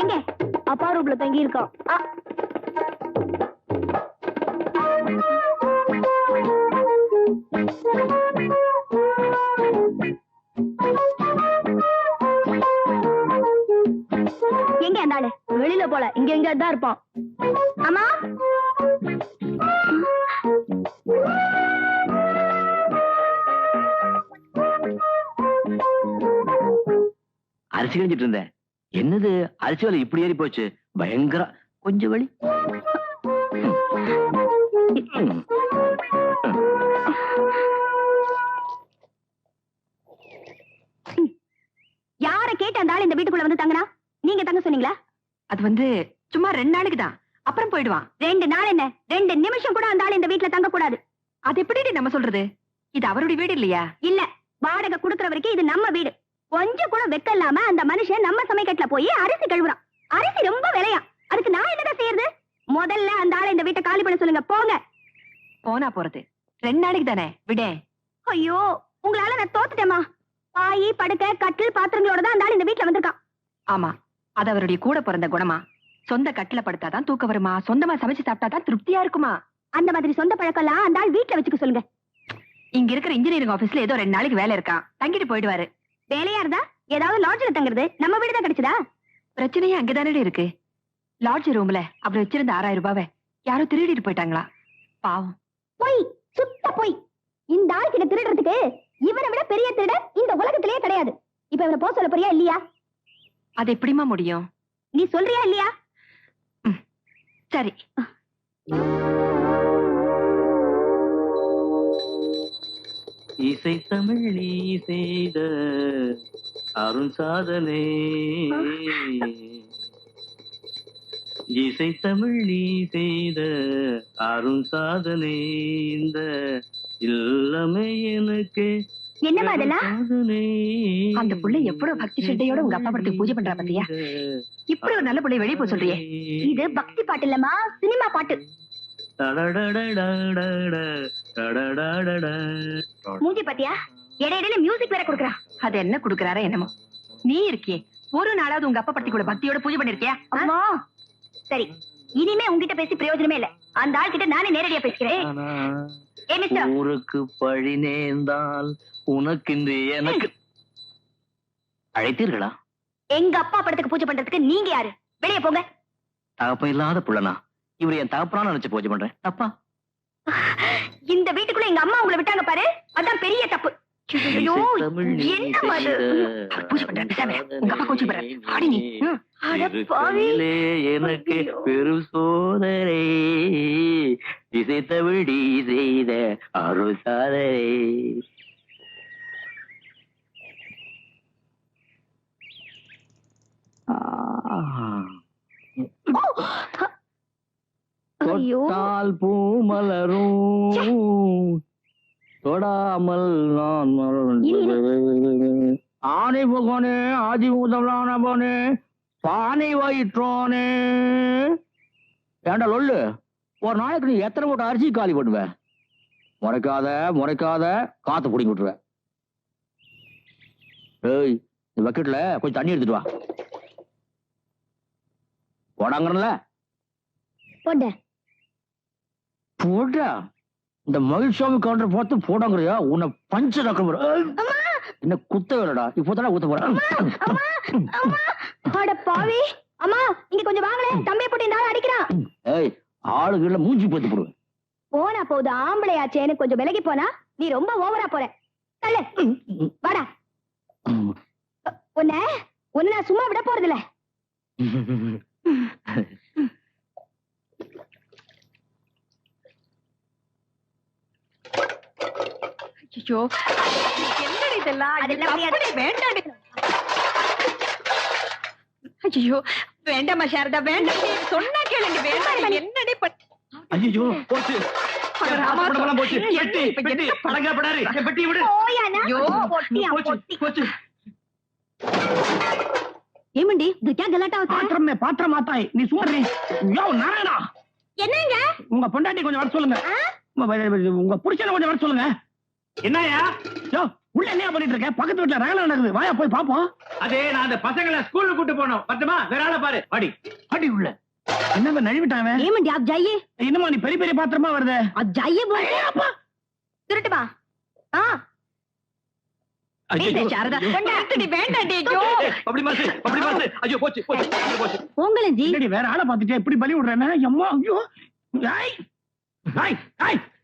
எங்க? அப்பா ரூம்ல தங்கி இருக்கான். எங்க அந்த ஆளு? வெளியில போல, இங்க எங்க தான் இருப்பான். ஆமா, அரிசி கழிஞ்சிட்டு இருந்தேன். என்னது அரிசி வேலை இப்படி ஏறி போச்சு? பயங்கர. கொஞ்சம் வழி. யார கேட்டு அந்த ஆள் இந்த வீட்டுக்குள்ள வந்து தங்கினா? நீங்க தங்க சொன்னீங்களா? அது வந்து சும்மா 2 நாளைக்கு தான், அப்புறம் போயிடுவான். 2 நாள் என்ன, 2 நிமிஷம் கூட அந்த ஆள் இந்த வீட்டுல தங்க கூடாது. அது எப்படி நம்ம சொல்றது? இது அவருடைய வீடு இல்லையா? இல்ல, வாடகை குடுக்கற வரைக்கும் இது நம்ம வீடு. கொஞ்சம் கூட வெக்க இல்லாம அந்த மனுஷன் நம்ம சமைக்கட்டுல போய் அரிசி கழுவுறான். அரிசி ரொம்ப விலையா, அதுக்கு நான் என்னதான் செய்யறது? முதல்ல அந்த ஆளை இந்த வீட்டை காலி பண்ண சொல்லுங்க. போங்க. போனா போறது, 2 நாளைக்கு தானே, விட. ஐயோ, உங்களால நான் தோத்துட்டேமா. பாயி படுக்க கட்டில் பாத்திரங்களோட தான் அந்த ஆள் இந்த வீட்டுல வந்திருக்கான். ஆமா, அது அவருடைய கூட பிறந்த குணமா. சொந்த கட்டில படுத்தாதான் தூக்கம் வருமா, சொந்தமா சமைச்சு சாப்பிட்டாதான் திருப்தியா இருக்குமா. அந்த மாதிரி சொந்த பழக்கம் எல்லாம் அந்த ஆள் வீட்டுல வச்சுக்க சொல்லுங்க. இங்க இருக்கிற இன்ஜினியரிங் ஆபீஸ்ல ஏதோ 2 நாளைக்கு வேலை இருக்கான், தங்கிட்டு போயிடுவாரு. வேலையா இருந்தா ஏதாவது லாட்ஜ்ல தங்குறது. நம்ம வீடு தான் கிடைச்சதா? பிரச்சனையே அங்கதானே இருக்கு. லாட்ஜ் ரூம்ல அப்படி வச்சிருந்த 6000 ரூபாவை யாரோ திருடிட்டு போயிட்டாங்களா? பாவம். போய், சுத்த போய். இந்த ஆள் கிட்ட திருடுறதுக்கு இவனை விட பெரிய திருட இந்த உலகத்திலேயே கிடையாது. இப்ப இவனை போக சொல்ல போறியா இல்லையா? அது எப்படிமா முடியும்? நீ சொல்றியா இல்லையா? சரி. இசை தமிழ் நீ செய்த அருண் சாதனை, இசை தமிழ் நீ செய்த அருண் சாதனை, இந்த இல்லமே எனக்கு என்னமா அதெல்லாம்? அந்த புள்ள எவ்வளவு பக்தி சிட்டையோட உங்க அப்பா படத்துக்கு பூஜை பண்றா பாத்தியா? இப்படி ஒரு நல்ல புள்ளை வெளியே போய் சொல்றியே. இது பக்தி பாட்டு இல்லம்மா, சினிமா பாட்டு. மூஞ்சி பாத்தியா? இடையில மியூசிக் வேற கொடுக்கறா. அது என்ன கொடுக்கறாரா என்னமோ. நீ இருக்கியே, ஒரு நாளாவது உங்க அப்பா படத்துக்கு கூட பக்தியோட பூஜை பண்ணிருக்கியா? அம்மா, சரி, இனிமே உங்ககிட்ட பேசி பிரயோஜனமே இல்ல. அந்த ஆள் கிட்ட நானே நேரடியா பேசுகிறேன். ஏ மிஸ்டர், ஊருக்கு பழி நேர்ந்தால் உனக்கு எனக்கு அழைத்தீர்களா? எங்க அப்பா படத்துக்கு பூஜை பண்றதுக்கு நீங்க யாரு? வெளியே போங்க. தகப்ப இல்லாத புள்ளனா இவரு என் தகப்பனா நினைச்சு பூஜை பண்றேன். தப்பா? இந்த வீட்டுக்குள்ள எங்க அம்மா உங்களை விட்டாங்க பாரு, அதான் பெரிய தப்பு. ஐயோ, என்ன அது? பூஜை பண்றேன், பேசாம. உங்க அப்பா பூஜை பண்றேன். ஆடி நீ. அட பாவி. எனக்கு பெரும் சோதனை இசைத்தவிடி செய்த அருள் சாதனை. தொட்டால் பூ மலரும் தொடாமல் நான் ஆனை போகனே ஆதி முதலான போனே பானை வயிற்றோனே. ஏண்டா லொல்லு, ஒரு நாளைக்கு நீ எத்தனை மூட்டை அரிசி காலி பண்ணுவ? முறைக்காத காத்து பிடிங்கி விட்டுருவேன். ஏய், இந்த பக்கெட்ல கொஞ்சம் தண்ணி எடுத்துட்டு வா. போடாங்கல்ல போட்டா இந்த மகிழ்ச்சாமி கவுண்டர் பார்த்து போடாங்கறியா? உன்னை பஞ்ச ரக்கம் என்ன குத்த வேலடா, இப்போதான் குத்த போறேன். அட பாவி. அம்மா, இங்க கொஞ்சம் வாங்களே, தம்பி போட்டு இந்த ஆள் அடிக்கிறான். ஏய், ஆளுகள மூஞ்சி போட்டு போடுவேன். போனா போது ஆம்பளையாச்சேன்னு கொஞ்சம் விலகி போனா நீ ரொம்ப ஓவரா போற. தள்ளு, வாடா. உன்னை நான் சும்மா விட போறதில்ல. ஐயோ, என்னடி இதெல்லாம்? வேண்டாம். ஐயோ, வேண்டாமா சாரதா, வேண்டாம். சொன்னா கேளுங்க. வேண்டாம். என்னடி ஐயோ, போச்சு. படமெல்லாம் போச்சு. பெட்டி, பெட்டி, படங்கப்படாரு. பெட்டி விடு. ஐயோ, போச்சு. ஏமண்டி, இதுக்கா கலாட்டா பாத்திரமே பாத்திரம் மாத்தாய். நீ சும்மா யோ நாராயணா. என்னங்க? உங்க பொண்டாட்டி கொஞ்சம் வர சொல்லுங்க. உங்க புருஷனை கொஞ்சம் வர சொல்லுங்க. என்னயா உள்ள என்ன பண்ணிட்டு இருக்க? பக்கத்து வீட்டுல ரகலை நடக்குது, வாயா போய் பாப்போம். அதே நான் அந்த பசங்களை ஸ்கூலுக்கு கூட்டு போனோம். பட்டுமா வேற ஆளை பாரு. அடி உள்ள என்ன நழுவிட்டாங்க. ஏமண்டி, आप जाइए. என்னமா நீ பெரிய பெரிய பாத்திரமா வருது? आप जाइए बोल. அப்பா திருட்டுமா? சாரதா, வேண்டாண்டி. வேண்டாண்டி. அப்படி மாசு. ஐயோ, போச்சு. போங்களே ஜி. என்னடி வேற ஆளை பாத்துட்டே இப்படி பலி விடுறேன்னா? அம்மா, ஐயோ.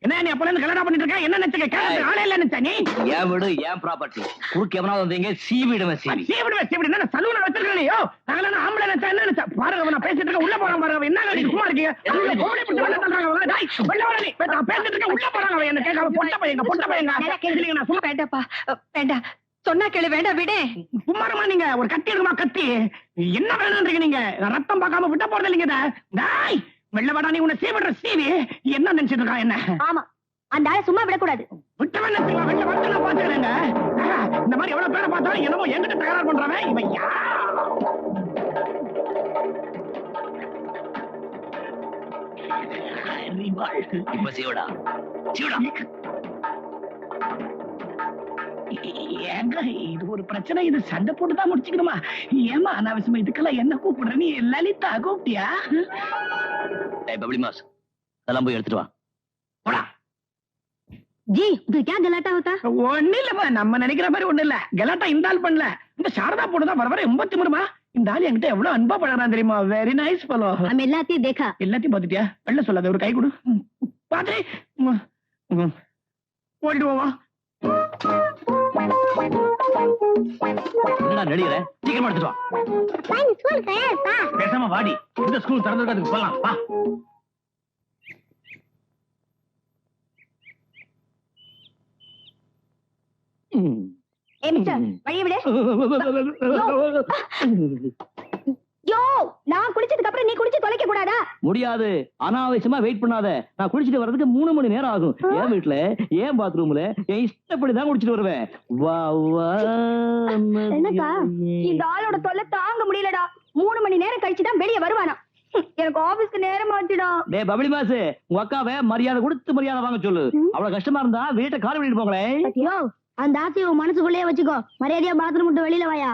என்ன நீ அப்பல இருந்து கல்யாணம் பண்ணிட்டு இருக்க? என்ன நினைச்ச? ஆளே இல்ல நினைச்ச நீ? ஏன் வீடு, ஏன் ப்ராப்பர்ட்டி குறுக்கு எவனாவது வந்தீங்க சீவிடுவேன். சீவிடுவேன் என்ன சலூன வச்சிருக்கீங்க? நாங்களா ஆம்பளை நினைச்சா என்ன நினைச்சா? பாருங்க, நான் பேசிட்டு இருக்க, உள்ள போறாங்க பாருங்க. என்ன நீ சும்மா இருக்கீங்க? கோடி பிடிச்சு வெளில தள்ளுறாங்க. டேய், வெளில வர நீ. நான் பேசிட்டு இருக்க, உள்ள போறாங்க. என்ன கேட்காம பொட்ட பையங்க. நான் சும்மா வேண்டாப்பா, வேண்டாம். சொன்னா கேளு. வேண்டாம், விடு. சும்மாரமா நீங்க ஒரு கத்தி எடுக்குமா? கத்தி என்ன வேணும்ன்றீங்க நீங்க? ரத்தம் பார்க்காம விட்ட போறது இல்லைங்க. டேய், வெள்ள வாடா, நீ உன்னை சீவிடுற சீவி என்ன நினைச்சிட்டு இருக்கா? என்ன? ஆமா, அந்த ஆளை சும்மா விடக்கூடாது. விட்டவன் வெள்ள வந்து நான் பாத்துக்கிறேங்க. இந்த மாதிரி எவ்வளவு பேரை பார்த்தாலும் என்னமோ என்கிட்ட தகராறு பண்றவன் இவன் யார்? இப்ப சீவடா. ஏங்க, இது ஒரு பிரச்சனை. இது சண்டை போட்டுதான் முடிச்சுக்கணுமா? ஏமா அனாவசியமா இதுக்கெல்லாம் என்ன கூப்பிடுற? நீ லலிதா கூப்பிட்டியா? பப்ளி மாஸ் அதெல்லாம் போய் எடுத்துட்டு வா. போடா. ஜி, இது क्या गलाटा होता? ஒண்ணு இல்லம்மா, நம்ம நினைக்கிற மாதிரி ஒண்ணு இல்ல. கலாட்டா இந்த ஆள் பண்ணல, இந்த சாரதா போட்டுதான் வர வர 83 இந்த ஆள் என்கிட்ட எவ்வளவு அன்பா பழகிறான் தெரியுமா? Very nice fellow. हम எல்லாத்தையும் देखा. எல்லாத்தையும் பாத்துட்டியா? வெள்ள சொல்லாத, ஒரு கை கொடு. பாத்துறே ஓடிட்டு போவா. என்னடா நடிகர, சீக்கிரமா எடுத்துட்டு வா. பேசாம வாடி, இந்த ஸ்கூல் திறந்துருக்கிறதுக்கு போலாம் வா. வழிய விடு. யோ, நான் குளிச்சதுக்கு அப்புறம் நீ குளிச்சு தொலைக்க கூடாதா? முடியாது. அனாவசியமா வெயிட் பண்ணாத. நான் குளிச்சிட்டு வர்றதுக்கு 3 மணி நேரம் ஆகும். என் வீட்டுல, என் பாத்ரூம்ல என் இஷ்டப்படிதான் குளிச்சிட்டு வருவேன். வா வா. என்னக்கா, இந்த ஆளோட தொல்லை தாங்க முடியலடா. 3 மணி நேரம் கழிச்சுதான் வெளியே வருவானா. எனக்கு ஆபீஸ்க்கு நேரம் ஆச்சுடா. டே பப்ளி மாசு, உங்க அக்காவை மரியாதை கொடுத்து மரியாதை வாங்க சொல்லு. அவ்வளவு கஷ்டமா இருந்தா வீட்டை காலி பண்ணிட்டு போங்களேன். அந்த ஆசையை மனசுக்குள்ளேயே வச்சுக்கோ. மரியாதையா பாத்ரூம் விட்டு வெளியில வாயா.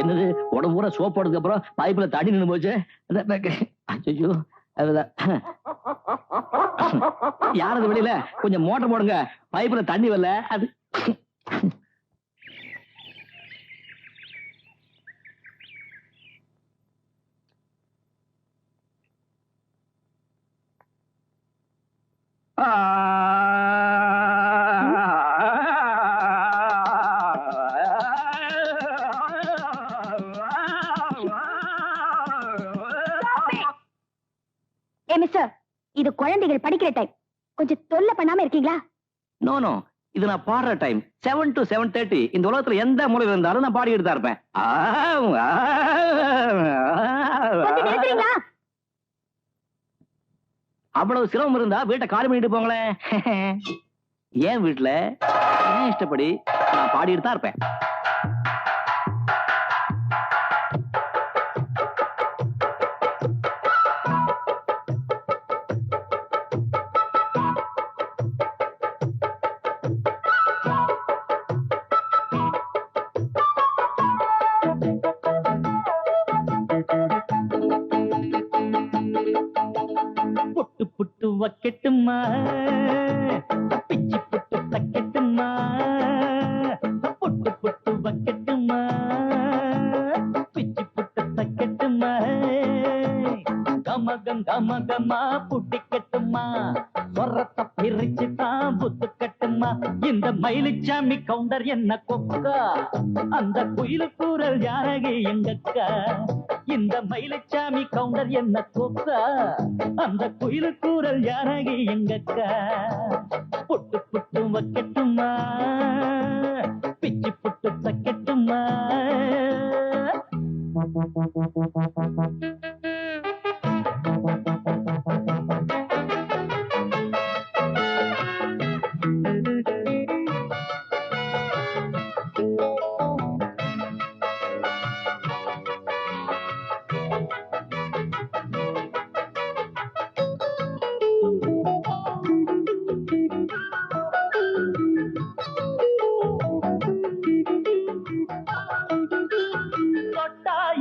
என்னது உடம்பு பூரா சோப் போடுறதுக்கு அப்புறம் பைப்புல தண்ணி நின்று போச்சு. ஐயோ யாரது வெளியில கொஞ்சம் மோட்டர் போடுங்க, பைப்புல தண்ணி வரல. அது மிஸ்டர், இது குழந்தைகள் படிக்கிற டைம், கொஞ்சம் தொல்லை பண்ணாம இருக்கீங்களா? நோ நோ, இது நான் பாடுற டைம். 7 to 7:30 இந்த உலகத்துல எந்த மூலையில இருந்தாலும் நான் பாடிக்கிட்டு தான் இருப்பேன். கொஞ்சம் நிறுத்துறீங்களா? அவ்வளவு சிரமம் இருந்தா வீட்டை காலி பண்ணிட்டு போங்களேன். ஏன் வீட்டுல ஏன் இஷ்டப்படி நான் பாடிட்டு தான் இருப்பேன். புட்டு புட்டு வைக்கட்டுமா, பிச்சு புட்டு தைக்கட்டுமா, புட்டு புட்டு வைக்கட்டுமா, பிச்சு புட்டு தைக்கட்டுமா, கமகம் கமகமா புட்டிக்கட்டுமா, சொரத்தை பிரிச்சு தான் புத்து கட்டுமா. இந்த மயிலுச்சாமி கவுண்டர் என்ன கொக்கா, அந்த குயிலு கூறல் ஜானகி எங்கக்கா. இந்த மயிலுச்சாமி கவுண்டர் என்ன கொக்கா, அந்த குயிலு கூறல் ஜானகி எங்கக்கா. புட்டு புட்டு வைக்கட்டுமா, பிச்சு புட்டு தைக்கட்டுமா.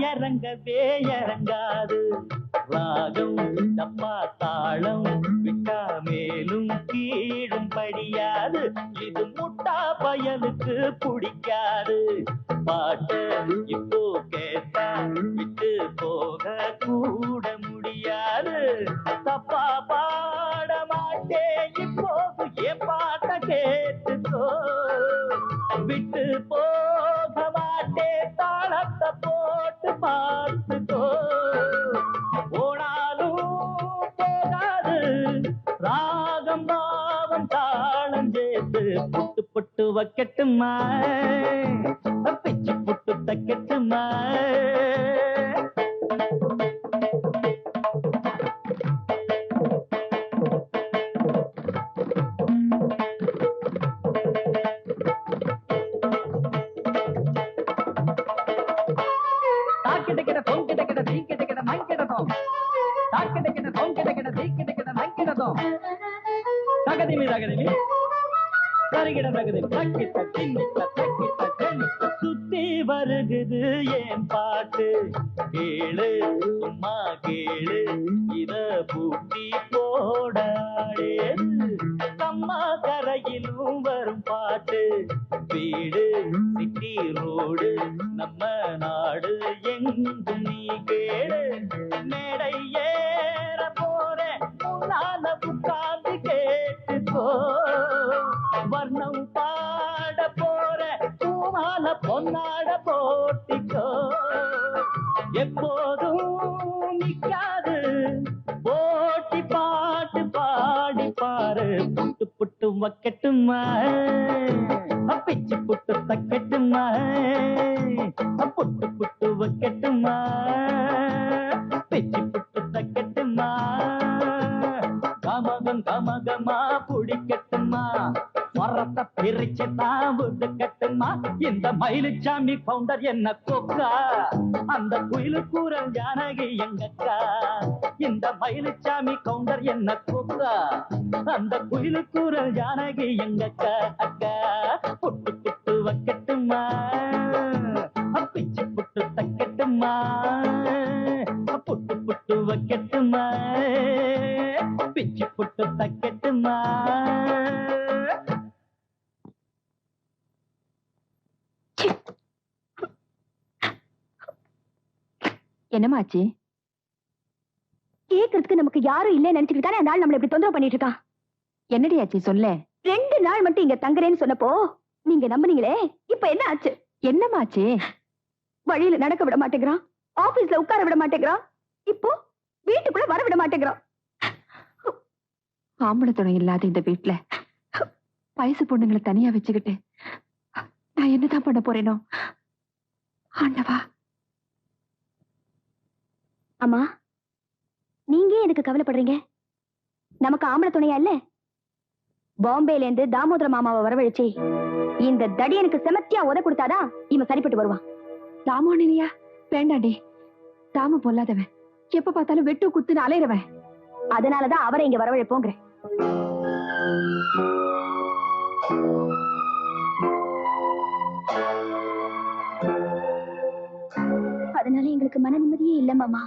இறங்கவே இறங்காது ராகம் தப்பா தாளம் விட்டா மேலும் கீழும் படியாது. இது முட்டா பயலுக்கு பிடிக்காது. பாட்டு இப்போ கேட்டா விட்டு போக கூட முடியாது. தப்பா பாட மாட்டேன் இப்போது என் பாட்ட கேட்டுக்கோ. விட்டு போக மாட்டேன் தாளத்தை போட்டு பார்த்துக்கோ. போனாலும் போகாது ராகம் பாவம் தாளம் சேர்த்து புட்டு புட்டு வைக்கட்டுமா, பிச்சு புட்டு தைக்கட்டுமா. சுத்தி வருகுது என் பாட்டு கேளு சும்மா கேளு இத பூட்டி போடாடே. கம்மா கரையிலும் வரும் பாட்டு வீடு சிட்டி ரோடு நம்ம நாடு எங்கு நீ கேளு. மேடை ஏற போற முன்னால உட்கார்ந்து கேட்டுக்கோ. வர்ணம் பாட போற பூமால பொன்னாட போட்டிக்கோ. எப்போதும் நிக்காது போட்டி பாட்டு பாடி பாரு. புட்டு புட்டு வைக்கட்டுமா, பிச்சு புட்டு தைக்கட்டுமா, புட்டு புட்டு வைக்கட்டுமா, பிச்சு புட்டு தைக்கட்டுமா. கமகம் கமகமா புடிக்கட்டுமா, மரத்தை பிரிச்சு தான் கட்டுமா. இந்த மயிலுச்சாமி கவுண்டர் என்ன கொக்கா, அந்த குயிலு கூறல் ஜானகி எங்கக்கா. இந்த மயிலுச்சாமி கவுண்டர் என்ன கொக்கா, அந்த குயிலு கூறல் ஜானகி எங்கக்கா. அக்கா புட்டு புட்டு வைக்கட்டுமா, பிச்சு புட்டு வைக்கட்டுமா புட்டு புட்டு வைக்கட்டுமா பிச்சு புட்டு தைக்கட்டுமா என்னமாச்சு? கேக்குறதுக்கு நமக்கு யாரும் இல்ல நினைச்சுக்கிட்டு தானே அந்த ஆள் நம்மள இப்படி தொந்தரவு பண்ணிட்டு இருக்கான். என்னடி ஆச்சு சொல்ல? 2 நாள் மட்டும் இங்க தங்குறேன்னு சொன்னப்போ நீங்க நம்புனீங்களே, இப்ப என்ன ஆச்சு? என்னமாச்சு? வழியில நடக்க விட மாட்டேங்கிறான், ஆபீஸ்ல உட்கார விட மாட்டேங்கிறான், இப்போ வீட்டுக்குள்ள வர விட மாட்டேங்கிறான். ஆம்பளை துணை இல்லாத இந்த வீட்டுல வயசு பொண்ணுங்களை தனியா வச்சுக்கிட்டு நான் என்னதான் பண்ண போறேனோ ஆண்டவா. அம்மா, நீங்க எதுக்கு கவலைப்படுறீங்க? நமக்கு ஆம்பளை துணையா இல்ல? பாம்பேல இருந்து தாமோதர மாமாவை வரவழைச்சு இந்த தடியனுக்கு செமத்தியா உத கொடுத்தாதான் இவன் சரிப்பட்டு வருவான். தாமோனியா? வேண்டாண்டி, தாம பொல்லாதவன், எப்ப பார்த்தாலும் வெட்டு குத்துன்னு அலையிறவன். அதனாலதான் அவரை இங்க வரவழைப்போங்கிறேன். அதனால எங்களுக்கு மன நிம்மதியே இல்ல மாமா.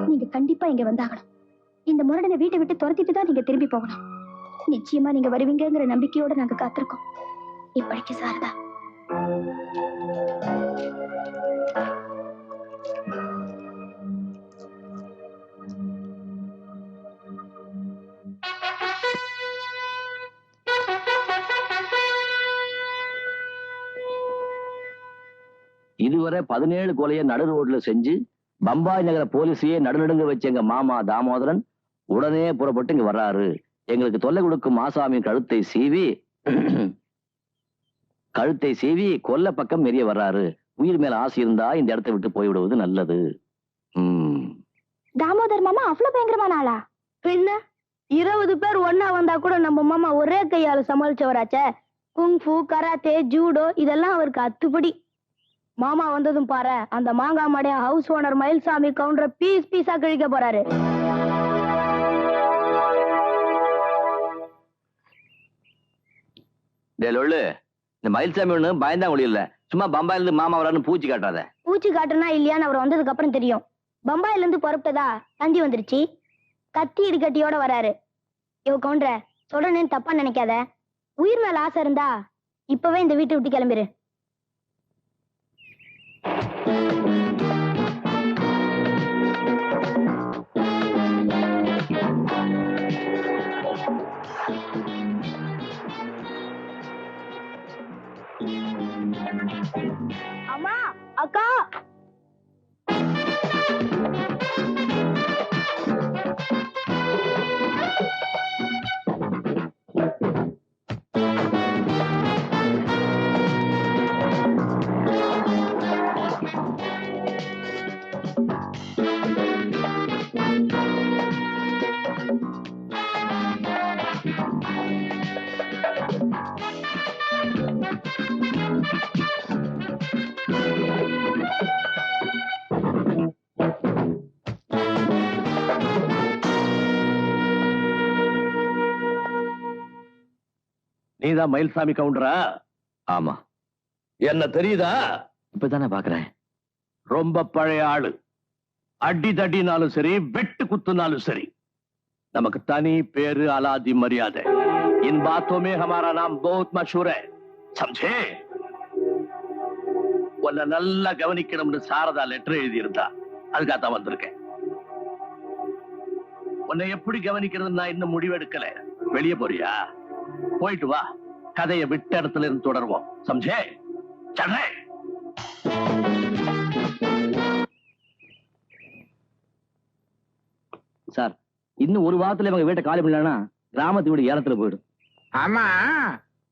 நீங்க கண்டிப்பா இங்க வந்தாகணும். இந்த முரடனை வீட்டை விட்டு துரத்திட்டு தான் நீங்க திரும்பி போகணும். நிச்சயமா நீங்க வருவீங்கங்கிற நம்பிக்கையோட நாங்க காத்திருக்கோம். இப்படிக்கு சாரதா. இதுவரை 17 கொலையை நடு ரோட்ல செஞ்சு பம்பாய் நகர போலீஸையே நடுநடுங்க வச்ச எங்க மாமா தாமோதரன் உடனே புறப்பட்டு இங்க வர்றாரு. எங்களுக்கு தொல்லை கொடுக்கும் மாசாமி கழுத்தை சீவி கொல்ல பக்கம் மெரிய வர்றாரு. உயிர் மேல ஆசை இருந்தா இந்த இடத்தை விட்டு போய்விடுவது நல்லது. தாமோதர் மாமா அவ்வளவு பயங்கரமான ஆளா? என்ன 20 பேர் ஒன்னா வந்தா கூட நம்ம மாமா ஒரே கையால சமாளிச்சவராச்சே. குங்ஃபு, கராத்தே, ஜூடோ இதெல்லாம் அவருக்கு அத்துப்படி. மாமா வந்ததும் பாரு, அந்த மாங்காய் மடைய ஹவுஸ் ஓனர் மயில்சாமி கவுண்டரை பீஸ் பீஸா கிழிக்க போறாரு. இந்த மயில்சாமி ஒண்ணு பயந்தாங்குழி இல்ல, சும்மா பம்பாயில இருந்து மாமா வரான்னு பூச்சி காட்டாத. பூச்சி காட்டுனா இல்லையான்னு அவர் வந்ததுக்கு அப்புறம் தெரியும். பம்பாயில இருந்து புறப்பட்டதா தந்தி வந்துருச்சு, கத்தி இடுக்கட்டியோட வராரு. யோ கவுண்டர, சொல்றேன்னு தப்பா நினைக்காத. உயிர் மேல ஆசை இருந்தா இப்பவே இந்த வீட்டை விட்டு கிளம்பிரு. அம்மா, அக்கா, நீதான் மயில்சாமி கவுண்டரா? ஆமா. என்ன தெரியுதா? இப்பதானே பாக்குறேன். ரொம்ப பழைய ஆளு. அடி தடினாலும் சரி, வெட்டு குத்துனாலும் சரி, நமக்கு தனி பேரு, அலாதி மரியாதை. इन बातों में हमारा नाम बहुत मशहूर है, समझे? உன்னை நல்லா கவனிக்கணும்னு சாரதா லெட்டர் எழுதியிருந்தா, அதுக்காகத்தான் வந்திருக்கேன். உன்னை எப்படி கவனிக்கிறது நான் இன்னும் முடிவெடுக்கல. வெளியே போறியா? போயிட்டு வா, கதையை விட்ட இடத்துல இருந்து தொடர்வோம். சம்ஜே? சல்லே. சார், இன்னும் ஒரு வாரத்துல இவங்க வீட்டை காலி பண்ணலன்னா கிராமத்து வீடு ஏலத்துல போயிடும். ஆமா,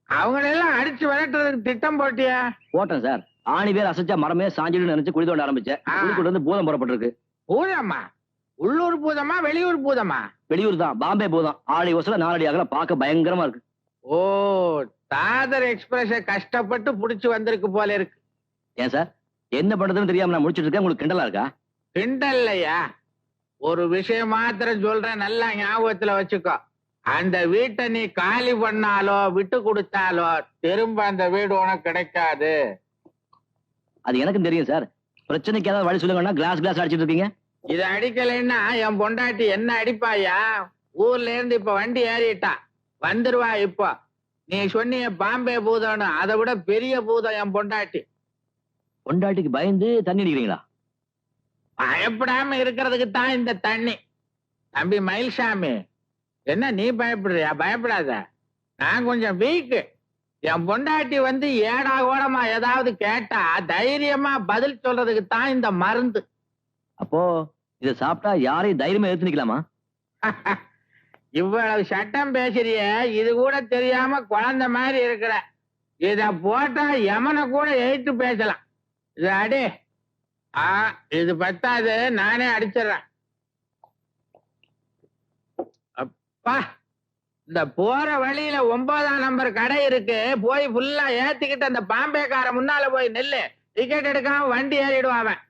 அவங்களெல்லாம் அடிச்சு விரட்டுறதுக்கு திட்டம் போட்டியா? போட்டேன் சார். ஆணி பேர் அசைச்சா மரமே சாஞ்சிடும் நினைச்சு குழி தோண்ட ஆரம்பிச்சேன். குழிக்குள்ள இருந்து பூதம் புறப்பட்டிருக்கு. பூதமா? உள்ளூர் பூதமா வெளியூர் பூதமா? வெளியூர் தான், பாம்பே பூதம். 6 அடி வசல 4 அடி அகல, பார்க்க பயங்கரமா இருக்கு. ஓ, தாதர் எக்ஸ்பிரஸ் கஷ்டப்பட்டு புடிச்சு வந்திருக்கு போல இருக்கு. ஏன் சார், என்ன பண்றதுன்னு தெரியாம நான் முடிச்சிட்டு இருக்கேன். உங்களுக்கு கிண்டலா இருக்கா? கிண்டல்லையா? ஒரு விஷயம் மாத்திரம் சொல்றேன், நல்லா ஞாபகத்துல வச்சுக்கோ. அந்த வீட்டை நீ காலி பண்ணாலோ விட்டு கொடுத்தாலோ திரும்ப அந்த வீடு உனக்கு கிடைக்காது. அது எனக்கும் தெரியும் சார். பிரச்சனைக்கு ஏதாவது வழி சொல்லுங்கன்னா கிளாஸ் அடிச்சிட்டு இருக்கீங்க. இத அடிக்கலைன்னா என் பொண்டாட்டி என்ன அடிப்பாயா? ஊர்ல இருந்து இப்ப வண்டி ஏறிட்டா, வந்துருவா. இப்போ நீ சொன்னிய பாம்பே பூதம்னு, அதை விட பெரிய பூதம் என் பொண்டாட்டி. பொண்டாட்டிக்கு பயந்து தண்ணி அடிக்கிறீங்களா? பயப்படாம இருக்கிறதுக்கு தான் இந்த தண்ணி. தம்பி மயில்சாமி, என்ன நீ பயப்படுறியா? பயப்படாத, நான் கொஞ்சம் வீக்கு. என் பொண்டாட்டி வந்து ஏடா ஓடமா ஏதாவது கேட்டா தைரியமா பதில் சொல்றதுக்கு தான் இந்த மருந்து. அப்போ இத சாப்பிட்டா யாரையும் தைரியமா எடுத்து நிக்கலாமா? இவ்வளவு சட்டம் பேசுறிய, இது கூட தெரியாம குழந்தை மாதிரி இருக்கிற. இத போட்டா யமனை கூட எழுத்து பேசலாம். இது அடி. இது பத்தாது, நானே அடிச்சிடறேன். அப்பா, இந்த போற வழியில 9ஆம் நம்பர் கடை இருக்கு, போய் ஃபுல்லா ஏத்திக்கிட்டு அந்த பாம்பேக்கார முன்னால போய் நெல்லு. டிக்கெட் எடுக்காம வண்டி ஏறிடுவான் அவன்.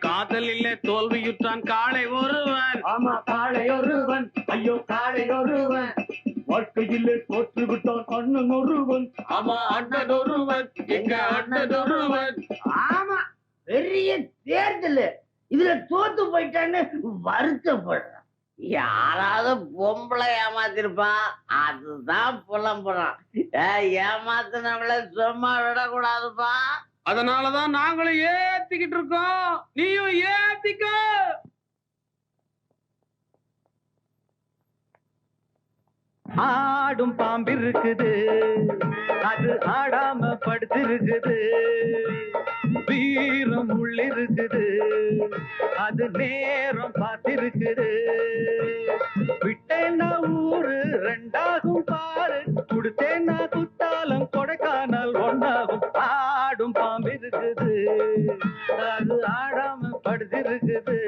காதலிலே தோல்வியுற்றான் காளை ஒருவன். ஆமா, காளை ஒருவன். ஐயோ, காளை ஒருவன். வாழ்க்கையிலே தோற்று விட்டான் அண்ணன் ஒருவன். ஆமா, அண்ணன் ஒருவன். எங்க அண்ணன் ஒருவன். ஆமா, பெரிய தேர்தல், இதுல தோத்து போயிட்டான்னு வருத்தப்படுறான். யாராவது பொம்பளை ஏமாத்திருப்பான், அதுதான் புலம்புறான். ஏமாத்தினவள சும்மா விடக்கூடாதுப்பா. அதனாலதான் நாங்களும் ஏத்திக்கிட்டு இருக்கோம், நீயும் ஏத்திக்க. ஆடும் பாம்பு இருக்குது, அது ஆடாம படுத்திருக்குது. வீரம் உள்ளிருக்குது, அது நேரம் பார்த்திருக்குது. விட்டேன்னா ஊரு ரெண்டாகும் பாரு, கொடுத்தேன்னா குத்தாலம் கொடைக்கானல் ஒன்றாகும். ஆடும் பாம்பு இருக்குது, அது ஆடாம படுத்திருக்குது.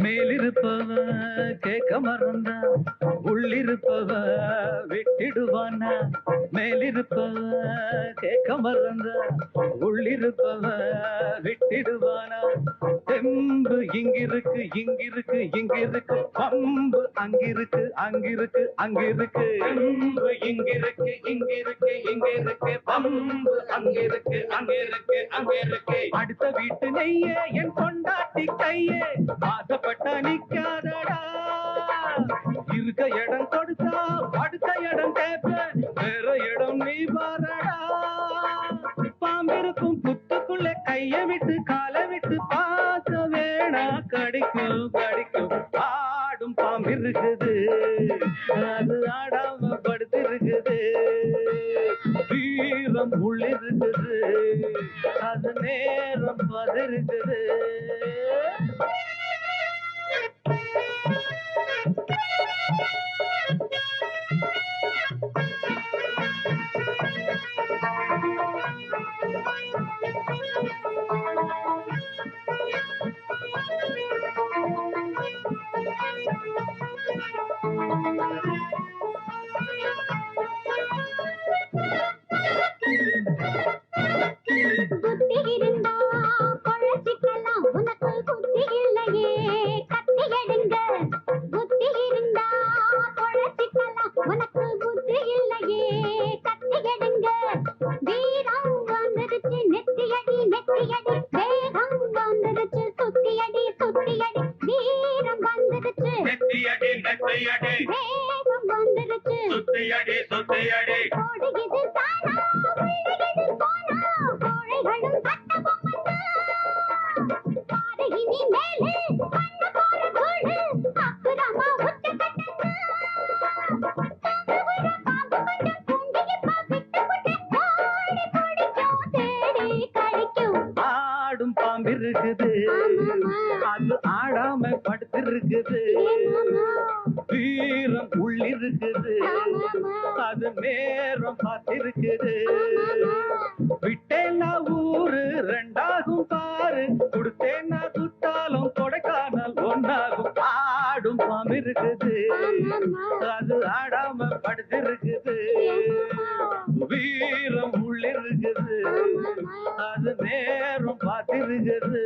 மேலிருப்பவ கேட்க மறந்தா, உள்ளிருப்பவ விட்டிடுவானா. மேலிருப்பவ கேட்க மறந்தா, உள்ளிருப்பவ விட்டிடுவானா. தெம்பு இங்கிருக்கு இங்கிருக்கு இங்கிருக்கு, பம்பு அங்கிருக்கு அங்கிருக்கு அங்கிருக்கு. தெம்பு இங்கிருக்கு இங்கிருக்கு இங்கிருக்கு, பம்பு அங்கிருக்கு அங்கிருக்கு அங்கிருக்கு. அடுத்த வீட்டு நெய்யே என் கொண்டாட்டி கையே, ஆசைப்பட்ட நிக்காதடா. இருக்க இடம் கொடுத்தா அடுத்த இடம் கேட்ப, வேற இடம் நீ பாரடா. பாம்பிருக்கும் புத்துக்குள்ள கைய விட்டு காலை விட்டு பார்க்க வேணா, கடிக்கும் கடிக்கும். ஆடும் பாம்பு இருக்குது, அது ஆடாம படுத்திருக்குது. வீரம் உள்ளிருக்குது, அது நேரம் பதிருக்குது. புத்தி இருந்தா பொழைச்சிக்கலாம், உனக்கு புத்தி இல்லையே கத்தி எடுங்க. புத்தி இருந்தா பொழைச்சிக்கலாம், உனக்கு புத்தி இல்லையே கத்தி எடுங்க. வீரம் வந்துருச்சு நெத்தியடி நெத்தியடி, வேகம் வந்துருச்சு சுத்தியடி சுத்தியடி. வீரம் வந்துருச்சு நெத்தியடி நெத்தியடி, வேகம் வந்துருச்சு சுத்தியடி சுத்தியடி. ஓடுகிறது தானா உள்ளிடுது போனா, கோழைகளும் சட்ட பொம்மன்னா. பாதகினி மேலே கண்ண போற கூடு, அப்புறமா உச்ச கட்டன்னா. ஆடும் பாம்பு இருக்குது, அது ஆடாம படுத்திருக்குது. வீரம் உள்ளிருக்குது, அது நேரம் பார்த்திருக்குது. விட்டேன்னா ஊரு ரெண்டாகும் பாரு, கொடுத்தேன்னா குத்தாலும் கொடைக்கானல் ஒன்றாகும். ஆடும் பாம்பு இருக்குது, அது ஆடாம படுத்திருக்குது. வீரம் உள்ளிருக்குது, அது நேரம் பார்த்திருக்குது.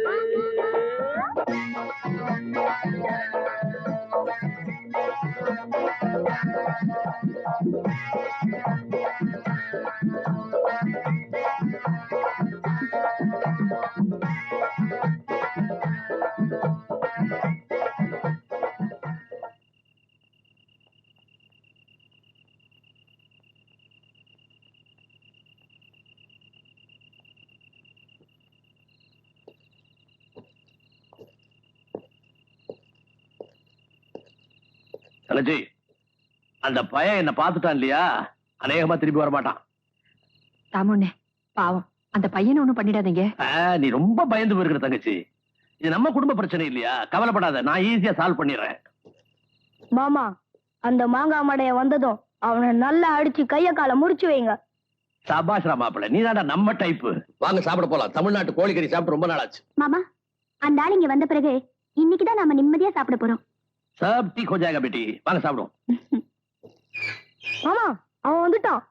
தலஜி, அந்த பையன் என்ன பார்த்துட்டான் இல்லையா, அநேகமா திருப்பி வர மாட்டான். ராமுண்ணே பாவம், அந்த பையனை ஒண்ணும் பண்ணிடாதீங்க. நீ ரொம்ப பயந்து போயிருக்கிற தங்கச்சி. இது நம்ம குடும்ப பிரச்சனை இல்லையா, கவலைப்படாத, நான் ஈஸியா சால்வ் பண்ணிடுறேன். மாமா, அந்த மாங்காய் மடைய வந்ததும் அவனை நல்லா அடிச்சு கைய கால முடிச்சு வைங்க. சபாஷ்ரா மாப்பிள்ள, நீ தாண்டா நம்ம டைப்பு. வாங்க சாப்பிட போலாம். தமிழ்நாட்டு கோழிக்கறி சாப்பிட்டு ரொம்ப நாளாச்சு. மாமா, அந்த ஆள் இங்க வந்த பிறகு இன்னைக்குதான் நாம நிம்மதியா சாப்பிட போறோம். सब ठीक हो जाएगा बेटी, வாங்க சாப்பிடுவோம். மாமா, அவன் வந்துட்டான்.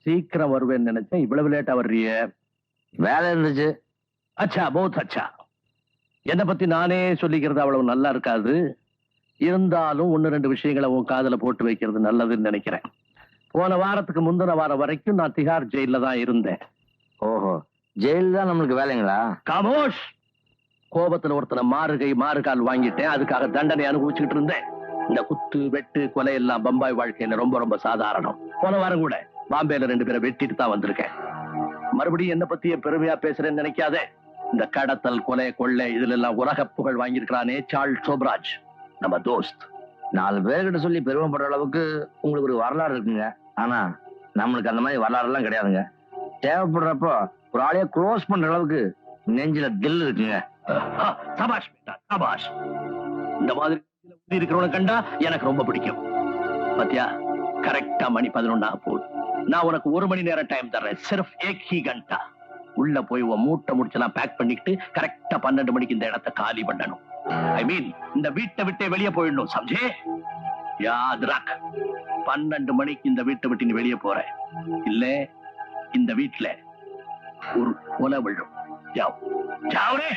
சீக்கிரம் வருவேன்னு நினைச்சேன், இவ்வளவு லேட்டா வர்றிய? வேலை இருந்துச்சு. அச்சா, बहुत अच्छा. என்னை பத்தி நானே சொல்லிக்கிறது அவ்வளவு நல்லா இருக்காது. இருந்தாலும் ஒன்னு ரெண்டு விஷயங்களை உன் காதுல போட்டு வைக்கிறது நல்லதுன்னு நினைக்கிறேன். போன வாரத்துக்கு முந்தின வாரம் வரைக்கும் நான் திகார் ஜெயில தான் இருந்தேன். ஓஹோ, ஜெயில தான் நம்மளுக்கு வேலைங்களா? காமோஷ். கோபத்துல ஒருத்தனை மாறுகால் வாங்கிட்டேன், அதுக்காக தண்டனை அனுபவிச்சுக்கிட்டு இருந்தேன். இந்த குத்து வெட்டு கொலை எல்லாம் பம்பாய் வாழ்க்கையில ரொம்ப ரொம்ப சாதாரணம். போன வாரம் கூட பாம்பேல 2 பேரை வெட்டிட்டு தான் வந்திருக்கேன். மறுபடியும் என்ன பத்தியே பெருமையா பேசுறேன்னு நினைக்காதே. இந்த கடத்தல் கொலை கொள்ளை இதுல எல்லாம் உலக புகழ் வாங்கியிருக்கிறானே சார்ல்ஸ் சோப்ராஜ், நம்ம தோஸ்த். 4 பேர்கிட்ட சொல்லி பெருமைப்படுற அளவுக்கு உங்களுக்கு ஒரு வரலாறு இருக்குங்க. ஆனா நம்மளுக்கு அந்த மாதிரி வரலாறு எல்லாம் கிடையாதுங்க. தேவைப்படுறப்போ ஒரு ஆளைய க்ளோஸ் பண்ற அளவுக்கு நெஞ்சில தில் இருக்குங்க. சபாஷ் பேட்டா, சபாஷ். இந்த மாதிரி இருக்கிறவனை கண்டா எனக்கு ரொம்ப பிடிக்கும். பாத்தியா, கரெக்டா மணி 11 ஆக போகுது. நான் உனக்கு 1 மணி நேரம் டைம் தர்றேன். சிர்ஃப் ஏக் ஹி கண்டா. உள்ள போய் உன் மூட்டை முடிச்செல்லாம் பேக் பண்ணிக்கிட்டு கரெக்டா 12 மணிக்கு இந்த இடத்தை காலி பண்ணணும். ஐ மீன், இந்த வீட்டை விட்டே வெளியே போயிடணும். சம்ஜே? யாத் ரக். 12 மணிக்கு இந்த வீட்டை விட்டு நீ வெளியே போற, இல்ல இந்த வீட்டுல ஒரு கொலை விழும். ஜாவ் ஜாவ்ரே.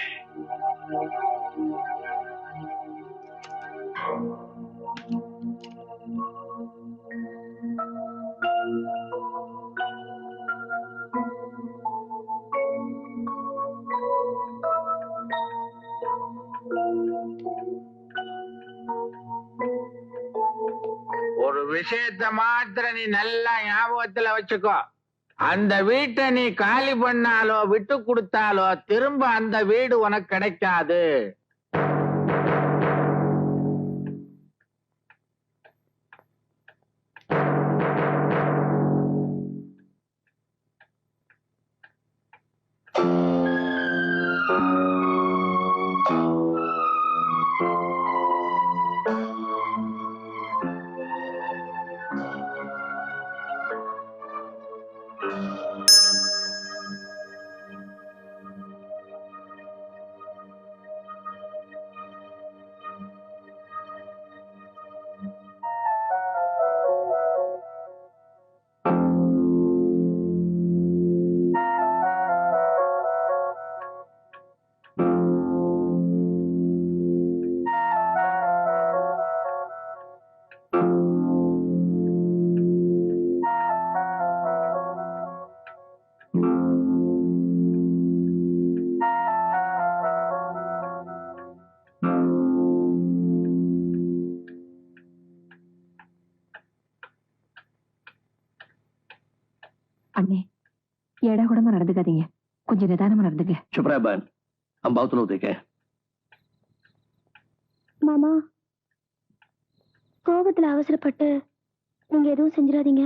ஒரு விஷயத்த மாத்திரம் நீ நல்லா ஞாபகத்துல வச்சுக்கோ. அந்த வீட்டை நீ காலி பண்ணாலோ விட்டு கொடுத்தாலோ திரும்ப அந்த வீடு உனக்கு கிடைக்காது. அழுகாதீங்க, கொஞ்சம் நிதானமா நடந்துங்க. चुप रह बहन, हम बहुत लोग देखे हैं. மாமா, கோபத்துல அவசரப்பட்டு நீங்க எதுவும் செஞ்சிடாதீங்க.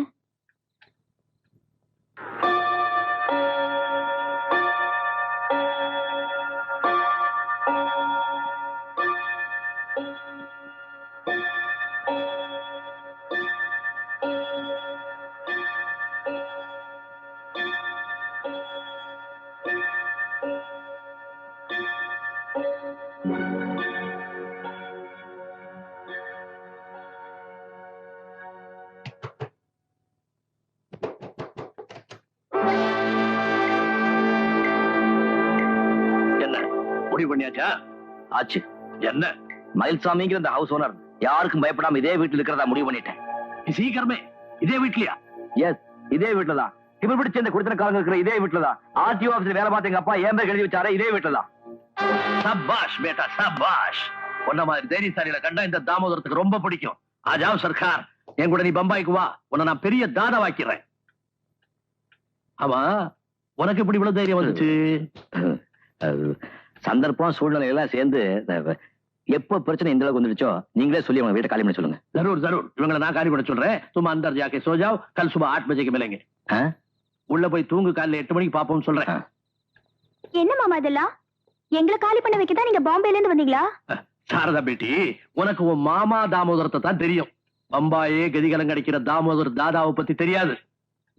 முடிவு பண்ணியாச்சா? ஆச்சு. என்ன? மயில்சாமிங்கிற இந்த ஹவுஸ் ஓனர் யாருக்கும் பயப்படாம இதே வீட்டுல இருக்கிறதா முடிவு பண்ணிட்டேன். சீக்கிரமே இதே வீட்லயா? எஸ், இதே வீட்டுலதான். இவர் பிடிச்ச இந்த குடித்தனக்காரங்க இருக்கிற இதே வீட்டுலதான். ஆர்டிஓ ஆபீஸ்ல வேலை பார்த்த எங்க அப்பா ஏன் பேர் எழுதி வச்சாரே இதே வீட்டுலதான். சபாஷ் பேட்டா சபாஷ். உன்ன மாதிரி தைரியசாலியில கண்டா இந்த தாமோதரத்துக்கு ரொம்ப பிடிக்கும். ஆஜாவ் சர்க்கார், என் கூட நீ பம்பாய்க்கு வா, உன்னை நான் பெரிய தாதா வாக்கிறேன். ஆமா, உனக்கு இப்படி இவ்வளவு தைரியம் வந்துச்சு? சந்தர்ப்பம் சூழ்நிலை எல்லாம் சேர்ந்து எப்ப பிரச்சனை இந்த அளவுக்கு வந்துருச்சோ நீங்களே சொல்லி அவங்க வீட்டை காலி பண்ண சொல்லுங்க. ஜரூர் ஜரூர், இவங்களை நான் காலி பண்ண சொல்றேன். சும்மா அந்தர் ஜாக்கே சோ ஜாவ், கல் சுபா 8 பஜேக்கு மிலேங்க. உள்ள போய் தூங்கு, காலையில 8 மணிக்கு பாப்போம் சொல்றேன். என்ன மாமா இதெல்லாம்? எங்களை காலி பண்ண வைக்கதான் நீங்க பாம்பேல இருந்து வந்தீங்களா? சாரதா பேட்டி, உனக்கு உன் மாமா தாமோதரத்தை தான் தெரியும். பம்பாயே கதிகலம் கிடைக்கிற தாமோதர் தாதாவை பத்தி தெரியாது.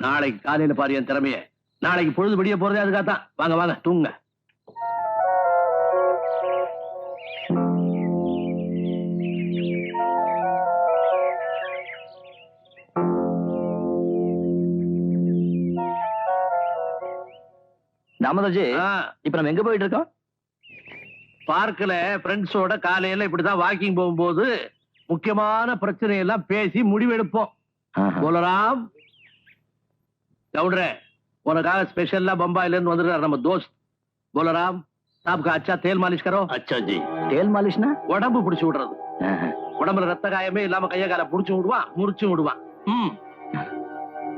நாளைக்கு காலையில பாரு என் திறமைய. நாளைக்கு பொழுது விடிய போறதே அதுக்காகத்தான். வாங்க வாங்க தூங்க. தாமோதர்ஜி, இப்ப நம்ம எங்க போயிட்டு இருக்கோம்? பார்க்கல ஃப்ரெண்ட்ஸோட காலையில இப்படிதான் வாக்கிங் போகும்போது முக்கியமான பிரச்சனை எல்லாம் பேசி முடிவெடுப்போம். போலராம் கவுண்டரே, உனக்காக ஸ்பெஷலா பம்பாயில இருந்து வந்துருக்காரு நம்ம தோஸ்த். போலராம் சாப்கா அச்சா தேல் மாலிஷ் கரோ. அச்சா ஜி. தேல் மாலிஷ்னா உடம்பு பிடிச்சு விடுறது. உடம்புல ரத்த காயமே இல்லாம கைய கால புடிச்சு விடுவான், முறிச்சு விடுவான்.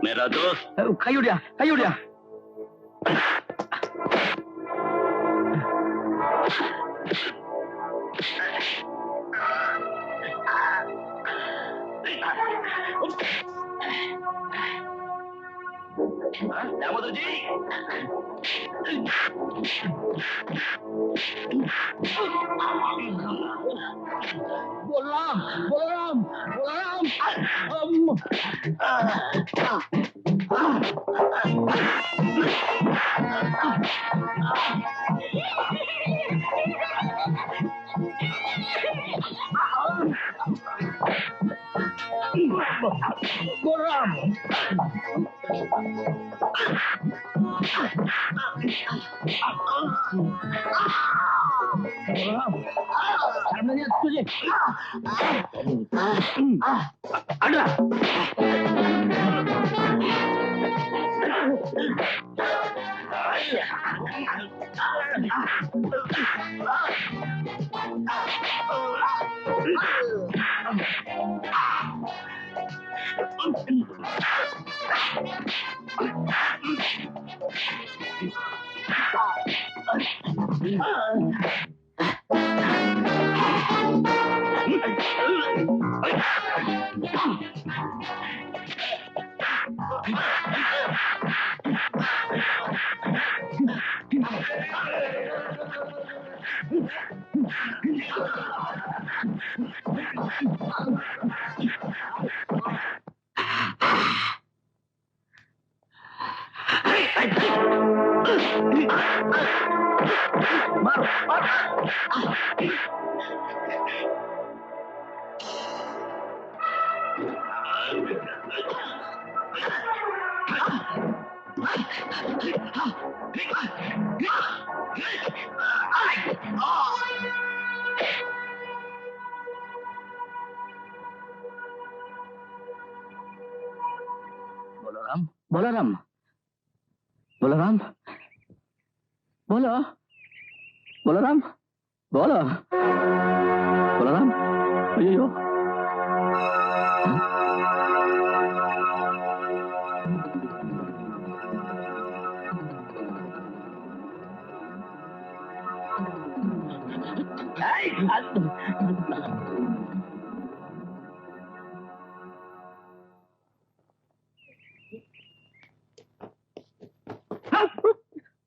மேரா தோஸ்த். கையுடியா கையுடியா. दामोदर जी, बोलराम बोलराम बोलराम, बोलराम तुझे बोलराम बोलराम बोलराम बोलो बोलराम बोलो बोलराम अयो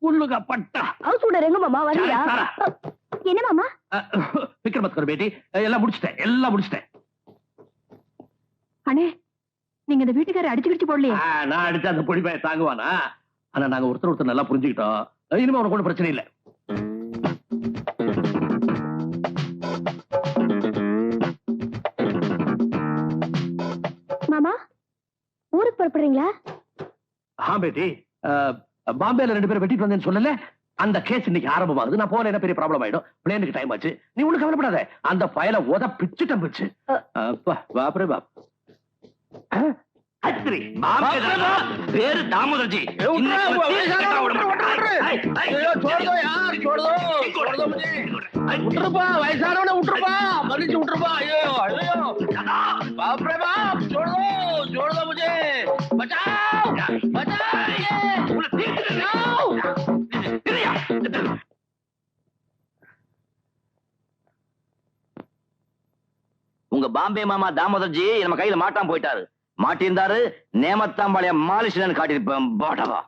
உள்ளுக பட்டா ஹவுஸ் ஓனர் எங்க மாமா வரியா? என்ன மாமா? விக்ரமத்கர் பேட்டி எல்லாம் முடிச்சிட்டேன். அண்ணே, நீங்க இந்த வீட்டுக்காரர் அடிச்சு போடலையே? நான் அடிச்சு அந்த பொடி பையன் தாங்குவானா? ஆனா நாங்க ஒருத்தர் நல்லா புரிஞ்சுக்கிட்டோம். இனிமே உனக்கு ஒன்றும் பிரச்சனை இல்லை. மாமா ஊருக்கு புறப்படுறீங்களா? பேட்டி, பாம்பேல 2 பேரும் வெட்டிட்டு வந்தேன்னு சொல்லல, அந்த கேஸ் இன்னைக்கு ஆரம்பமாகுது. நான் போன என்ன பெரிய ப்ராப்ளம் ஆயிடும். பிளேனுக்கு டைம் ஆச்சு. நீ ஒண்ணு கவலைப்படாத. அந்த பயல பிச்சுட்டம் பிச்சு. பாப்ரே பாப். பேரு தாமோதர்ஜி. வயசானவன விட்டுருப்பா, மன்னிச்சு விட்டுருப்பா. ஐயோ ஐயோ பாப்ரே பாப். छोड़ दो मुझे, बचाओ உங்க பாம்பே மாமா தாமோதர்ஜி நம்ம கையில மாட்டாம போயிட்டாரு. மாட்டிருந்தாரு நேமத்தாம்பாளைய மாலிஷன் காட்டியிருப்பேன். பாட்டவா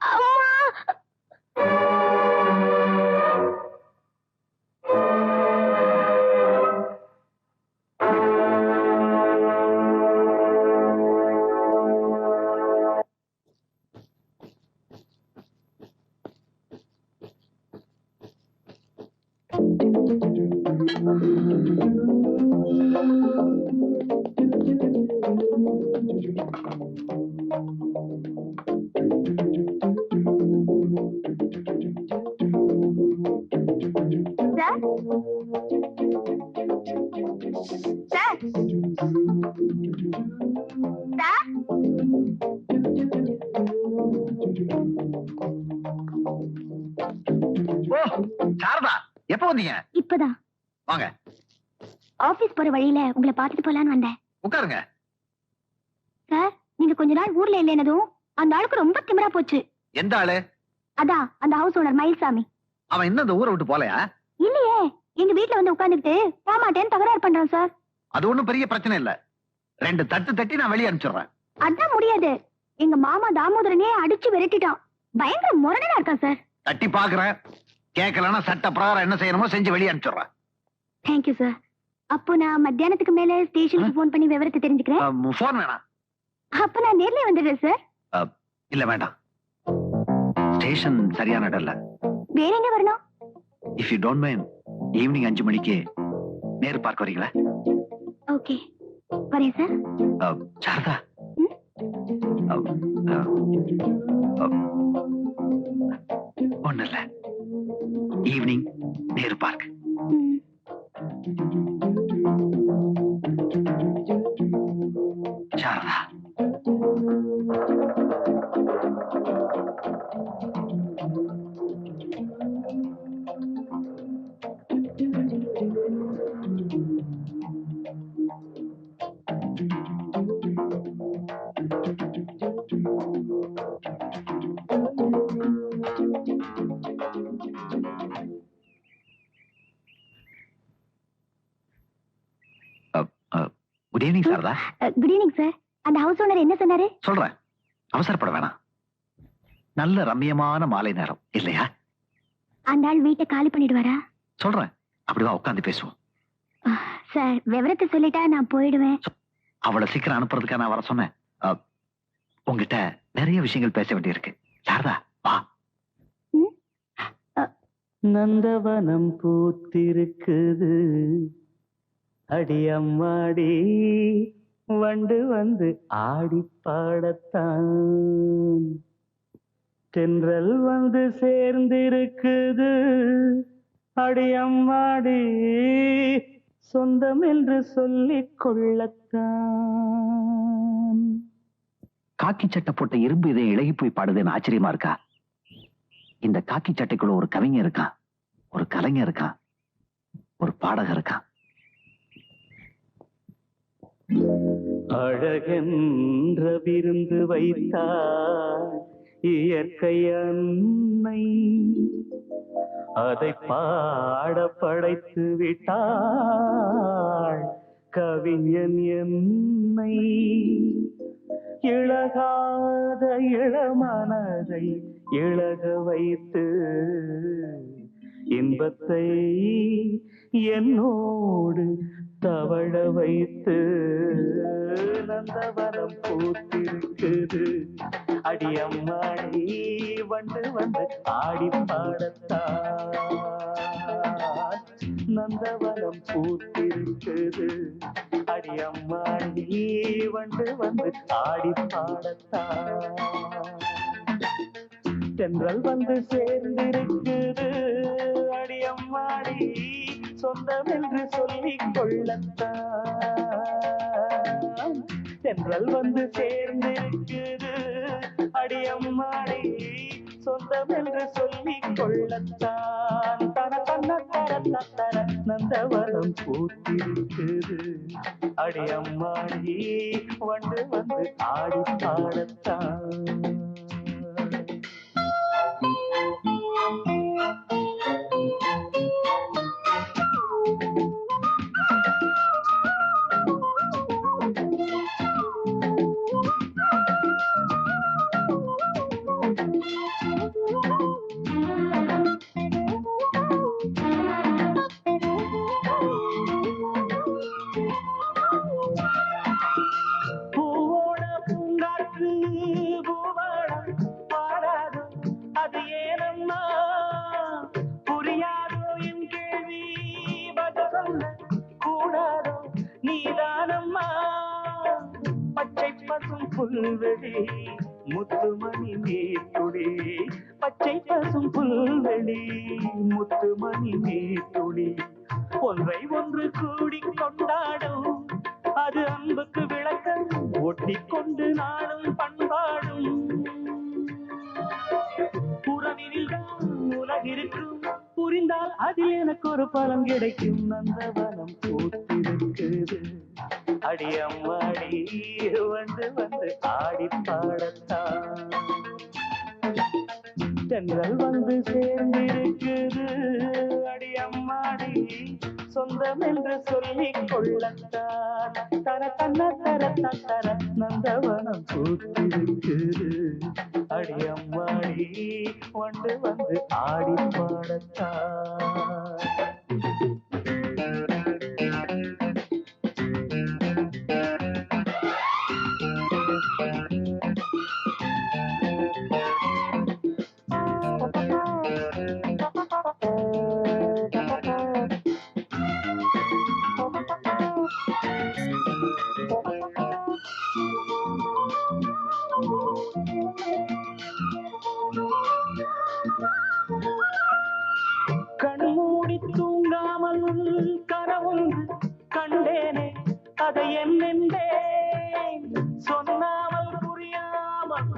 சாரதா, எப்ப வந்தீங்க? இப்பதான். வாங்க. ஆபீஸ் போற வழியில உங்களை பாத்துட்டு போலான்னு வந்தேன். உட்காருங்க. சார், நீங்க கொஞ்ச நாள் ஊர்ல இல்லைனதும் அந்த ஆளுக்கு ரொம்ப திமிரா போச்சு. எந்த ஆளு? அதான் அந்த ஹவுஸ் ஓனர் மயில்சாமி. அவன் இன்னும் இந்த ஊரை விட்டு போலையா? இல்லையே, எங்க வீட்டுல வந்து உட்கார்ந்துட்டு போமாட்டேன்னு தகராறு பண்றான் சார். அது ஒண்ணும் பெரிய பிரச்சனை இல்ல. 2 தட்டு தட்டி நான் வெளியே அனுப்பிச்சிடுறேன். அதான் முடியாது. எங்க மாமா தாமோதரனே அடிச்சு விரட்டிட்டான். பயங்கர முரடனா இருக்கான் சார். தட்டி பாக்குறேன். கேட்கலன்னா சட்ட பிரகாரம் என்ன செய்யணுமோ செஞ்சு வெளியே அனுப்பிச்சிடுறேன். Thank you sir. அப்போ நான் மத்தியானத்துக்கு மேல ஸ்டேஷனுக்கு போன் பண்ணி விவரத்தை தெரிஞ்சுக்கிறேன். போன் வேணாம். அப்ப நான் நேர்லயே வந்துடுறேன் சார். இல்ல வேண்டாம். ஸ்டேஷன் சரியான இடம் இல்ல. வேற எங்க வரணும்? If you don't mind, evening 5 மணிக்கு நேரு பார்க் வரீங்களா? ஓகே, வரேன் சார். சாரதா, ஒண்ணு இல்ல. Evening Nehru park. Sharada, good evening Sharada. Good evening sir. அந்த ஹவுஸ் ஓனர் என்ன சொன்னாரு? சொல்றேன், அவசரப்பட வேணாம். நல்ல ரம்மியமான மாலை நேரம் இல்லையா? அந்த ஆள் வீட்டை காலி பண்ணிடுவாரா? சொல்றேன், அப்படிதான் உட்காந்து பேசுவோம். சார், விவரத்தை சொல்லிட்டா நான் போயிடுவேன். அவளை சீக்கிரம் அனுப்புறதுக்காக நான் வர சொன்னேன். உங்ககிட்ட நிறைய விஷயங்கள் பேச வேண்டியிருக்கு. சாரதா, வா. நந்தவனம் பூத்திருக்குது, அடியம்மாடி வண்டு வந்து ஆடி பாடத்தான், தென்றல் வந்து சேர்ந்திருக்குது, அடியம்மாடி சொந்தம் என்று சொல்லிக் கொள்ளத்தான். காக்கி சட்டை போட்ட இரும்பு இதை இழகி போய் பாடுதுன்னு ஆச்சரியமா இருக்கா? இந்த காக்கி சட்டைக்குள்ள ஒரு கவிஞர் இருக்கான், ஒரு கலைஞர் இருக்கான், ஒரு பாடகர் இருக்கான். அழகென்ற விருந்து வைத்தார் இயற்கை அன்னை, அதை பாட படைத்து விட்டாள் கவிஞன் என்னை. இழகாத இளமனதை இழக வைத்து இன்பத்தை என்னோடு தவழ வைத்து நந்தவனம் பூத்திருக்குது அடியம்மாடி வந்து வந்து ஆடி பாடத்தான். நந்தவனம் பூத்திருக்குது அடியம்மாடி வந்து வந்து ஆடி பாடத்தான். தென்றல் வந்து சேர்ந்திருக்குது அடியம்மாடி சொந்தம் என்று சொல்லிக் கொள்ளத்தான். தென்றல் வந்து சேர்ந்திருக்குது அடியம்மாடி சொந்தம் என்று சொல்லிக் கொள்ளத்தான். தன தன்ன தர தர நந்தவனம் பூத்திருக்குது அடியம்மாடி வந்து வந்து ஆடி பாடத்தான். புல்வெளி முத்துமணி நீர்த்துளி பச்சை பசும் புல்வெளி முத்துமணி நீர்த்துளி ஒன்றை ஒன்று கூடி கொண்டாடும் அது அன்புக்கு விளக்கம் ஒட்டி கொண்டு நாளும் பண்பாடும். புறவினில் தான் உலகிருக்கும் புரிந்தால் அதில் எனக்கு ஒரு பலம் கிடைக்கும். நந்தவனம் பூத்திருக்குது அடியம்மாடி வந்து வந்து ஆடி பாடத்தான். தென்றல் வந்து சேர்ந்திருக்குது அடியம்மாடி சொந்தம் என்று சொல்லிக் கொள்ளத்தான். தர தன்ன தர தர நந்தவனம் பூத்திருக்குது அடியம்மாடி வந்து வந்து ஆடி பாடத்தான். கண்மூடி தூங்காமல் கனவொன்று கண்டேனே அதை என்னென்றேன் சொன்னாமல் புரியாமல்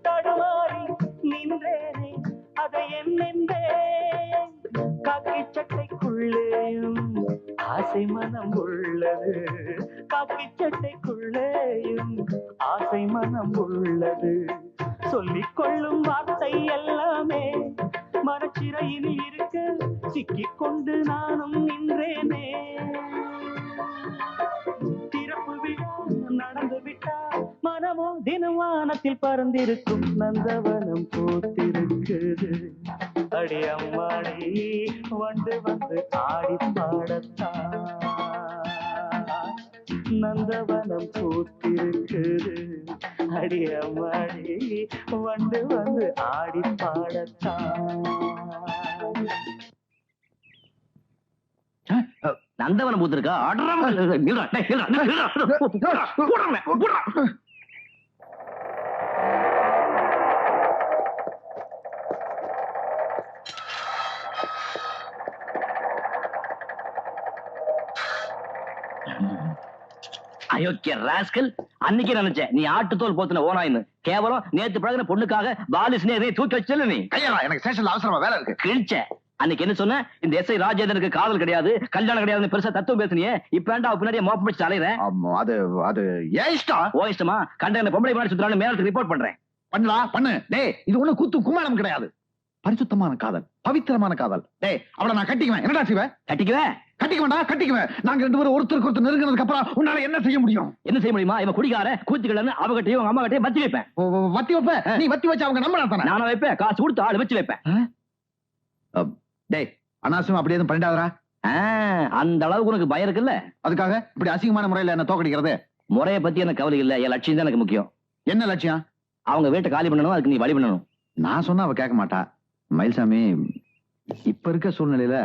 தடுமாறி நின்றேனே அதை என்னென்றேன். காக்கி சட்டைக்குள்ளேயும் ஆசை மனம் உள்ளது காக்கி சட்டைக்குள்ளேயும் ஆசை மனம் உள்ளது. சொல்லிக் கொள்ளும் வார்த்தை எல்லாமே மனச்சிறையில் இருக்க சிக்கிக் கொண்டு நானும் நின்றேனே. திறப்பு விழா நடந்து விட்டால் மனமோ தினவானத்தில் பறந்திருக்கும். நந்தவனம் பூத்திருக்குது அடியம்மாடி வந்து வந்து ஆடி பாடத்தான். நந்தவனம் பூத்திருக்குது அடியம்மாடி வந்து வந்து ஆடி பாடத்தான். நந்தவனம் பூத்திருக்கா அயோக்கிய ராஸ்கல். அன்னைக்கு நினைச்சேன் நீ ஆட்டுத்தோல் போத்துன ஓனாயின்னு. கேவலம் நேத்து பழகின பொண்ணுக்காக பாலிஸ்னே தூக்கி வச்சல நீ. ஐயா எனக்கு ஸ்டேஷன்ல அவசரமா வேலை இருக்கு. கிழிச்ச அன்னைக்கு என்ன சொன்ன? இந்த எஸ்ஐ ராஜேந்திரனுக்கு காதல் கிடையாது கல்யாணம் கிடையாதுன்னு பெருசா தத்துவம் பேசுனியே. இப்ப ஏன்டா பின்னாடியே மோப்பம் வச்சு அலையிறேன்? அது அது ஏன் இஷ்டம்? ஓ இஷ்டமா? கண்ட பொம்பளை மாதிரி சுத்துறான்னு மேலத்துக்கு ரிப்போர்ட் பண்றேன். பண்ணலாம் பண்ணு. டேய் இது ஒண்ணு கூத்து கும்மாளம் கிடையாது. பரிசுத்தமான காதல், பவித்திரமான காதல். டேய், அவளை நான் கட்டிக்குவேன். என்னடா செய்வேன்? கட்டிக்குவேன். நாங்க 2 பேரும் ஒருத்தருக்கு ஒருத்தர் நெருங்கினதுக்கு அப்புறம் உன்னால என்ன செய்ய முடியும்? என்ன செய்ய முடியுமா? இவன் குடிக்கார கூத்துக்கலன்னு அவகிட்டயும் உங்க அம்மா கிட்டயும் வச்சு வைப்பேன். வத்தி வைப்ப? நீ வத்தி வச்சு அவங்க நம்பலாம் தானே? நானும் வைப்பேன், காசு கொடுத்து ஆள் வச்சு வைப்பேன். டேய், அனாவசியம் அப்படி எதுவும் பண்ணிடாதரா. அந்த அளவுக்கு உனக்கு பயம் இருக்குல்ல? அதுக்காக இப்படி அசிங்கமான முறையில என்ன தோக்கடிக்கிறது? முறையை பத்தி எனக்கு கவலை இல்ல, என் லட்சியம் தான் எனக்கு முக்கியம். என்ன லட்சியம்? அவங்க வீட்டை காலி பண்ணணும், அதுக்கு நீ வழி பண்ணணும். நான் சொன்னா அவ கேட்க மாட்டா. மயில்சாமி, இப்ப இருக்க சூழ்நிலையில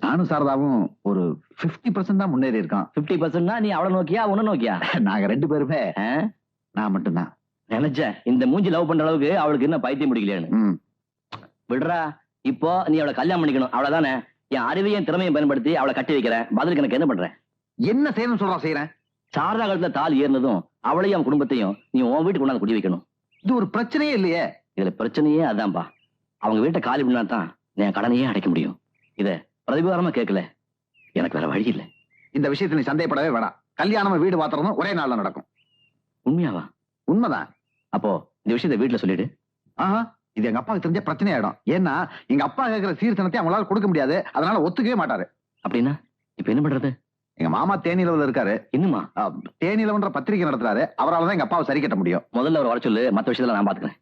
நானும் சாரதாவும் ஒரு 50% தான் முன்னேறி இருக்கான். 50%னா நீ அவளை நோக்கியா உன்ன நோக்கியா? நாங்க 2 பேருமே. நான் மட்டும்தான் நினைச்சேன். இந்த மூஞ்சி லவ் பண்ற அளவுக்கு அவளுக்கு என்ன பைத்தியம் முடிக்கலையான்னு. விடுறா, இப்போ நீ அவளை கல்யாணம் பண்ணிக்கணும், அவ்வளவுதானே. என் அறிவையும் திறமையும் பயன்படுத்தி அவளை கட்டி வைக்கிறேன். பதிலுக்கு எனக்கு என்ன பண்றேன்? என்ன செய்யணும்னு சொல்றா செய்யறேன். சாரதா காலத்துல தாலி ஏறினதும் அவளையும் அவன் குடும்பத்தையும் நீ உன் வீட்டுக்கு கொண்டாந்து குடி வைக்கணும். இது ஒரு பிரச்சனையே இல்லையே. இதுல பிரச்சனையே அதான்பா. அவங்க வீட்டை காலி பண்ணா தான் என் கடனையே அடைக்க முடியும். இத பிரதிபாரமா கேட்கல, எனக்கு வேற வழி இல்லை. இந்த விஷயத்துல நீ சந்தேகப்படவே வேணாம். கல்யாணம் வீடு பாத்திரமும் ஒரே நாள்ல நடக்கும். உண்மையாவா? உண்மைதான். அப்போ இந்த விஷயத்த வீட்டுல சொல்லிடு. இது எங்க அப்பாவுக்கு தெரிஞ்ச பிரச்சனை ஆயிடும். ஏன்னா எங்க அப்பா கேட்கிற சீர்தனத்தை அவங்களால கொடுக்க முடியாது. அதனால ஒத்துக்கவே மாட்டாரு. அப்படின்னா இப்ப என்ன பண்றது? எங்க மாமா தேனிலவுல இருக்காரு. இன்னுமா? தேனிலவன்ற பத்திரிகை நடத்துறாரு. அவரால் தான் எங்க அப்பாவை சரி கட்ட முடியும். முதல்ல அவர் வர சொல்லு, மத்த விஷயத்துல நான் பாத்துக்கிறேன்.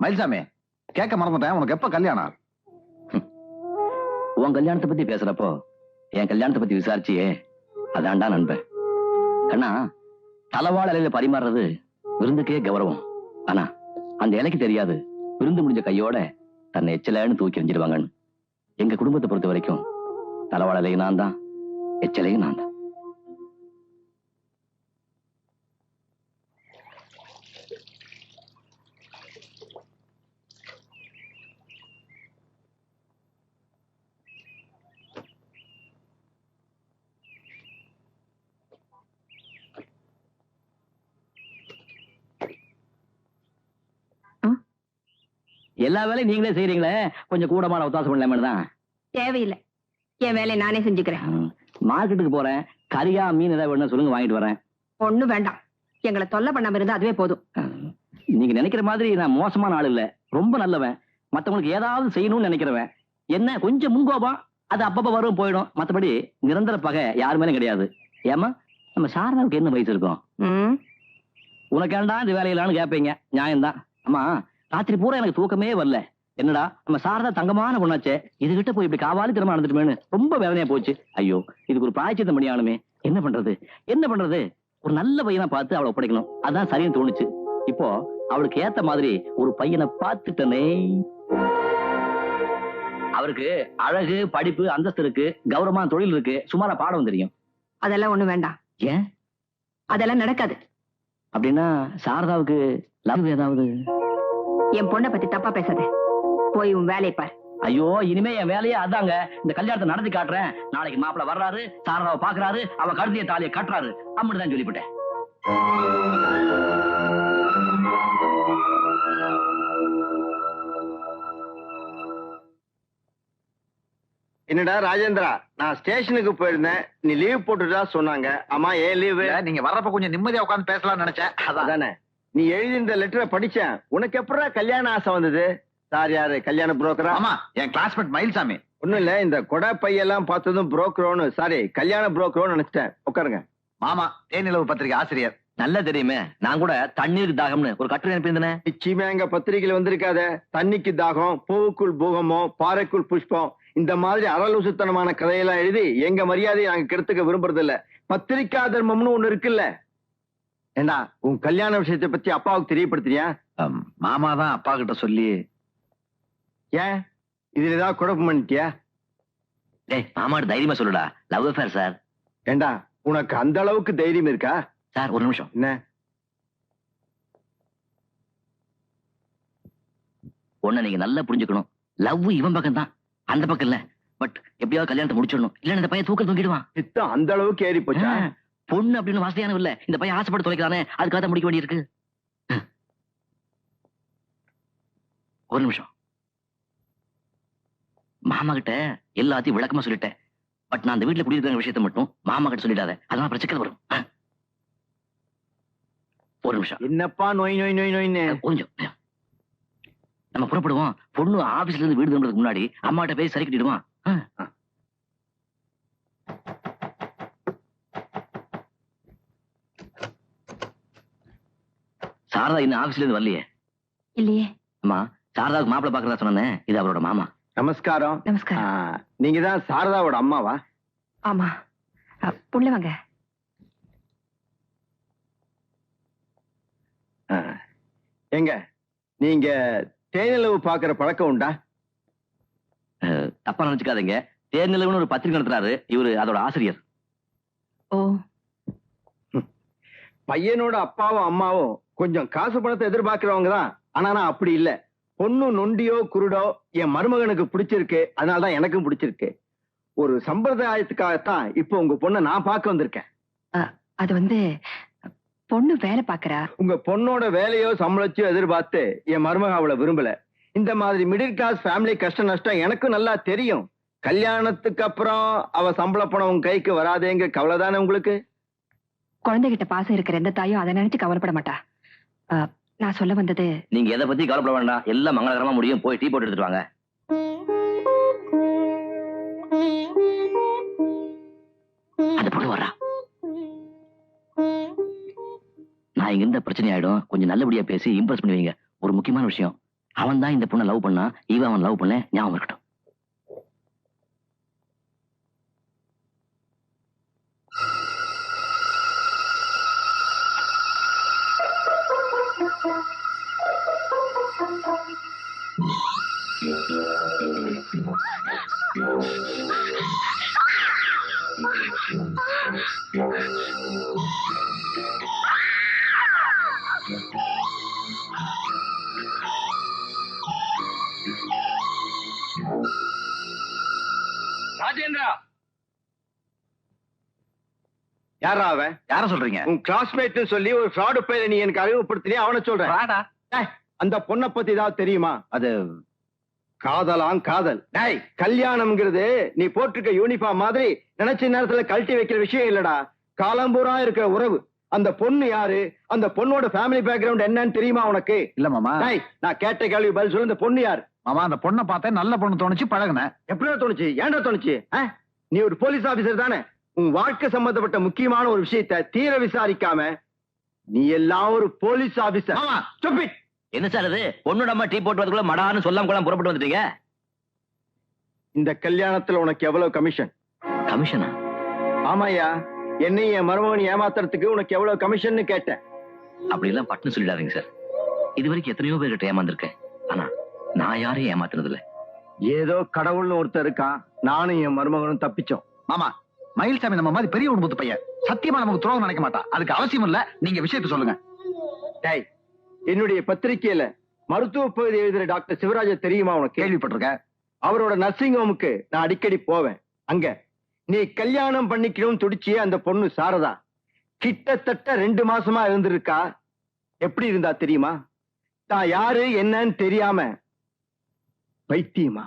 மயில்சாமி, கேட்க மறந்துட்டேன், உனக்கு எப்ப கல்யாணம்? உன் கல்யாணத்தை பத்தி பேசுறப்போ என் கல்யாணத்தை பத்தி விசாரிச்சியே, அதான்டா நண்பன். கண்ணா, தலவாழ இலையில பரிமாறுறது விருந்துக்கே கௌரவம். ஆனா அந்த இலைக்கு தெரியாது விருந்து முடிஞ்ச கையோட தன்னை எச்சலைன்னு தூக்கி எறிஞ்சிடுவாங்கன்னு. எங்க குடும்பத்தை பொறுத்த வரைக்கும் தலவாழ இலையும் நான் தான், எச்சலையும் நான் தான். எல்லா வேலையும் நீங்களே செய்யறீங்களே, கொஞ்சம் கூடமான அவகாசம் பண்ணலாமே தான். தேவையில்லை, என் வேலையை நானே செஞ்சுக்கிறேன். மார்க்கெட்டுக்கு போறேன், கறியா மீன் ஏதாவது வேணும் சொல்லுங்க, வாங்கிட்டு வரேன். ஒண்ணும் வேண்டாம், எங்களை தொல்லை பண்ணாம இருந்தா அதுவே போதும். நீங்க நினைக்கிற மாதிரி நான் மோசமான ஆள் இல்ல, ரொம்ப நல்லவன். மத்தவங்களுக்கு ஏதாவது செய்யணும்னு நினைக்கிறவன். என்ன கொஞ்சம் முன்கோபம், அது அப்பப்ப வரும் போயிடும். மத்தபடி நிரந்தர பகை யாரு மேலும் கிடையாது. ஏமா, நம்ம சாரதாவுக்கு என்ன வயசு இருக்கும்? உனக்கு ஏண்டா இந்த வேலையிலான்னு கேட்பீங்க, நியாயம்தான். அம்மா, ராத்திரி பூரா எனக்கு தூக்கமே வரல. என்னடா நம்ம சாரதா தங்கமான பொண்ணாச்சே, இதுகிட்ட போய் இப்படி காவாலி திறமை நடந்துட்டுமேனு ரொம்ப வேதனையா போச்சு. ஐயோ, இதுக்கு ஒரு பிராயச்சித்தம் பண்ணியானுமே. என்ன பண்றது? ஒரு நல்ல பையனை பார்த்து அவளை ஒப்படைக்கணும், அதான் சரின்னு தோணுச்சு. இப்போ அவளுக்கு ஏத்த மாதிரி ஒரு பையனை பார்த்துட்டனே. அவருக்கு அழகு, படிப்பு, அந்தஸ்து இருக்கு, கௌரவமான தொழில் இருக்கு, சுமாரா பாடம் தெரியும். அதெல்லாம் ஒண்ணு வேண்டாம். ஏன்? அதெல்லாம் நடக்காது. அப்படின்னா சாரதாவுக்கு லவ் ஏதாவது? என் பொண்ணை பத்தி தப்பா பேசாத, போய் உன் வேலையை பார். ஐயோ, இனிமே என் வேலையே அதாங்க. இந்த கல்யாணத்தை நடத்தி காட்டுறேன். நாளைக்கு மாப்பிள்ள வர்றாரு, சாரதாவை பாக்குறாரு, அவ கழுதிய தாலியை கட்டுறாரு, அப்படிதான் சொல்லிவிட்டேன். என்னடா ராஜேந்திரா, நான் ஸ்டேஷனுக்கு போயிருந்தேன், நீ லீவ் போட்டுட்டா சொன்னாங்க. ஆமா, ஏன் லீவு? நீங்க வர்றப்ப கொஞ்சம் நிம்மதியா உட்கார்ந்து பேசலாம்னு நினைச்சேன். அதானே, நீ எழுதி இந்த லெட்டரை படிச்சேன். உனக்கு எப்படா கல்யாண ஆசை வந்தது? சார் யாரு, கல்யாண புரோக்கரா? ஆமா, என் கிளாஸ்மேட் மயில்சாமி. ஒண்ணும் இல்ல, இந்த கொடை பையெல்லாம் பார்த்ததும் புரோக்கரோன்னு, சாரி கல்யாண புரோக்கரோன்னு நினைச்சிட்டேன். உட்காருங்க. மாமா தேனிலவு பத்திரிகை ஆசிரியர். நல்ல தெரியுமே, நான் கூட தண்ணீருக்கு தாகம்னு ஒரு கட்டுரை அனுப்பியிருந்தேன். நிச்சயமா எங்க பத்திரிகையில வந்திருக்காத. தண்ணிக்கு தாகம், பூவுக்குள் பூகமம், பாறைக்குள் புஷ்பம், இந்த மாதிரி அரலூசுத்தனமான கதையெல்லாம் எழுதி எங்க மரியாதையை நாங்க கெடுத்துக்க விரும்புறது இல்ல. பத்திரிக்கா தர்மம்னு ஒண்ணு இருக்குல்ல. ஏண்டா, உன் கல்யாண விஷயத்தை பத்தி அப்பாவுக்கு தெரியப்படுத்துறியா? மாமா தான் அப்பா கிட்ட சொல்லி. ஏன், இதுல ஏதாவது குழப்பம் பண்ணிட்டியா? டேய், மாமாட்ட தைரியமா சொல்லுடா, லவ் அஃபேர் சார். ஏண்டா, உனக்கு அந்த அளவுக்கு தைரியம் இருக்கா? சார் ஒரு நிமிஷம். என்ன? ஒண்ணு நீங்க நல்லா புரிஞ்சுக்கணும், லவ் இவன் பக்கம் தான், அந்த பக்கம் இல்ல. பட் எப்படியாவது கல்யாணத்தை முடிச்சிடணும், இல்ல இந்த பையன் தூக்கல் தூக்கிடுவான். சித்தம் அந்த அளவுக்கு ஏறி போச்சா? பொண்ணு அப்படின்னு வாசனையான இல்ல, இந்த பையன் ஆசைப்பட்டு தொலைக்கிறானே, அதுக்காக தான் முடிக்க வேண்டியிருக்கு. ஒரு நிமிஷம். மாமா கிட்ட எல்லாத்தையும் விளக்கமா சொல்லிட்டேன். பட் நான் அந்த வீட்டுல குடியிருக்கிற விஷயத்தை மட்டும் மாமா கிட்ட சொல்லிடாத, அதனால பிரச்சனை வரும். ஒரு நிமிஷம். என்னப்பா நோய் நோய் நோய் நோய்னு? கொஞ்சம் நம்ம புறப்படுவோம். பொண்ணு ஆபீஸ்ல இருந்து வீடு திரும்புறதுக்கு முன்னாடி அம்மாட்ட போய் சரி கட்டிடுவான். சாரதா இன்னும் ஆபீஸ்ல இருந்து வரலையே? இல்லையே. அம்மா, சாரதாவுக்கு மாப்பிள்ளை பாக்குறதா சொன்னேன். இது அவரோட மாமா. நமஸ்காரம். நமஸ்காரம். நீங்க தான் சாரதாவோட அம்மாவா? ஆமா. புள்ள வாங்க. எங்க நீங்க தேனிலவு பாக்குற பழக்கம் உண்டா? தப்பா நினைச்சுக்காதீங்க. தேனிலவுன்னு ஒரு பத்திரிகை நடத்துறாரு. இவரு அதோட ஆசிரியர். ஓ. பையனோட அப்பாவும் அம்மாவும் கொஞ்சம் காசு பணத்தை எதிர்பார்க்கிறவங்க தான். ஆனா நான் அப்படி இல்ல. பொண்ணு நொண்டியோ குருடோ என் மருமகனுக்கு பிடிச்சிருக்கு, அதனாலதான் எனக்கும் பிடிச்சிருக்கு. ஒரு சம்பிரதாயத்துக்காகத்தான் இப்போ உங்க பொண்ணை நான் பார்க்க வந்திருக்கேன். அது வந்து பொண்ணு வேலை பாக்குறா. உங்க பொண்ணோட வேலையோ சம்பளத்தையோ எதிர்பார்த்து என் மருமக அவளை விரும்பல. இந்த மாதிரி மிடில் கிளாஸ் ஃபேமிலி கஷ்ட நஷ்டம் எனக்கும் நல்லா தெரியும். கல்யாணத்துக்கு அப்புறம் அவ சம்பள பணம் உங்க கைக்கு வராதேங்க கவலை தானே உங்களுக்கு? குழந்தைகிட்ட பாசம் இருக்கிற எந்த தாயும் அதை நினைச்சு கவலைப்பட மாட்டா. நான் சொல்ல வந்தது, நீங்க எதை பத்தி கவலைப்பட வேண்டாம். எல்லாம் மங்களகரமா முடியும். போய் டீ போட்டு எடுத்துட்டு வாங்க. அந்த பொண்ணு வர்றா. நான் இங்க இருந்த பிரச்சனை ஆயிடும். கொஞ்சம் நல்லபடியா பேசி இம்ப்ரெஸ் பண்ணுவீங்க. ஒரு முக்கியமான விஷயம், அவன் தான் இந்த பொண்ணை லவ் பண்ணா, இவன் அவன் லவ் பண்ண ஞாபகம் இருக்கட்டும். ராஜேந்திரா, யாரா அவன்? யார சொல்றீங்க? உன் கிளாஸ்மேட் சொல்லி ஒரு ஃப்ராடு பையனை நீ எனக்கு அறிமுகப்படுத்தினே, அவனை சொல்றேன். அந்த பொண்ணை பத்தி ஏதாவது தெரியுமா? அது காதலாம் காதல். டேய், கல்யாணம்ங்கிறது நீ போட்டிருக்க யூனிஃபார்ம் மாதிரி நினைச்ச நேரத்துல கழட்டி வைக்கிற விஷயம் இல்லடா. காலம்பூரா இருக்கிற உறவு. அந்த பொண்ணு யாரு, அந்த பொண்ணோட ஃபேமிலி பேக்ரவுண்ட் என்னன்னு தெரியுமா உனக்கு? இல்ல மாமா. டேய், நான் கேட்ட கேள்வி பதில் சொல்லு. இந்த பொண்ணு யாரு? மாமா, அந்த பொண்ணை பார்த்தேன், நல்ல பொண்ணு தோணுச்சு, பழகுனேன். எப்படியா தோணுச்சு? ஏன்டா தோணுச்சு? நீ ஒரு போலீஸ் ஆபீசர் தானே. உன் வாழ்க்கை சம்பந்தப்பட்ட முக்கியமான ஒரு விஷயத்தை தீர விசாரிக்காம நீ எல்லாம் ஒரு போலீஸ் ஆபீசர். என்ன சார் இது? பொண்ணு நம்ம டீ போட்டு வரதுக்குள்ள மடான்னு சொல்லாம கூட புறப்பட்டு வந்துட்டீங்க. இந்த கல்யாணத்துல உனக்கு எவ்வளவு கமிஷன்? கமிஷனா? ஆமாயா, என்னையும் என் மருமகன் ஏமாத்துறதுக்கு உனக்கு எவ்வளவு கமிஷன் கேட்டேன். அப்படி எல்லாம் பட்டுன்னு சொல்லிடாதீங்க சார். இது வரைக்கும் எத்தனையோ பேர்கிட்ட ஏமாந்துருக்கேன். ஆனா நான் யாரையும் ஏமாத்துறது இல்ல. ஏதோ கடவுள்னு ஒருத்தர் இருக்கான். நானும் என் மருமகனும் தப்பிச்சோம். மாமா, மயில்சாமி நம்ம மாதிரி பெரிய குடும்பத்து பையன். சத்தியமா நமக்கு துரோகம் நினைக்க மாட்டான். அதுக்கு அவசியம் இல்ல. நீங்க விஷயத்தை சொல்லுங்க. டேய், என்னுடைய பத்திரிகையில மருத்துவ பகுதி எழுதுற டாக்டர் சிவராஜ தெரியுமா உனக்கு? கேள்விப்பட்டிருக்கேன். அவரோட நர்சிங் ஹோமுக்கு நான் அடிக்கடி போவேன். அங்க நீ கல்யாணம் பண்ணிக்கணும் துடிச்சியே அந்த பொண்ணு சாரதா கிட்டத்தட்ட 2 மாசமா இருந்திருக்கா. எப்படி இருந்தா தெரியுமா? தான் யாரு என்னன்னு தெரியாம பைத்தியமா.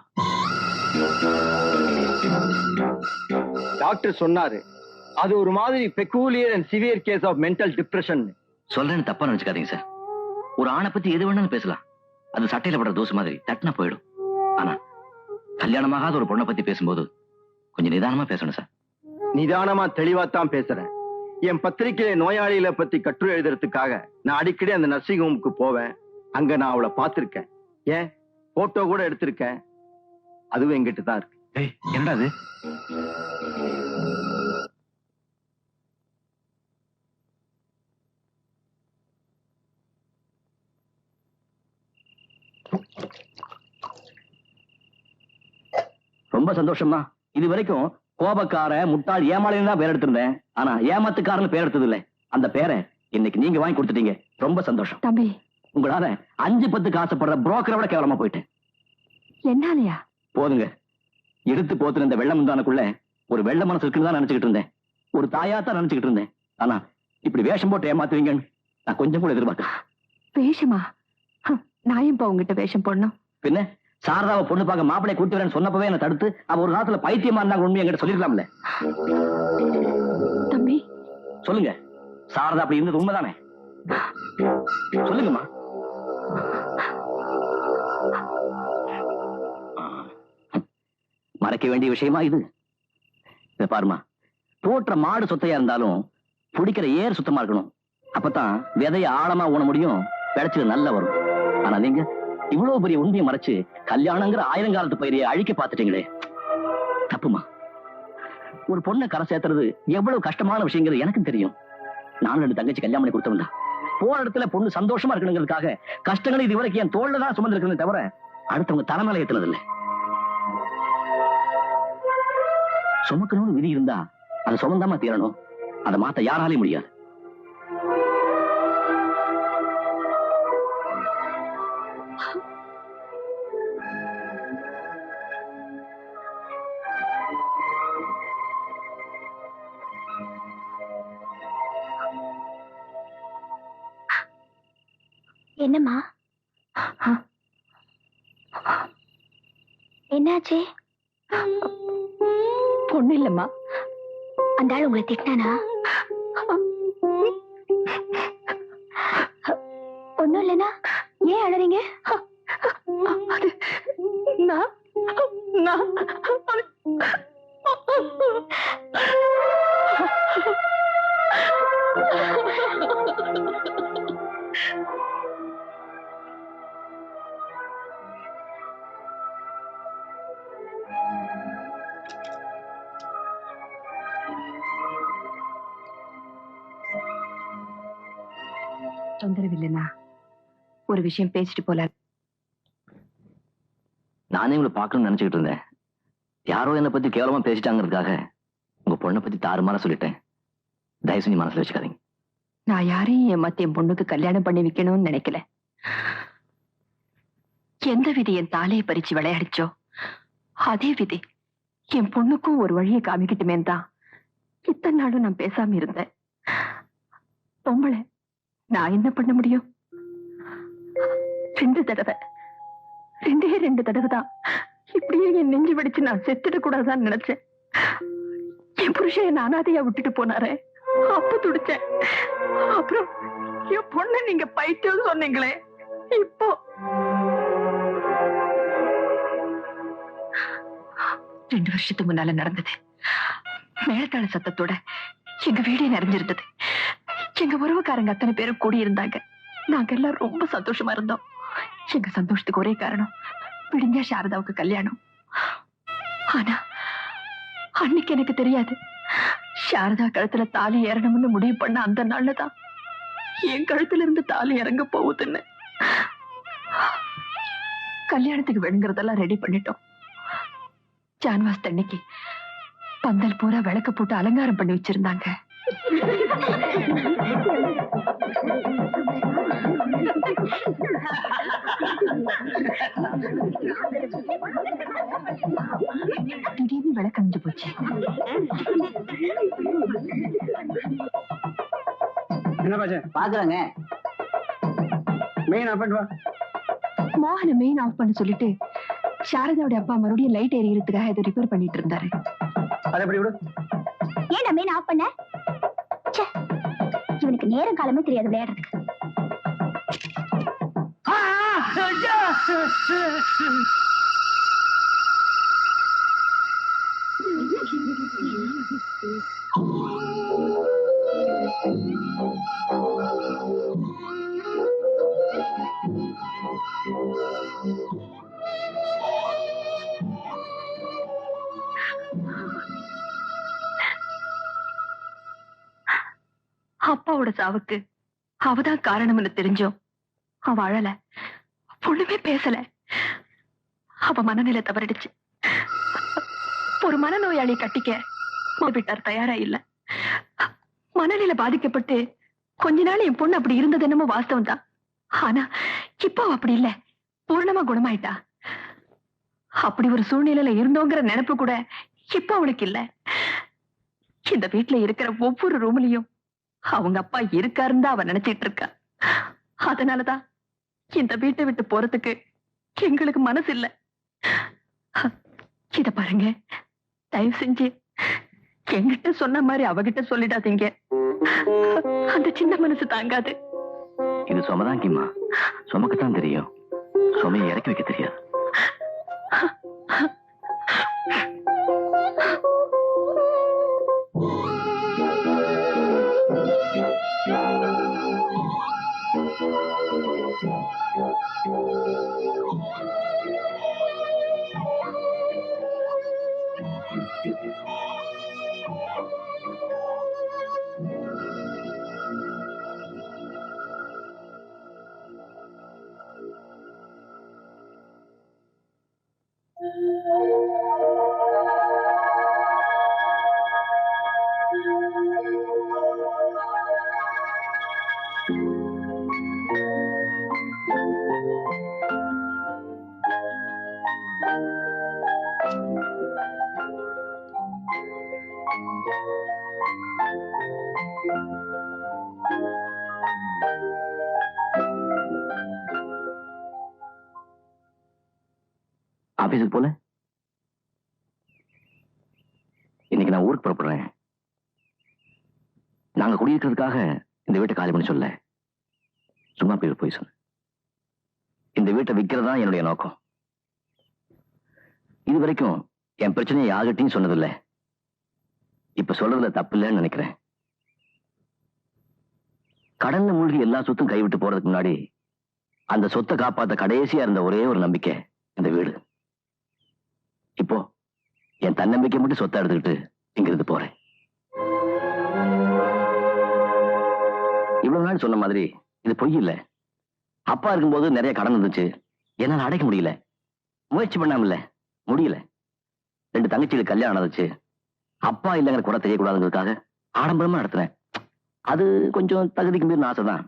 டாக்டர் சொன்னாரு, அது ஒரு மாதிரி peculiar and severe case of mental depression. சொல்றேன்னு தப்பா நினைச்சுக்காதீங்க சார். ஒரு ஆணை பத்தி எது வேணாலும் பேசலாம். அது சட்டையில படுற தோசை மாதிரி தட்டினா போயிடும். ஆனா கல்யாணமாகாத ஒரு பொண்ணை பத்தி பேசும்போது கொஞ்சம் நிதானமா பேசணும் சார். நிதானமா தெளிவாத்தான் பேசுறேன். என் பத்திரிகையில நோயாளிகளை பத்தி கட்டுரை எழுதுறதுக்காக நான் அடிக்கடி அந்த நர்சிங் ஹோமுக்கு போவேன். அங்க நான் அவளை பார்த்திருக்கேன். ஏன் போட்டோ கூட எடுத்திருக்கேன். அதுவும் எங்கிட்ட தான் இருக்கு. என்னடா அது? ரொம்ப சந்தோஷம் தான். இது வரைக்கும் கோபக்கார முட்டாள் ஏமாளின்னு தான் பேர் எடுத்திருந்தேன். ஆனா ஏமாத்துக்காரன்னு பேர் எடுத்தது இல்லை. அந்த பேரை இன்னைக்கு நீங்க வாங்கி கொடுத்துட்டீங்க. ரொம்ப சந்தோஷம். தம்பி, உங்களால 5-10 ஆசைப்படுற புரோக்கரை விட கேவலமா போயிட்டேன். என்னாலயா? போதுங்க. எடுத்து போத்துன இந்த வெள்ளம் முந்தானுக்குள்ள ஒரு வெள்ள மனசு இருக்குன்னு தான் நினைச்சுக்கிட்டு இருந்தேன். ஒரு தாயாத்தான் நினைச்சுக்கிட்டு இருந்தேன். ஆனா இப்படி வேஷம் போட்டு ஏமாத்துவீங்கன்னு நான் கொஞ்சம் கூட எதிர்பார்க்கல. வேஷமா? நான் இப்ப உங்ககிட்ட வேஷம் போடணும்? பின்ன சாரதாவை பொண்ணு பார்க்க மாப்பிளை கூட்டி வரேன்னு சொன்னப்பவே என்ன தடுத்து அவ ஒரு காலத்துல பைத்தியமா இருந்தாங்க உண்மையை என்கிட்ட சொல்லிருக்கலாம்ல. தம்பி சொல்லுங்க, சாரதா அப்படி இருந்தது உண்மைதானே? சொல்லுங்கம்மா. மறைக்க வேண்டிய விஷயமா இது? இத பாருமா, போற்ற மாடு சொத்தையா இருந்தாலும் பிடிக்கிற ஏர் சுத்தமா இருக்கணும். அப்பதான் விதைய ஆழமா ஊன முடியும், விளைச்சல் நல்லா வரும். ஆனா நீங்க இவ்வளவு பெரிய உண்மையை மறைச்சு கல்யாணங்கிற ஆயிரங்காலத்து பயிரையை அழிக்க பார்த்துட்டீங்களே, தப்புமா. ஒரு பொண்ணை கரை சேர்த்துறது எவ்வளவு கஷ்டமான விஷயங்கிறது எனக்கும் தெரியும். நானும் 2 தங்கச்சி கல்யாணம் பண்ணி கொடுத்தவன் தான். போற இடத்துல பொண்ணு சந்தோஷமா இருக்கணுங்கிறதுக்காக கஷ்டங்களை இதுவரைக்கும் என் தோல்ல தான் சுமந்திருக்கிறதே தவிர அடுத்தவங்க தலைமையில ஏத்துனது இல்லை. சுமக்கணும்னு விதி இருந்தா அதை சுமந்தாம தீரணும். அதை மாத்த யாராலையும் முடியாது. என்னம்மா? என்னாச்சு? பொண்ணு இல்லம்மா. அந்த ஆள் உங்களை திட்டானா? ஒண்ணும் இல்லைன்னா ஏன் அழறீங்க? அது நான் தொந்தரவு இல்லைண்ணா. ஒரு விஷயம் பேசிட்டு போல. நானே உங்களை பார்க்கணும்னு நினைச்சுக்கிட்டு இருந்தேன். யாரோ என்னை பத்தி கேவலமா பேசிட்டாங்கிறதுக்காக உங்க பொண்ணை பத்தி தாறுமாறா சொல்லிட்டேன். தயவு செஞ்சு மனசுல வச்சுக்காதீங்க. நான் யாரையும் ஏமாத்தி என் பொண்ணுக்கு கல்யாணம் பண்ணி வைக்கணும்னு நினைக்கல. எந்த விதி என் தாலையை பறிச்சு விளையாடிச்சோ அதே விதி என் பொண்ணுக்கும் ஒரு வழியை காமிக்கிட்டுமே தான் இத்தனை நாளும் நான் பேசாம இருந்தேன். பொம்பளை, நான் என்ன பண்ண முடியும்? 2 தடவை, 2 தடவை தான் இப்படியே என் நெஞ்சு வெடிச்சு நான் செத்துட கூடாதான்னு நினைச்சேன். என் புருஷன் என் அனாதையா விட்டுட்டு போனாரே, அப்ப துடிச்சேன். அப்புறம் என் பொண்ணு நீங்க பைத்தியம் சொன்னீங்களே, இப்போ 2 வருஷத்துக்கு முன்னால நடந்தது. மேலத்தாள சத்தத்தோட எங்க வீடே நிறைஞ்சிருந்தது. எங்க உறவுக்காரங்க அத்தனை பேரும் கூடி இருந்தாங்க. நாங்க எல்லாம் ரொம்ப சந்தோஷமா இருந்தோம். எங்க சந்தோஷத்துக்கு ஒரே காரணம், விடிஞ்சா சாரதாவுக்கு கல்யாணம். ஆனா அன்னைக்கு எனக்கு தெரியாது, சாரதா கழுத்துல தாலி ஏறணும்னு முடிவு பண்ண அந்த நாள்லதான் என் கழுத்துல இருந்து தாலி இறங்க போகுதுன்னு. கல்யாணத்துக்கு வேணுங்கிறதெல்லாம் ரெடி பண்ணிட்டோம். ஜான்வாஸ் தண்ணிக்கு பந்தல் பூரா விளக்கு போட்டு அலங்காரம் பண்ணி வச்சிருந்தாங்க. திடீர்னு விளக்கணிஞ்சு போச்சு. பாக்குறாங்க. மோகனை மெயின் ஆஃப் பண்ண சொல்லிட்டு சாரதாவோட அப்பா மறுபடியும் லைட் எரியறதுக்காக இதை ரிப்பேர் பண்ணிட்டு இருந்தாரு. ஏன் மெயின் ஆஃப் பண்ண? இவனுக்கு நேரம் காலமே தெரியாது விளையாடுறதுக்கு. அப்பாவோட சாவுக்கு அவதான் காரணம்னு தெரிஞ்சோம் அவ அழல, ஒண்ணுமே பேசல. அவ மனநிலை தவறிடுச்சு. ஒரு மனநோயாளி கட்டிக்க வீட்டார் தயாரா இல்ல. மனநிலை பாதிக்கப்பட்டு கொஞ்ச நாள் என் பொண்ணு அப்படி இருந்தது என்னமோ வாஸ்தவம் தான். ஆனா இப்போ அப்படி இல்ல, பூர்ணமா குணமாயிட்டா. அப்படி ஒரு சூழ்நிலையில இருந்தோங்கிற நினைப்பு கூட இப்ப அவளுக்கு இல்ல. இந்த வீட்டுல இருக்கிற ஒவ்வொரு ரூம்லயும் அவங்க அப்பா இருக்காருன்னு தான் அவ நினைச்சிட்டு இருக்கா. அதனாலதான் இந்த வீட்டை விட்டு போறதுக்கு எங்களுக்கு மனசு இல்ல. இத பாருங்க, தயவு செஞ்சு என்கிட்ட சொன்ன மாதிரி அவகிட்ட சொல்லிடாதீங்க. அந்த சின்ன மனசு தாங்காது. இது சுமதாங்கிம்மா, சுமக்கத்தான் தெரியும், சுமையை இறக்கி வைக்க தெரியாது. ஆபீஸுக்கு போல இன்னைக்கு நான் ஊருக்கு புறப்படுறேன். நாங்க குடியிருக்கிறதுக்காக இந்த வீட்டை காலி பண்ணி சொல்ல, சும்மா போய் சொன்ன. இந்த வீட்டை விற்கிறதா என்னுடைய நோக்கம். இது வரைக்கும் என் பிரச்சனையை யார்கிட்டையும் சொன்னதில்லை. இப்ப சொல்றதுல தப்பு இல்லைன்னு நினைக்கிறேன். கடல்ல மூழ்கி எல்லா சொத்தும் கைவிட்டு போறதுக்கு முன்னாடி அந்த சொத்தை காப்பாத்த கடைசியா இருந்த ஒரே ஒரு நம்பிக்கை இந்த வீடு. இப்போ என் தன்னம்பிக்கை மட்டும் சொத்தை எடுத்துக்கிட்டு இங்கிருந்து போறேன். இவ்வளவு நாள் சொன்ன மாதிரி இது பொய் இல்ல. அப்பா இருக்கும்போது நிறைய கடன் இருந்துச்சு, என்னால அடைக்க முடியல. முயற்சி பண்ணாமல முடியல. 2 தங்கச்சிகளுக்கு கல்யாணம் நடந்துச்சு. அப்பா இல்லைங்கிற கூட தெரியக்கூடாதுங்கிறதுக்காக ஆடம்பரமா நடத்துறேன். அது கொஞ்சம் தகுதிக்கு மீறின ஆசைதான்.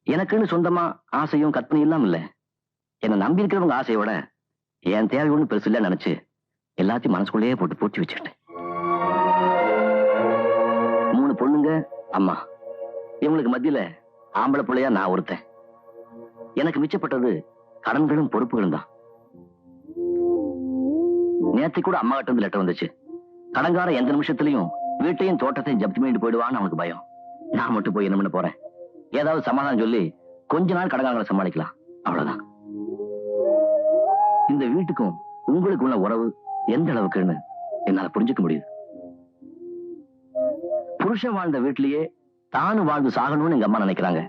எனக்குன்னு சொந்தமா ஆசையும் கற்பனையும் இல்லாம இல்ல. என்னை நம்பி இருக்கிறவங்க ஆசையோட என் தேவை ஒண்ணு பெருசு இல்ல நினைச்சு எல்லாத்தையும் மனசுக்குள்ளேயே போட்டு பூட்டி வச்சுக்கிட்டேன். 3 பொண்ணுங்க, அம்மா. இவங்களுக்கு மத்தியில ஆம்பளை பிள்ளையா நான் ஒருத்தன். எனக்கு மிச்சப்பட்டது கடன்களும் பொறுப்புகளும் தான். நேற்று கூட அம்மா கிட்ட இருந்து லெட்டர் வந்துச்சு. கடன்கார எந்த நிமிஷத்துலயும் வீட்டையும் தோட்டத்தையும் ஜப்தி பண்ணிட்டு போயிடுவான்னு அவனுக்கு பயம். நான் மட்டும் போய் என்ன பண்ண போறேன்? ஏதாவது சமாதானம் சொல்லி கொஞ்ச நாள் கடன்காரங்களை சமாளிக்கலாம், அவ்வளவுதான். இந்த வீட்டுக்கும் உங்களுக்கு உள்ள உறவு எந்த அளவுக்குன்னு என்னால புரிஞ்சுக்க முடியுது. புருஷன் வாழ்ந்த வீட்டிலேயே தானும் வாழ்ந்து சாகணும்னு எங்க அம்மா நினைக்கிறாங்க.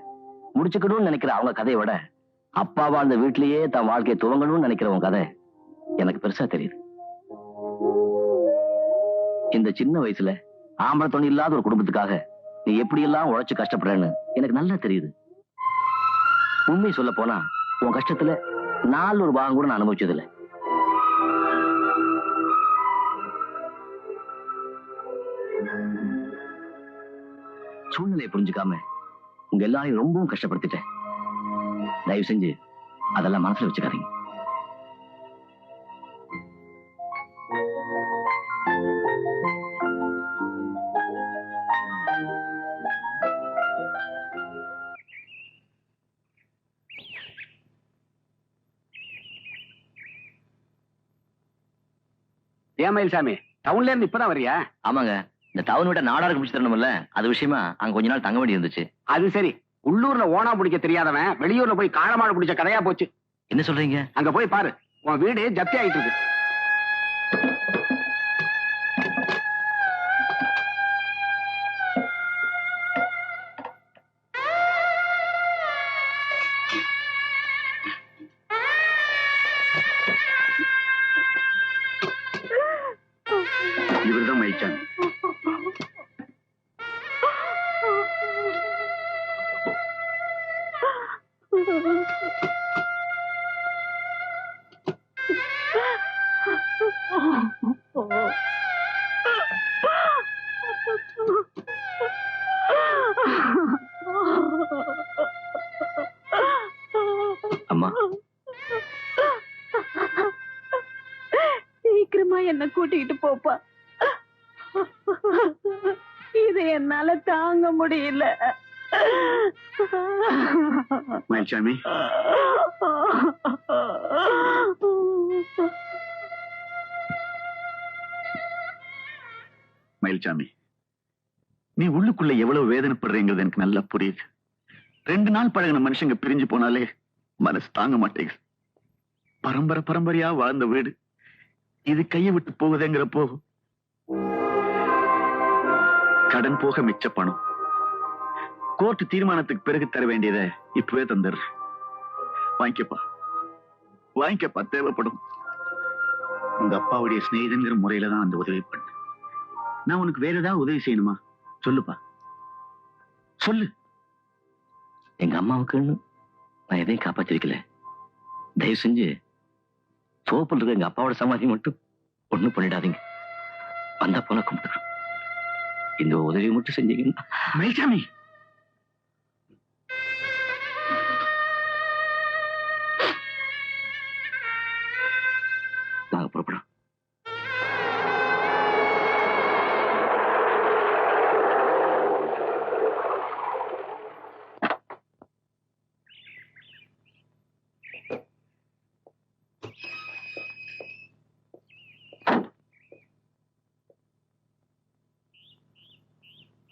முடிச்சுக்கணும்னு நினைக்கிற அவங்க கதையை விட அப்பா வாழ்ந்த வீட்டிலேயே தன் வாழ்க்கையை துவங்கணும்னு நினைக்கிறவங்க கதை எனக்கு பெருசா தெரியுது. இந்த சின்ன வயசுல ஆம்பளை துணை இல்லாத ஒரு குடும்பத்துக்காக நீ எப்படி எல்லாம் உழைச்சு கஷ்டப்படுறேன்னு எனக்கு நல்லா தெரியுது. உண்மை சொல்ல போனா உன் கஷ்டத்துல 4 பாகம் கூட நான் அனுபவிச்சதில்லை. சூழ்நிலையை புரிஞ்சுக்காம உங்க எல்லாரையும் ரொம்பவும் கஷ்டப்படுத்திட்டேன். தயவு செஞ்சு அதெல்லாம் மனசுல வச்சுக்காதீங்க. ஏன் மயில்சாமி, டவுன்ல இருந்து இப்பதான் வரியா? ஆமாங்க, இந்த டவுன் விட நாடாருக்கு பிடிச்சு தரணும்ல, அது விஷயமா அங்க கொஞ்ச நாள் தங்க வேண்டி இருந்துச்சு. அது சரி, உள்ளூர்ல ஓனா பிடிக்க தெரியாதவன் வெளியூர்ல போய் காளமாடு பிடிச்ச கதையா போச்சு. என்ன சொல்றீங்க? அங்க போய் பாரு, உன் வீடு ஜப்தி ஆயிட்டு இருக்கு. இவர்தான் மயில்சாமி. அம்மா, சீக்கிரமா என்ன கூட்டிக்கிட்டு போப்பா. இதை என்னால தாங்க முடியல. மயில்சாமி, மயில்சாமி, நீ உள்ளுக்குள்ள எவ்வளவு வேதனைப்படுறீங்கிறது எனக்கு நல்லா புரியுது. 2 நாள் பழகின மனுஷங்க பிரிஞ்சு போனாலே மனசு தாங்க மாட்டேங்குது. பரம்பரை பரம்பரையா வாழ்ந்த வீடு இது கையை விட்டு போகுதுங்கிறப்போ கடன் போக மிச்ச பணம் கோர்ட் தீர்மானத்துக்கு பிறகு தர வேண்டியதை இப்பவே தந்துடுறேன். வாங்கிக்கப்பா, வாங்கிக்கப்பா, தேவைப்படும். உங்க அப்பாவுடைய சிநேகிதங்கிற முறையில தான் அந்த உதவி பண்ணேன். நான் உனக்கு வேற ஏதாவது உதவி செய்யணுமா? சொல்லுப்பா, சொல்லு. எங்க அம்மாவுக்குன்னு நான் எதையும் காப்பாத்திருக்கல. தயவு செஞ்சு சோப்பில் இருக்க எங்க அப்பாவோட சமாதி மட்டும் ஒண்ணும் பண்ணிடாதீங்க. வந்தா போல கும்பிட்டுக்கிறோம். இந்த உதவி மட்டும் செஞ்சீங்கன்னா. மயில்சாமி, நாங்க புறப்படும்.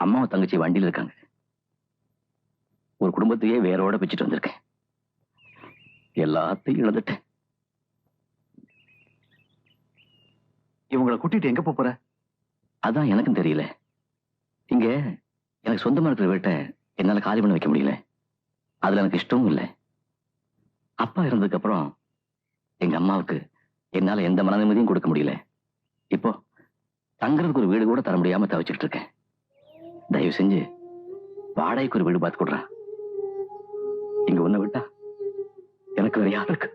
அம்மாவும் தங்கச்சி வண்டியில் இருக்காங்க. ஒரு குடும்பத்தையே வேரோட வச்சுட்டு வந்திருக்கேன். எல்லாத்தையும் இழந்துட்டேன். இவங்களை கூட்டிட்டு எங்க போற? அதான் எனக்கும் தெரியல. இங்க எனக்கு சொந்தமா இருக்கிற வீட்டை என்னால காலி பண்ண வைக்க முடியல. அதுல எனக்கு இஷ்டமும் இல்லை. அப்பா இருந்ததுக்கு அப்புறம் எங்க அம்மாவுக்கு என்னால எந்த மன நிம்மதியும் கொடுக்க முடியல. இப்போ தங்குறதுக்கு ஒரு வீடு கூட தர முடியாம தவிச்சுட்டு இருக்கேன். தயவு செஞ்சு வாடகைக்கு ஒரு வீடு பார்த்து கொடுறா. இங்க உன்னை விட்டா எனக்கு வேற யாரும் இருக்கு?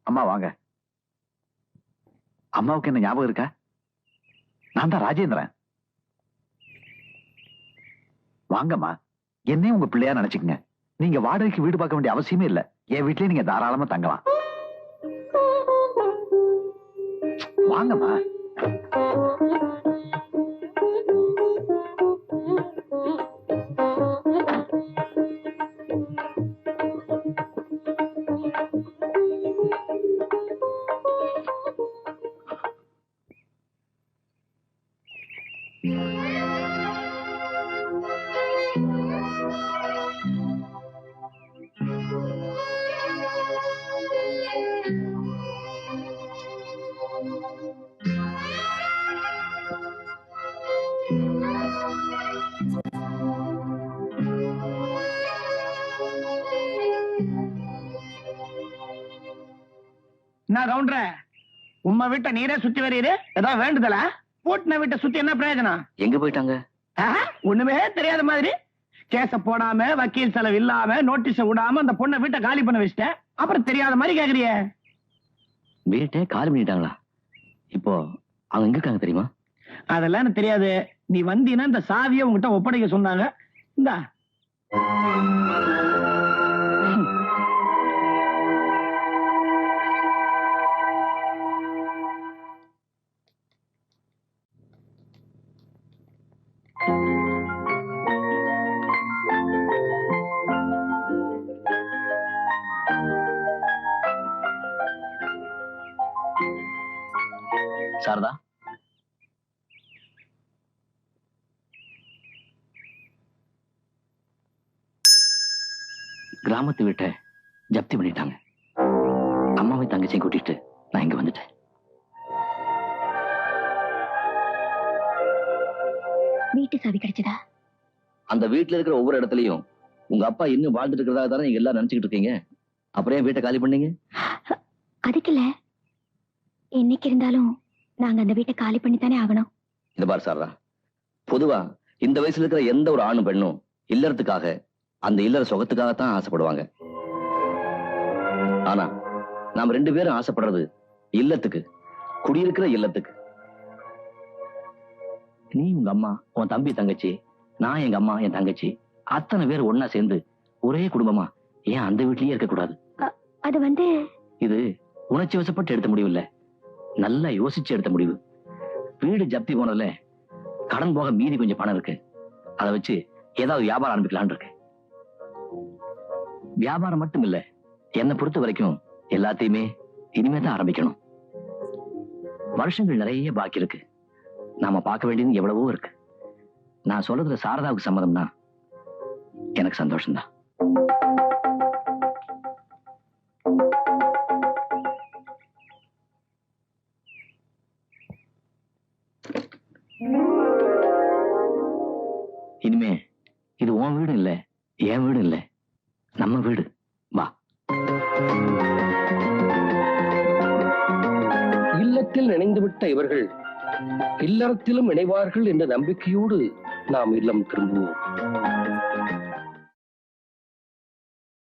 அம்மா வாங்க. அம்மாவுக்கு என்ன ஞாபகம் இருக்கா? நான் தான் ராஜேந்திரன். வாங்கம்மா, என்னையும் உங்க பிள்ளையா நினைச்சுக்கங்க. நீங்க வாடகைக்கு வீடு பார்க்க வேண்டிய அவசியமே இல்ல. என் வீட்லயே நீங்க தாராளமா தங்கலாம். வாங்கம்மா. நான் கவுண்டர உம்மா வீட்டை நீரே சுத்தி வரீரு. ஏதாவது வேண்டுதல? பூட்டின வீட்டை சுத்தி என்ன பிரயோஜனம்? எங்க போயிட்டாங்க? ஒண்ணுமே தெரியாத மாதிரி கேஸ போடாம, வக்கீல் செலவு இல்லாம, நோட்டீஸ விடாம அந்த பொண்ணை வீட்டை காலி பண்ண வச்சிட்டேன். அப்புறம் தெரியாத மாதிரி கேக்குறிய? வீட்டை காலி பண்ணிட்டாங்களா? இப்போ அவங்க எங்க இருக்காங்க தெரியுமா? அதெல்லாம் எனக்கு தெரியாது. நீ வந்தீன்னா இந்த சாவியை உங்ககிட்ட ஒப்படைக்க சொன்னாங்க. இந்தா. சாரதா, கிராமத்து வீட்டை ஜப்தி பண்ணிட்டாங்க. அம்மாவை தங்கச்சியை கூட்டிட்டு நான் இங்க வந்துட்டேன். வீட்டு சாவி கிடைச்சதா? அந்த வீட்டுல இருக்கிற ஒவ்வொரு இடத்துலயும் உங்க அப்பா இன்னும் வாழ்ந்துட்டு இருக்கிறதா தானே நீங்க எல்லாம் நினைச்சுக்கிட்டு இருக்கீங்க. அப்புறம் ஏன் வீட்டை காலி பண்ணீங்க? அதுக்கு இல்ல, என்னைக்கு இருந்தாலும் நாங்க அந்த வீட்டை காலி பண்ணித்தானே ஆகணும். இந்த பார் சாரதா, பொதுவா இந்த வயசுல இருக்கிற எந்த ஒரு ஆணும் பெண்ணும் இல்லறதுக்காக, அந்த இல்லற சுகத்துக்காகத்தான் ஆசைப்படுவாங்க. ஆனா நாம ரெண்டு பேரும் ஆசைப்படுறது இல்லத்துக்கு, குடியிருக்கிற இல்லத்துக்கு. நீ உங்க அம்மா, உன் தம்பி தங்கச்சி, நான் எங்க அம்மா என் தங்கச்சி, அத்தனை பேர் ஒன்னா சேர்ந்து ஒரே குடும்பமா ஏன் அந்த வீட்லயே இருக்க கூடாது? அது வந்து இது உணர்ச்சி வசப்பட்டு எடுத்த முடிவு இல்ல, நல்லா யோசிச்சு எடுத்த முடிவு. வீடு ஜப்தி போனதுல கடன் போக மீதி கொஞ்சம் பணம் இருக்கு. அதை வச்சு ஏதாவது வியாபாரம் ஆரம்பிக்கலான் இருக்கு. வியாபாரம் மட்டும் இல்ல, என்னை பொறுத்த வரைக்கும் எல்லாத்தையுமே இனிமே தான் ஆரம்பிக்கணும். வருஷங்கள் நிறைய பாக்கி இருக்கு. நாம பார்க்க வேண்டியது எவ்வளவோ இருக்கு. நான் சொல்றதுல சாரதாவுக்கு சம்மதம்னா எனக்கு சந்தோஷம்தான். இனிமே என் வீடு இல்ல, நம்ம வீடு. வா. இல்லத்தில் இணைந்துவிட்ட இவர்கள் இல்லறத்திலும் இணைவார்கள் என்ற நம்பிக்கையோடு நாம் இல்லம் திரும்புவோம்.